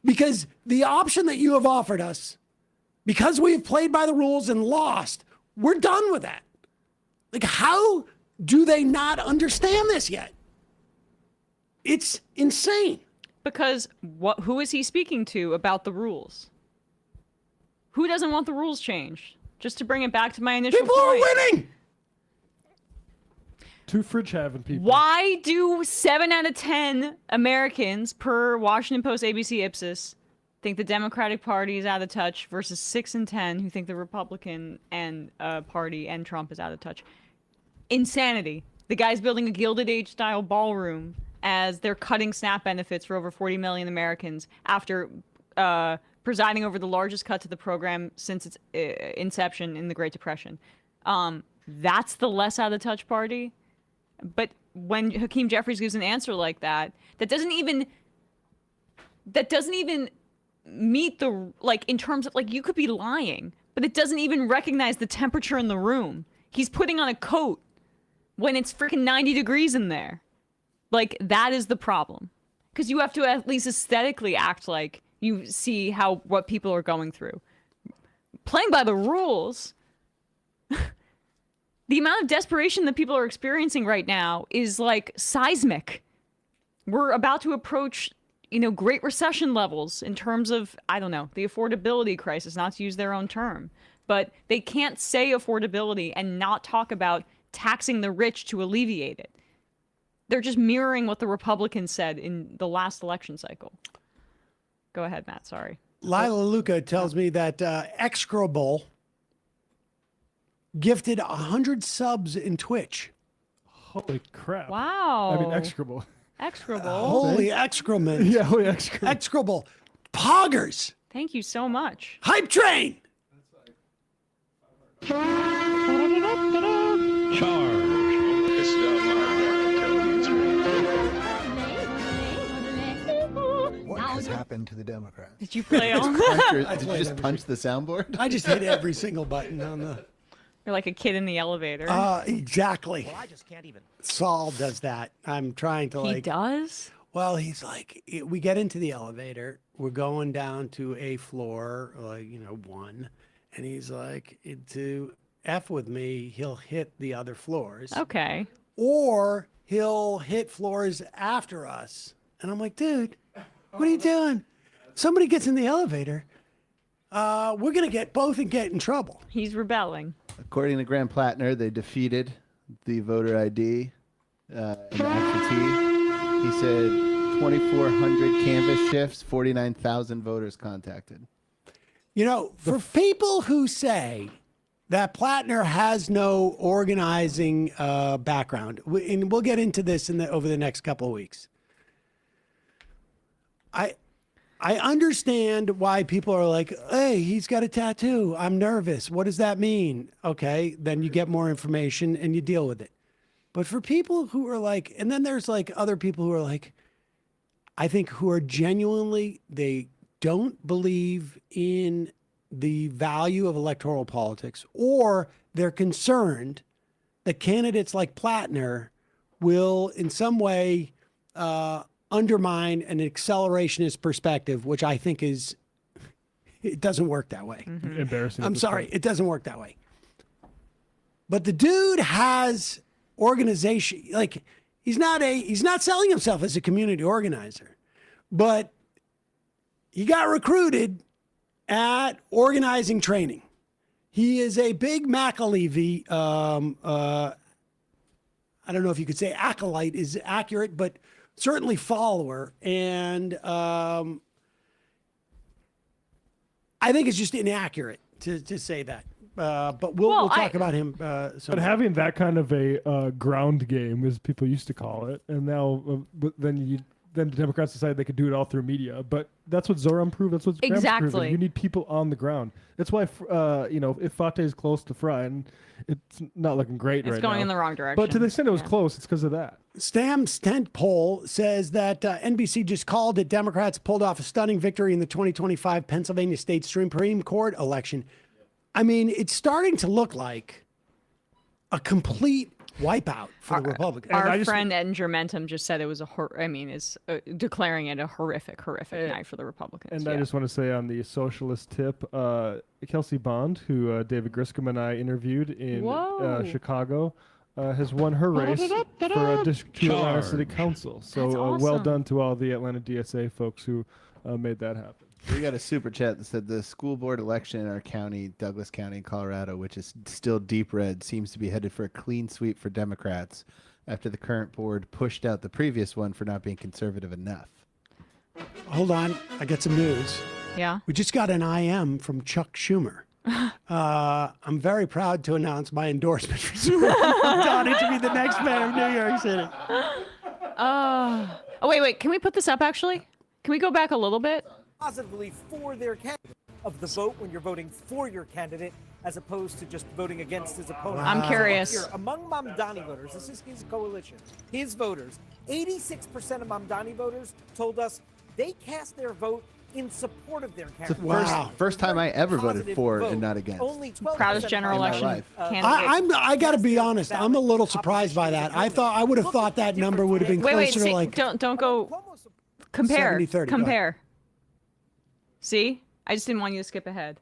Because the option that you have offered us, because we have played by the rules and lost, we're done with that. Like, how do they not understand this yet? It's insane. Because who is he speaking to about the rules? Who doesn't want the rules changed? Just to bring it back to my initial People point. are winning! Two fridge having people. Why do 7 out of 10 Americans per Washington Post ABC Ipsos think the Democratic Party is out of touch versus 6 in 10 who think the Republican and Party and Trump is out of touch? Insanity. The guy's building a Gilded Age style ballroom as they're cutting SNAP benefits for over 40 million Americans after presiding over the largest cut to the program since its inception in the Great Depression. That's the less out of touch party. But when Hakeem Jeffries gives an answer like that, that doesn't even meet the, like, in terms of, like, you could be lying, but it doesn't even recognize the temperature in the room. He's putting on a coat when it's freaking 90 degrees in there. Like, that is the problem. Because you have to at least aesthetically act like you see what people are going through. Playing by the rules, the amount of desperation that people are experiencing right now is like seismic. We're about to approach, Great Recession levels in terms of, I don't know, the affordability crisis, not to use their own term. But they can't say affordability and not talk about taxing the rich to alleviate it. They're just mirroring what the Republicans said in the last election cycle. Go ahead, Matt. Sorry. Lila Luca tells me that Execrable gifted 100 subs in Twitch. Holy crap. Wow. I mean, execrable. Execrable. Holy excrement. Yeah, holy excrement. Execrable. Poggers. Thank you so much. Hype train. What has happened to the Democrats? Did you play all Did you just punch the soundboard? I just hit every single button on the... You're like a kid in the elevator. Exactly. Well, I just can't even. Saul does that. I'm trying to He does? Well, he's like, we get into the elevator we're going down to a floor, like, one. And he's like, to F with me, he'll hit the other floors. Okay. Or he'll hit floors after us. And I'm like, dude, what are you doing? Somebody gets in the elevator. We're going to get in trouble. He's rebelling. According to Graham Plattner, they defeated the voter ID and the absentee. He said 2,400 canvas shifts, 49,000 voters contacted. For people who say that Plattner has no organizing background, and we'll get into this over the next couple of weeks. I understand why people are like, hey, he's got a tattoo. I'm nervous. What does that mean? Okay, then you get more information and you deal with it. But for people who are like, and then there's like other people who are like, I think who are genuinely, they don't believe in the value of electoral politics, or they're concerned that candidates like Plattner will in some way undermine an accelerationist perspective, which I think it doesn't work that way. Embarrassing. I'm sorry, it doesn't work that way. But the dude has organization, like he's not selling himself as a community organizer, but he got recruited at organizing training. He is a big McAlevey, I don't know if you could say acolyte is accurate, but certainly follower. And I think it's just inaccurate to say that. But we'll talk about him. But having that kind of a ground game, as people used to call it, and now then the Democrats decided they could do it all through media. But that's what Zoran proved. That's what Graham's proven. You need people on the ground. That's why, if Fate is close to Fry, and it's not looking great right now. It's going in the wrong direction. But to the extent it was close, it's because of that. Stam's tent poll says that NBC just called it Democrats pulled off a stunning victory in the 2025 Pennsylvania State Supreme Court election. I mean, it's starting to look like a complete wipeout for the Republicans. Our friend Ed Germentum just said it was is declaring it a horrific night for the Republicans. And I just want to say on the socialist tip, Kelsey Bond, who David Griscom and I interviewed in Chicago, has won her race for District 2 Atlanta City Council. So awesome. Well done to all the Atlanta DSA folks who made that happen. We got a super chat that said the school board election in our county, Douglas County, Colorado, which is still deep red, seems to be headed for a clean sweep for Democrats after the current board pushed out the previous one for not being conservative enough. Hold on. I got some news. Yeah. We just got an IM from Chuck Schumer. I'm very proud to announce my endorsement for Donnie to be the next mayor of New York City. Wait. Can we put this up, actually? Can we go back a little bit? Positively for their candidate of the vote when you're voting for your candidate as opposed to just voting against his opponent. I'm curious. Here, among Mamdani voters, this is his coalition, his voters, 86% of Mamdani voters told us they cast their vote in support of their candidate. Wow. First time I ever voted for and not against. Only 12% Proudest general election candidate. I got to be honest. I'm a little surprised by that. I would have thought that number would have been closer to like. Don't go. Compare. 70-30. Compare. See, I just didn't want you to skip ahead.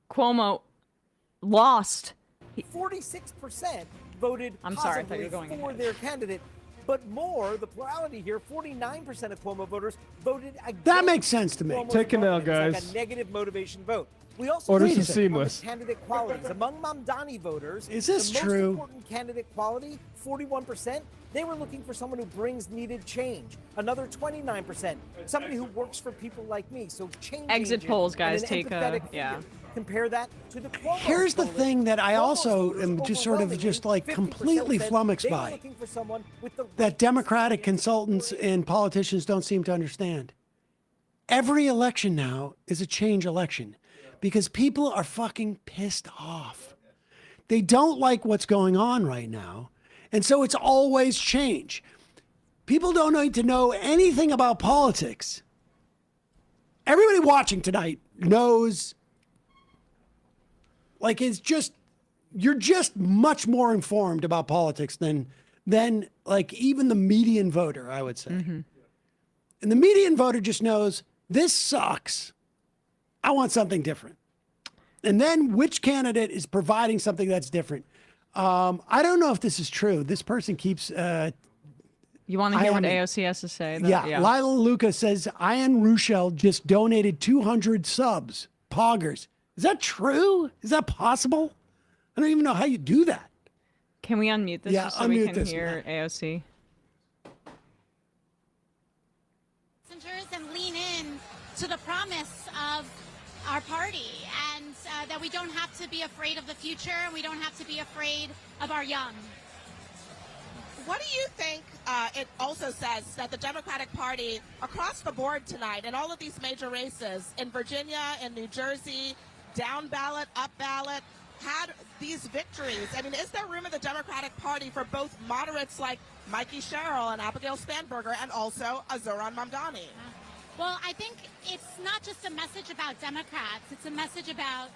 Cuomo lost. 46% voted I'm sorry, I thought you positively were going for ahead. their candidate. But more, the plurality here, 49% of Cuomo voters voted against. That makes sense to me. Cuomo's Take an L, opponent. It's guys. like a negative motivation vote. We also Or this see is that seamless. on the candidate qualities among Mamdani voters. Is this the true? Most important candidate quality, 41%. They were looking for someone who brings needed change. Another 29%, somebody who works for people like me. So change. Exit agent polls, and guys, an take empathetic yeah. figure. Compare that to the Cuomo. Here's the coalition. thing that I also Cuomo's am voters just sort of just like 50% completely said flummoxed they were by. looking for someone with the That Democratic consultants and politicians don't seem to understand. Every election now is a change election because people are fucking pissed off. They don't like what's going on right now. And so it's always change. People don't need to know anything about politics. Everybody watching tonight knows, like, it's just, you're just much more informed about politics than like even the median voter, I would say. And the median voter just knows this sucks. I want something different. And then which candidate is providing something that's different? I don't know if this is true. This person keeps. You want to hear what AOC has to say? Though? Yeah. Lila Luca says Ian Ruschel just donated 200 subs. Poggers. Is that true? Is that possible? I don't even know how you do that. Can we unmute this just so we can hear AOC? And lean in to the promise of our party, and that we don't have to be afraid of the future, and we don't have to be afraid of our young. What do you think it also says that the Democratic Party across the board tonight in all of these major races in Virginia, in New Jersey, down ballot, up ballot, had these victories? I mean, is there room in the Democratic Party for both moderates like Mikey Sherrill and Abigail Spanberger and also a Zohran Mamdani? Well, I think it's not just a message about Democrats. It's a message about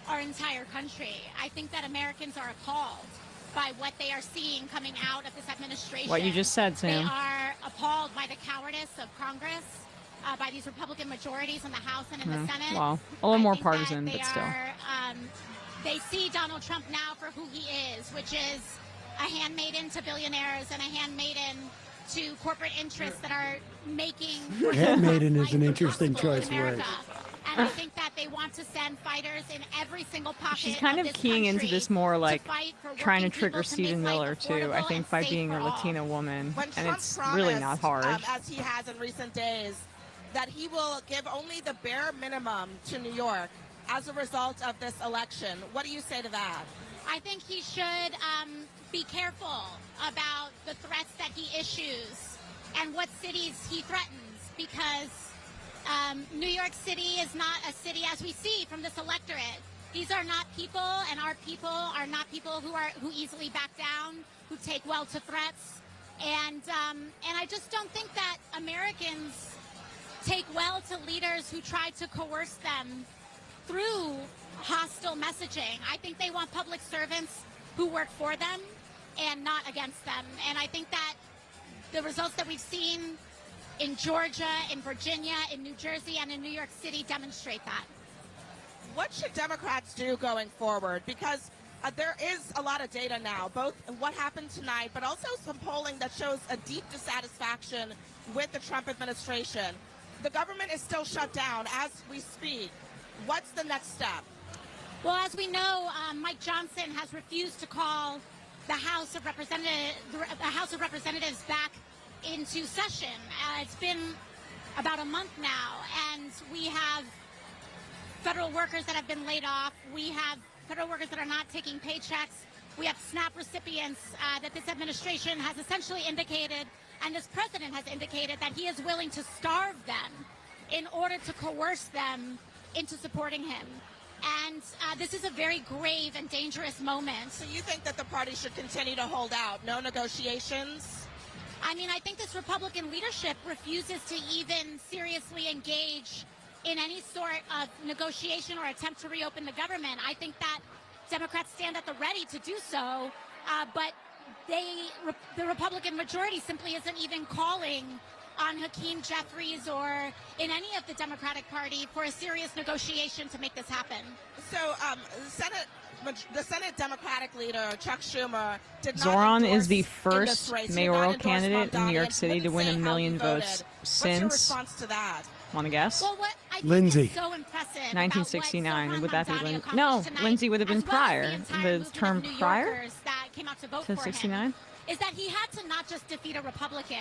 our entire country. I think that Americans are appalled by what they are seeing coming out of this administration. What you just said, Sam. They are appalled by the cowardice of Congress, by these Republican majorities in the House and in the Senate. Well, a little more partisan, but still. They see Donald Trump now for who he is, which is a handmaiden to billionaires and a handmaiden to corporate interests that are making... Handmaiden is an interesting choice of words. And I think that they want to send fighters in every single pocket. She's kind of keying into this more like trying to trigger Stephen Miller too, I think, by being a Latina woman. And it's really not hard. As he has in recent days, that he will give only the bare minimum to New York as a result of this election. What do you say to that? I think he should be careful about the threats that he issues and what cities he threatens, because New York City is not a city as we see from this electorate. These are not people, and our people are not people who easily back down, who take well to threats. And I just don't think that Americans take well to leaders who try to coerce them through hostile messaging. I think they want public servants who work for them and not against them. And I think that the results that we've seen in Georgia, in Virginia, in New Jersey, and in New York City demonstrate that. What should Democrats do going forward? Because there is a lot of data now, both what happened tonight, but also some polling that shows a deep dissatisfaction with the Trump administration. The government is still shut down as we speak. What's the next step? Well, as we know, Mike Johnson has refused to call the House of Representatives back into session. It's been about a month now, and we have federal workers that have been laid off. We have federal workers that are not taking paychecks. We have SNAP recipients that this administration has essentially indicated, and this president has indicated, that he is willing to starve them in order to coerce them into supporting him. And this is a very grave and dangerous moment. So you think that the party should continue to hold out? No negotiations? I mean, I think this Republican leadership refuses to even seriously engage in any sort of negotiation or attempt to reopen the government. I think that Democrats stand at the ready to do so, but the Republican majority simply isn't even calling on Hakeem Jeffries or in any of the Democratic Party for a serious negotiation to make this happen. So the Senate Democratic leader, Chuck Schumer, did not Zohran endorse is the in this first race. He did mayoral not endorse candidate in New Mamdani York and City to wouldn't win say a how he million voted. votes What's your since. response to that? Want to guess? Well, what I think Lindsay. is so impressive 1969. Would that be Lindsay? Lindsay? No, Lindsay would have been prior. The term prior that came out to vote to for 69. him is that he had to not just defeat a Republican.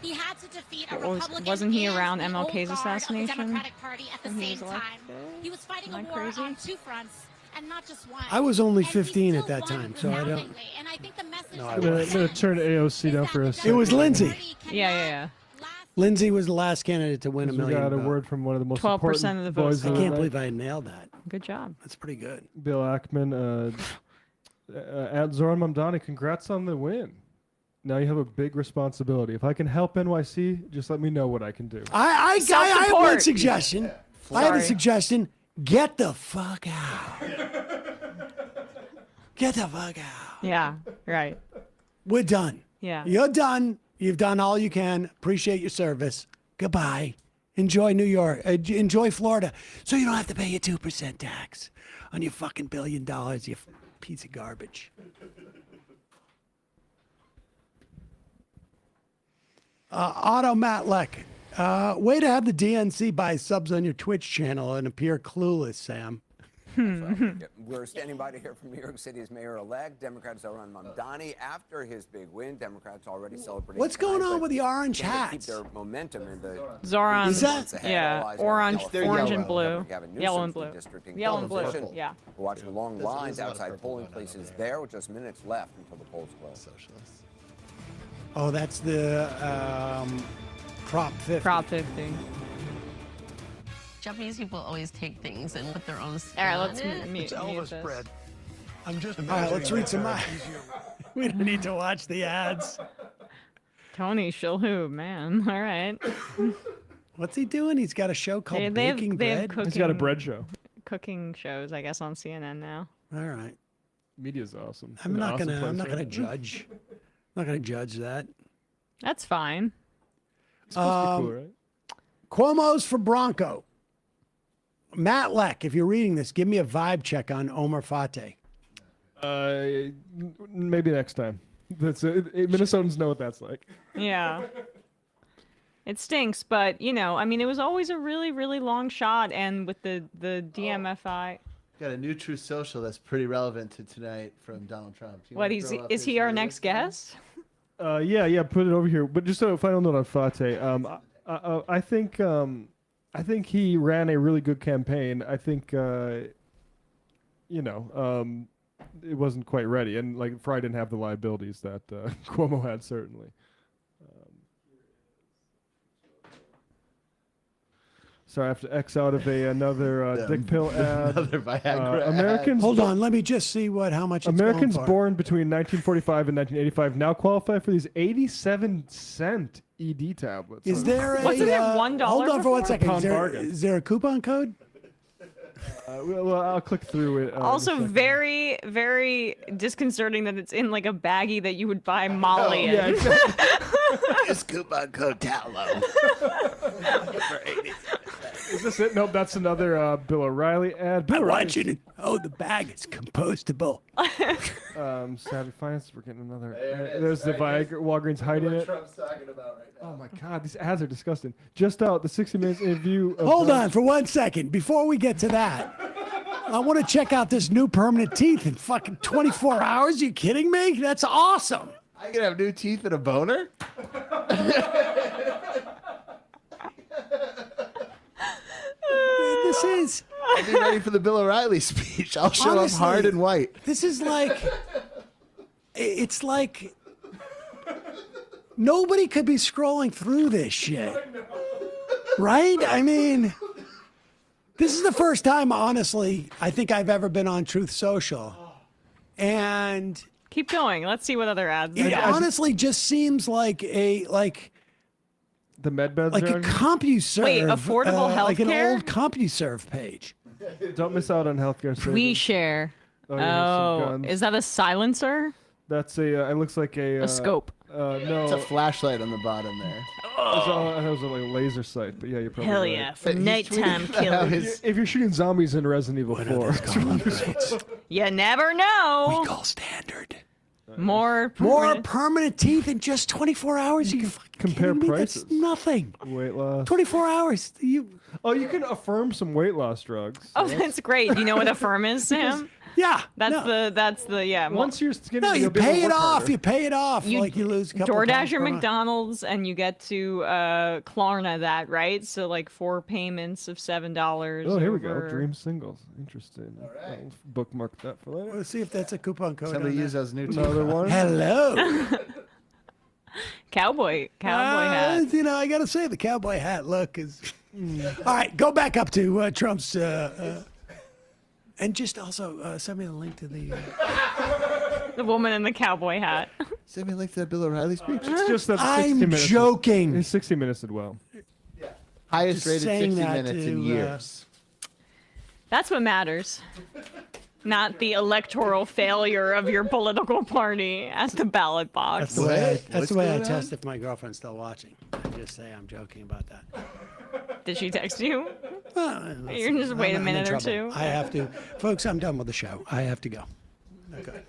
He had to defeat a What was- Republican. wasn't he and around the old MLK's guard of the assassination Democratic Party at the when he same was time. elected? He was fighting Am a I war crazy? on two fronts and not just one. I was only And he 15 still at that won time, so I don't. resoundingly. And I think the message No, I I'm gonna turn AOC down for a second. It was Lindsay. Yeah. Lindsay was the last candidate to win a We million. got a votes. word from one of the most 12% of the votes. voices I of can't the believe night. I nailed that. Good job. That's pretty good. Bill Ackman, at Zohran Mamdani, congrats on the win. Now you have a big responsibility. If I can help NYC, just let me know what I can do. I have one Self-support. suggestion. I have a suggestion. Get the fuck out. Get the fuck out. Yeah, right. We're done. Yeah. You're done. You've done all you can. Appreciate your service. Goodbye. Enjoy New York. Enjoy Florida. So you don't have to pay your 2% tax on your fucking $1 billion, you piece of garbage. Otto Matleck. Way to have the DNC buy subs on your Twitch channel and appear clueless, Sam. We're standing by to hear from New York City's mayor-elect, Democrat Zoran Mamdani. After his big win, Democrats already celebrating. What's going on with the orange Keep hats? their momentum in the Zoran, Is that- orange, California. orange and blue, Gavin yellow and Newsom blue, for districting yellow and blue. opposition. Yeah. We're watching long There's a lines lot of outside purple polling going on places there. there with just minutes left until the polls close. Socialists. Oh, that's the Prop 50. Prop 50. Japanese people always take things and put their own spin All right, on let's it. mute this. bread. I'm just All right, let's read some. We don't need to watch the ads. Tony Shilhu, man. All right. What's he doing? He's got a show called They have Baking Bread. cooking, He's got a bread show. cooking shows, I guess, on CNN now. All right. Media's awesome. I'm An not awesome gonna. I'm place, not gonna right? judge. I'm not gonna judge that. That's fine. It's supposed to be cool, right? Cuomo's for Bronco. Matt Leck, if you're reading this, give me a vibe check on Omar Fateh. Maybe next time. That's it. Minnesotans know what that's like. Yeah. It stinks, but you know, I mean, it was always a really, really long shot, and with the DMFI. Got a new True Social that's pretty relevant to tonight from Donald Trump. You What wanna is throw up is his he our lyrics next again? guest? Yeah, put it over here. But just a final note on Fateh. I think he ran a really good campaign. I think, it wasn't quite ready, and like Fry didn't have the liabilities that Cuomo had, certainly. So I have to X out of another dick pill ad. Another Viagra ad. Americans. Hold on, let me just see how much it's Americans going for. born between 1945 and 1985 now qualify for these 87-cent ED tablets. Is there a Wasn't it $1 Hold on for 1 before? second. Pound bargain. Is there a coupon code? Well, I'll click through it. Also, in a second. very, very disconcerting that it's in like a baggie that you would buy Molly in. Yeah, exactly. Use coupon code TALO. Is this it? Nope, that's another Bill O'Reilly ad. Bill I O'Reilly. want you to. Oh, the bag is compostable. Savvy Finance. We're getting another. There's the Viagra. Walgreens hiding it. Trump's talking about right now. Oh my God, these ads are disgusting. Just out the 60 Minutes interview. Of Hold on for 1 second. Before we get to that, I want to check out this new permanent teeth in fucking 24 hours. You kidding me? That's awesome. I can have new teeth and a boner? This is. I'll be ready for the Bill O'Reilly speech. I'll show up Honestly, hard and white. This is like. It's like. Nobody could be scrolling through this shit. Right? I mean. This is the first time, honestly, I think I've ever been on Truth Social. And Keep going. Let's see what other ads. it honestly just seems like The MedBeds. a CompuServe. Wait, affordable like an healthcare? old CompuServe page. Don't miss out on healthcare savings. We share. Oh, yeah, some guns. Is that a silencer? That's a. It looks like a. scope. No. It's a flashlight on the bottom there. That was a like, laser sight, but yeah, you're probably Hell right. yeah, for He's nighttime tweeting about killers. If you're shooting zombies in Resident Evil 4, You never know. Call standard. More permanent teeth in just 24 hours. You fucking compare kidding me? prices. That's nothing. weight loss. 24 hours. You can affirm some weight loss drugs. Oh, that's great. You know what Affirm is, Sam? Yeah. That's the well, Once you're skinny, No, you you'll be able to pay it work off. harder. You pay it off. Like you lose a couple of DoorDash pounds your per month. McDonald's and you get to Klarna that, right? So like 4 payments of $7. Oh, here we go. over- Dream singles. Interesting. I'll bookmark that for later. Let's see if that's a coupon code. Somebody on use that. those new teeth. Another one. Hello. Cowboy hat. You know, I got to say the cowboy hat look is. All right, go back up to Trump's. And just also send me the link to the. The woman in the cowboy hat. Send me a link to that Bill O'Reilly speech. It's just that 60 I'm minutes. joking. It's 60 minutes did well. Highest Just rated saying 60 that minutes in to, years. That's what matters. Not the electoral failure of your political party at the ballot box. That's the way. What's I going test on? if my girlfriend's still watching. I just say I'm joking about that. Did she text you? You're just I'm wait a in minute or trouble. two. I have to. Folks, I'm done with the show. I have to go. Okay.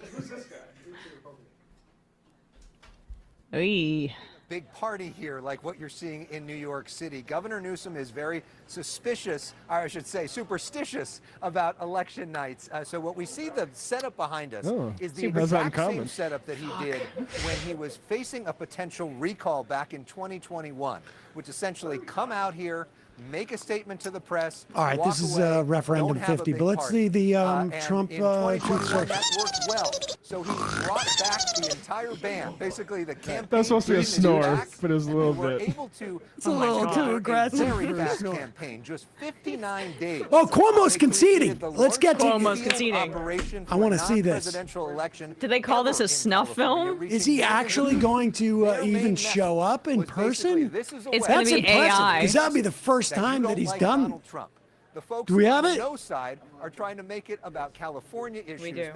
Oy. Big party here, like what you're seeing in New York City. Governor Newsom is very suspicious, or I should say superstitious, about election nights. So what we see, the setup behind us, is the exact same setup that he did when he was facing a potential recall back in 2021, which essentially come out here, make a statement to the press. All right, this is away, referendum don't have a 50, big but let's see the party. Trump in 2021, truth social. that worked well. So he brought back the entire band. Basically, the campaign. That's supposed to be a team is snore, back, but it was a little and we were bit. able to It's a little too aggressive. A very for a fast snore. campaign, just 59 days. Oh, Cuomo's conceding. Let's get to Cuomo's conceding. I want to see this. Did they call this a snuff film? Is he actually going to even show up in person? It's That's going to be impressive, AI. because that'll be the first time that he's done. Donald Trump. The folks Do we have on it? the no side are trying to make it about California issues. We do.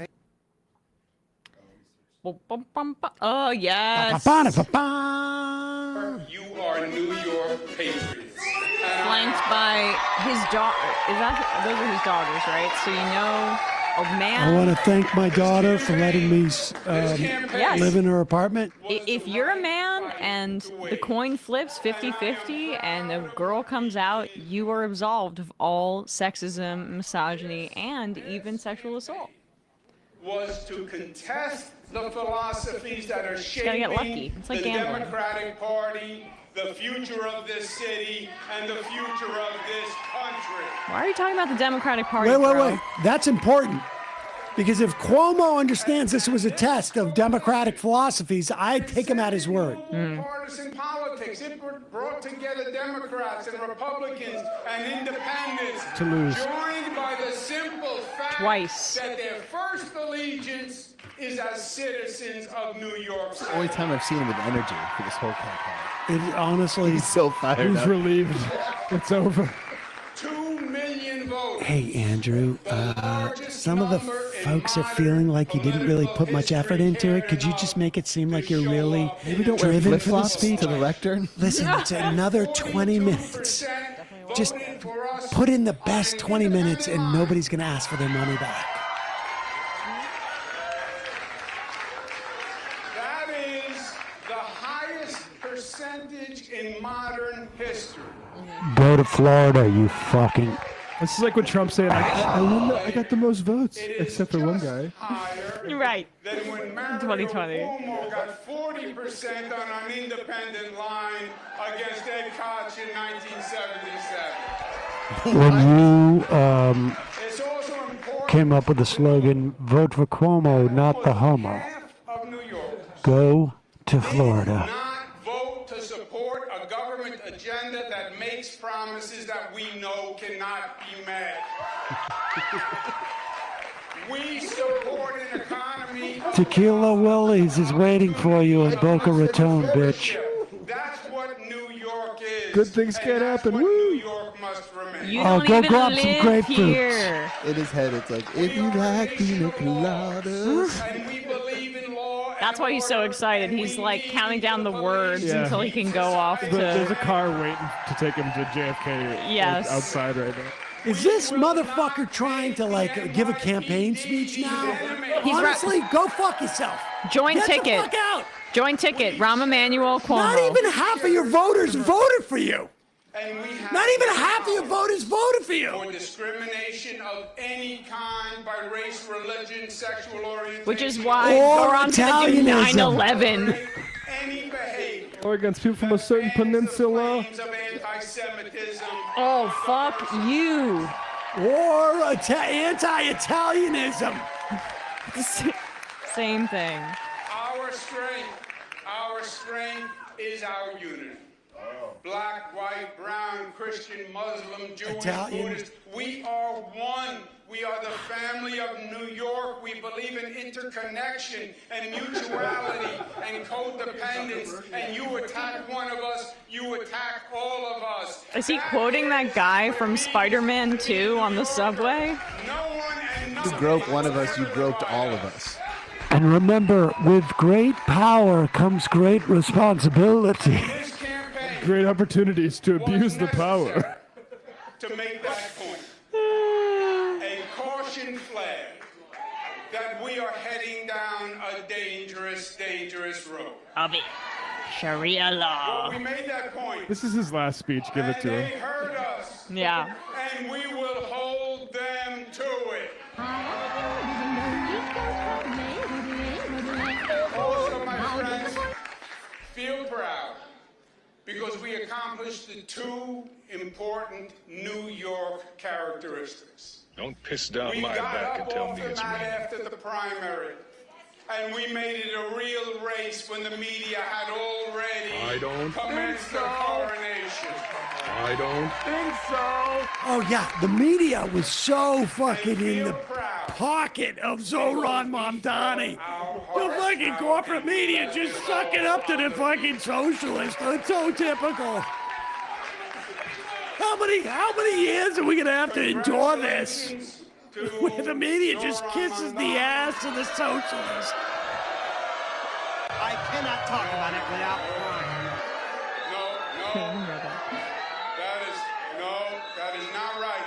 Oh, yes. You are New York patriots. Flanked by his daughter. Those are his daughters, right? So you know, a man. I want to thank my daughter for letting me live in her apartment. If you're a man and the coin flips 50-50 and the girl comes out, you are absolved of all sexism, misogyny, and even sexual assault. Was to contest the philosophies that are gotta shaping get lucky. It's like the gambling. Democratic Party, the future of this city, and the future of this country. Why are you talking about the Democratic Party? Wait. bro? That's important. Because if Cuomo understands this was a test of democratic philosophies, I take him at his word. Partisan politics. It brought together Democrats and Republicans and independents, To lose. joined by the simple fact Twice. that their first allegiance is as citizens of New York City. The only time I've seen him with energy for this whole campaign. It, honestly, He's so fired He's up. relieved. It's over. 2 million votes. Hey, Andrew, some of the folks are feeling like you didn't really put much effort into it. Could you just make it seem like you're really Maybe don't wear driven for the flip-flops speech? to the lectern. Listen, it's another 20 minutes. Just put in the best 20 minutes and nobody's going to ask for their money back. That is the highest percentage in modern history. Go to Florida, you fucking... This is like what Trump said. I got the most votes, except for one guy. You're right. Then when 2020. Cuomo got 40% on an independent line against Ed Koch in 1977. When you It's also important came up with the slogan, vote for Cuomo, not the homo. of New York Go to Florida. not vote to support a government agenda that makes promises that we know cannot be met. We support an economy. Tequila Willie's is waiting for you in Boca Raton, bitch. That's what New York is. Good things can't happen. New Woo! York must remain. You Oh, don't go even grab some live grapefruits. here. In his head, it's like, if you like pina coladas. And we believe in law. That's why he's so excited. He's like counting down the words Yeah. until he can go off But there's a to. car waiting to take him to JFK Yes. outside right now. Is this motherfucker trying to like give a campaign speech now? He's Honestly, go fuck yourself. Join Get ticket. the fuck out. Join ticket. Rahm Emanuel Cuomo. Not even half of your voters voted for you. And we have Not even half of your voters voted for you. for discrimination of any kind by race, religion, sexual orientation. Which is why Or Goran's gonna do Italianism. 9/11. Any behavior. Or against people from a certain peninsula. Claims of anti-Semitism. Oh, fuck you. Or anti-Italianism. Same thing. Our strength is our unity. Black, white, brown, Christian, Muslim, Jewish, Italian. Buddhist. We are one. We are the family of New York. We believe in interconnection and mutuality and codependence. And you attack one of us, you attack all of us. Is he quoting that guy from Spider-Man 2 on the subway? No one and You groped one of us, you groped all of us. And remember, with great power comes great responsibility. Great opportunities to abuse the power. to make that point. A caution flag that we are heading down a dangerous, dangerous road. Of it. Sharia law. Well, we made that point. This is his last speech. Give it to They him. heard us. Yeah. And we will hold them to it. Also, my friends, feel proud because we accomplished the two important New York characteristics. Don't piss down We my got back and up tell off me the it's mat me. after the primary, and we made it a real race when the media had already I don't commenced the coronation. I don't think so. Oh yeah, the media was so fucking in the pocket of Zoran Mamdani. The fucking corporate media just sucking up to the fucking socialists. It's so typical. How many years are we gonna have to endure this? Where the media just kisses the ass of the socialists. I cannot talk about it without crying. That is not right.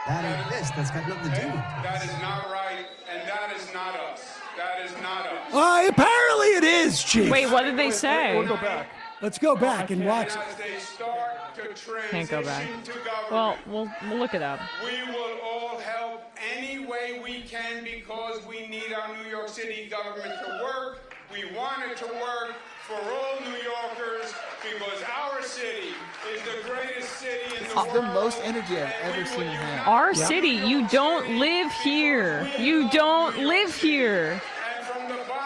That ain't this. That's got nothing to do with it. That is not right, and that is not us. That is not us. Apparently it is, Chief. Wait, what did they say? We'll go back. Let's go back and watch it. As they start to Can't go back. transition to government, Well, we'll look it up. we will all help any way we can because we need our New York City government to work. We want it to work for all New Yorkers because our city is the greatest city in the world. The most energy I've ever seen him have. Our city, you don't live here. You don't live here.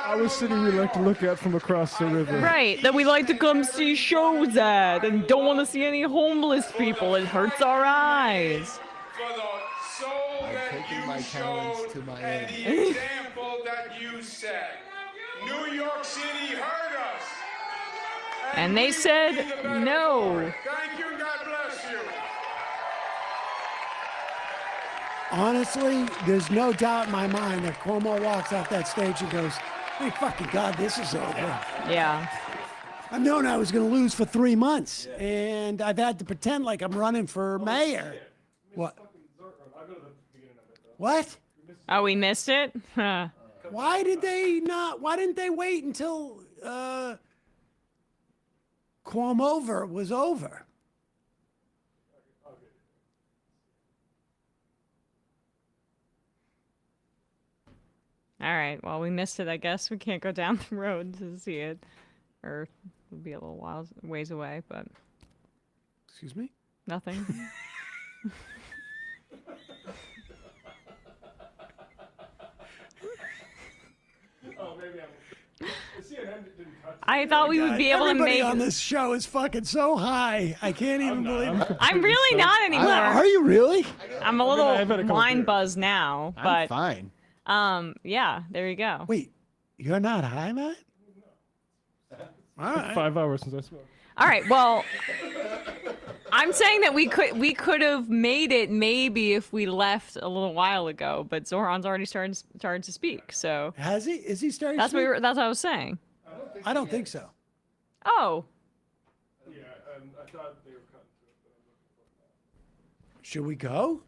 Our city we like to look at from across the river. Right, that we like to come see shows at and don't want to see any homeless people. It hurts our eyes. For the soul that taking you my talents showed to my and end. the example that you set. New York City heard us. And they we said will be the better no. for it. Thank you. God bless you. Honestly, there's no doubt in my mind that Cuomo walks off that stage and goes, "Hey, fucking God, this is over." Yeah. I've known I was going to lose for 3 months, and I've had to pretend like I'm running for mayor. What? What? Oh, we missed it? Huh. Why did they not? Why didn't they wait until Cuomo was over? All right, well, we missed it, I guess. We can't go down the road to see it. Or it'll be a little while, ways away, but Excuse me? nothing. Oh, maybe CNN didn't cut. I thought we would be able to Everybody make... on this show is fucking so high. I can't even believe it. I'm really not anymore. Are you really? I'm a I've had a little couple wine beers. buzzed now, I'm but fine. yeah, there you go. Wait, you're not high, Matt? All right. 5 hours since I smoked. All right, well, I'm saying that we could have made it maybe if we left a little while ago, but Zoran's already started to speak, so Has he? Is he starting? that's to speak? that's what I was saying. I don't think so. Oh, Yeah, and I thought they were cutting to it. Should we go?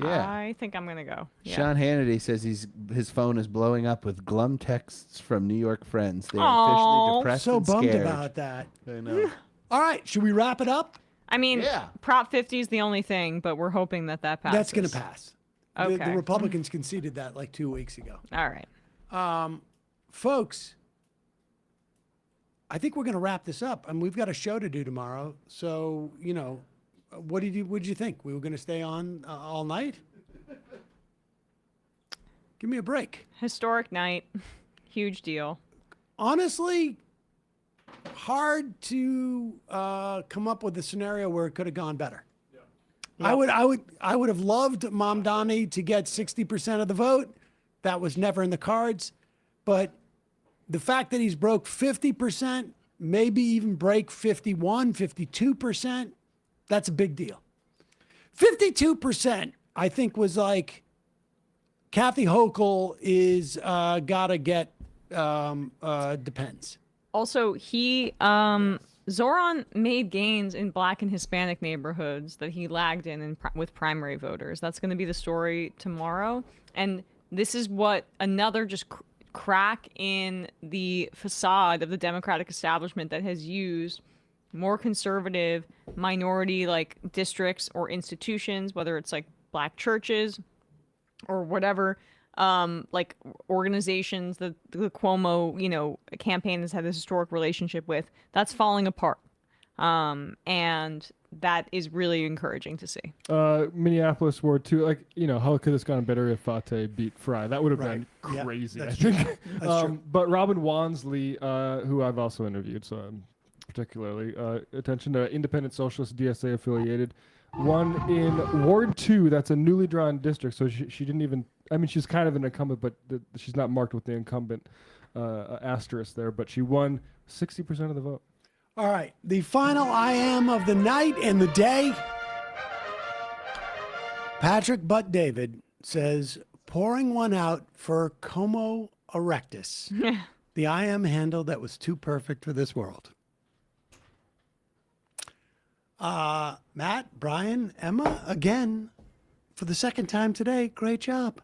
Yeah. I think I'm gonna go. Yeah. Sean Hannity says his phone is blowing up with glum texts from New York friends. They are Aw. officially depressed So and bummed scared. about that. I know. All right, should we wrap it up? I mean, Yeah. Prop 50 is the only thing, but we're hoping that passes. That's going to pass. The Okay. Republicans conceded that like 2 weeks ago. All right. Folks, I think we're going to wrap this up. And we've got a show to do tomorrow. So, what did you think? We were going to stay on all night? Give me a break. Historic night. Huge deal. Honestly, hard to come up with a scenario where it could have gone better. I would have loved Mamdani to get 60% of the vote. That was never in the cards. But the fact that he's broke 50%, maybe even break 51, 52%, that's a big deal. 52%, I think, was like Kathy Hochul is gotta get depends. Also, he Zoran made gains in Black and Hispanic neighborhoods that he lagged in with primary voters. That's going to be the story tomorrow. And this is what another just crack in the facade of the Democratic establishment that has used more conservative minority like districts or institutions, whether it's like Black churches or whatever, like organizations that the Cuomo, campaign has had this historic relationship with. That's falling apart. And that is really encouraging to see. Minneapolis Ward 2, like, how could this gone better if Fate beat Fry? That would have been crazy, I think. That's true. But Robin Wansley, who I've also interviewed, so I'm particularly attention to independent socialist DSA affiliated, won in Ward 2. That's a newly drawn district, so she didn't even, she's kind of an incumbent, but she's not marked with the incumbent asterisk there, but she won 60% of the vote. All right, the final I am of the night and the day. Patrick Butt David says, pouring one out for Como erectus, the I am handle that was too perfect for this world. Matt, Brian, Emma, again, for the second time today, great job.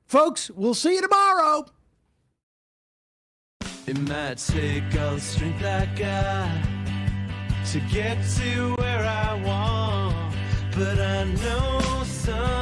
Folks, we'll see you tomorrow. It might take all the strength I got to get to where I want, but I know some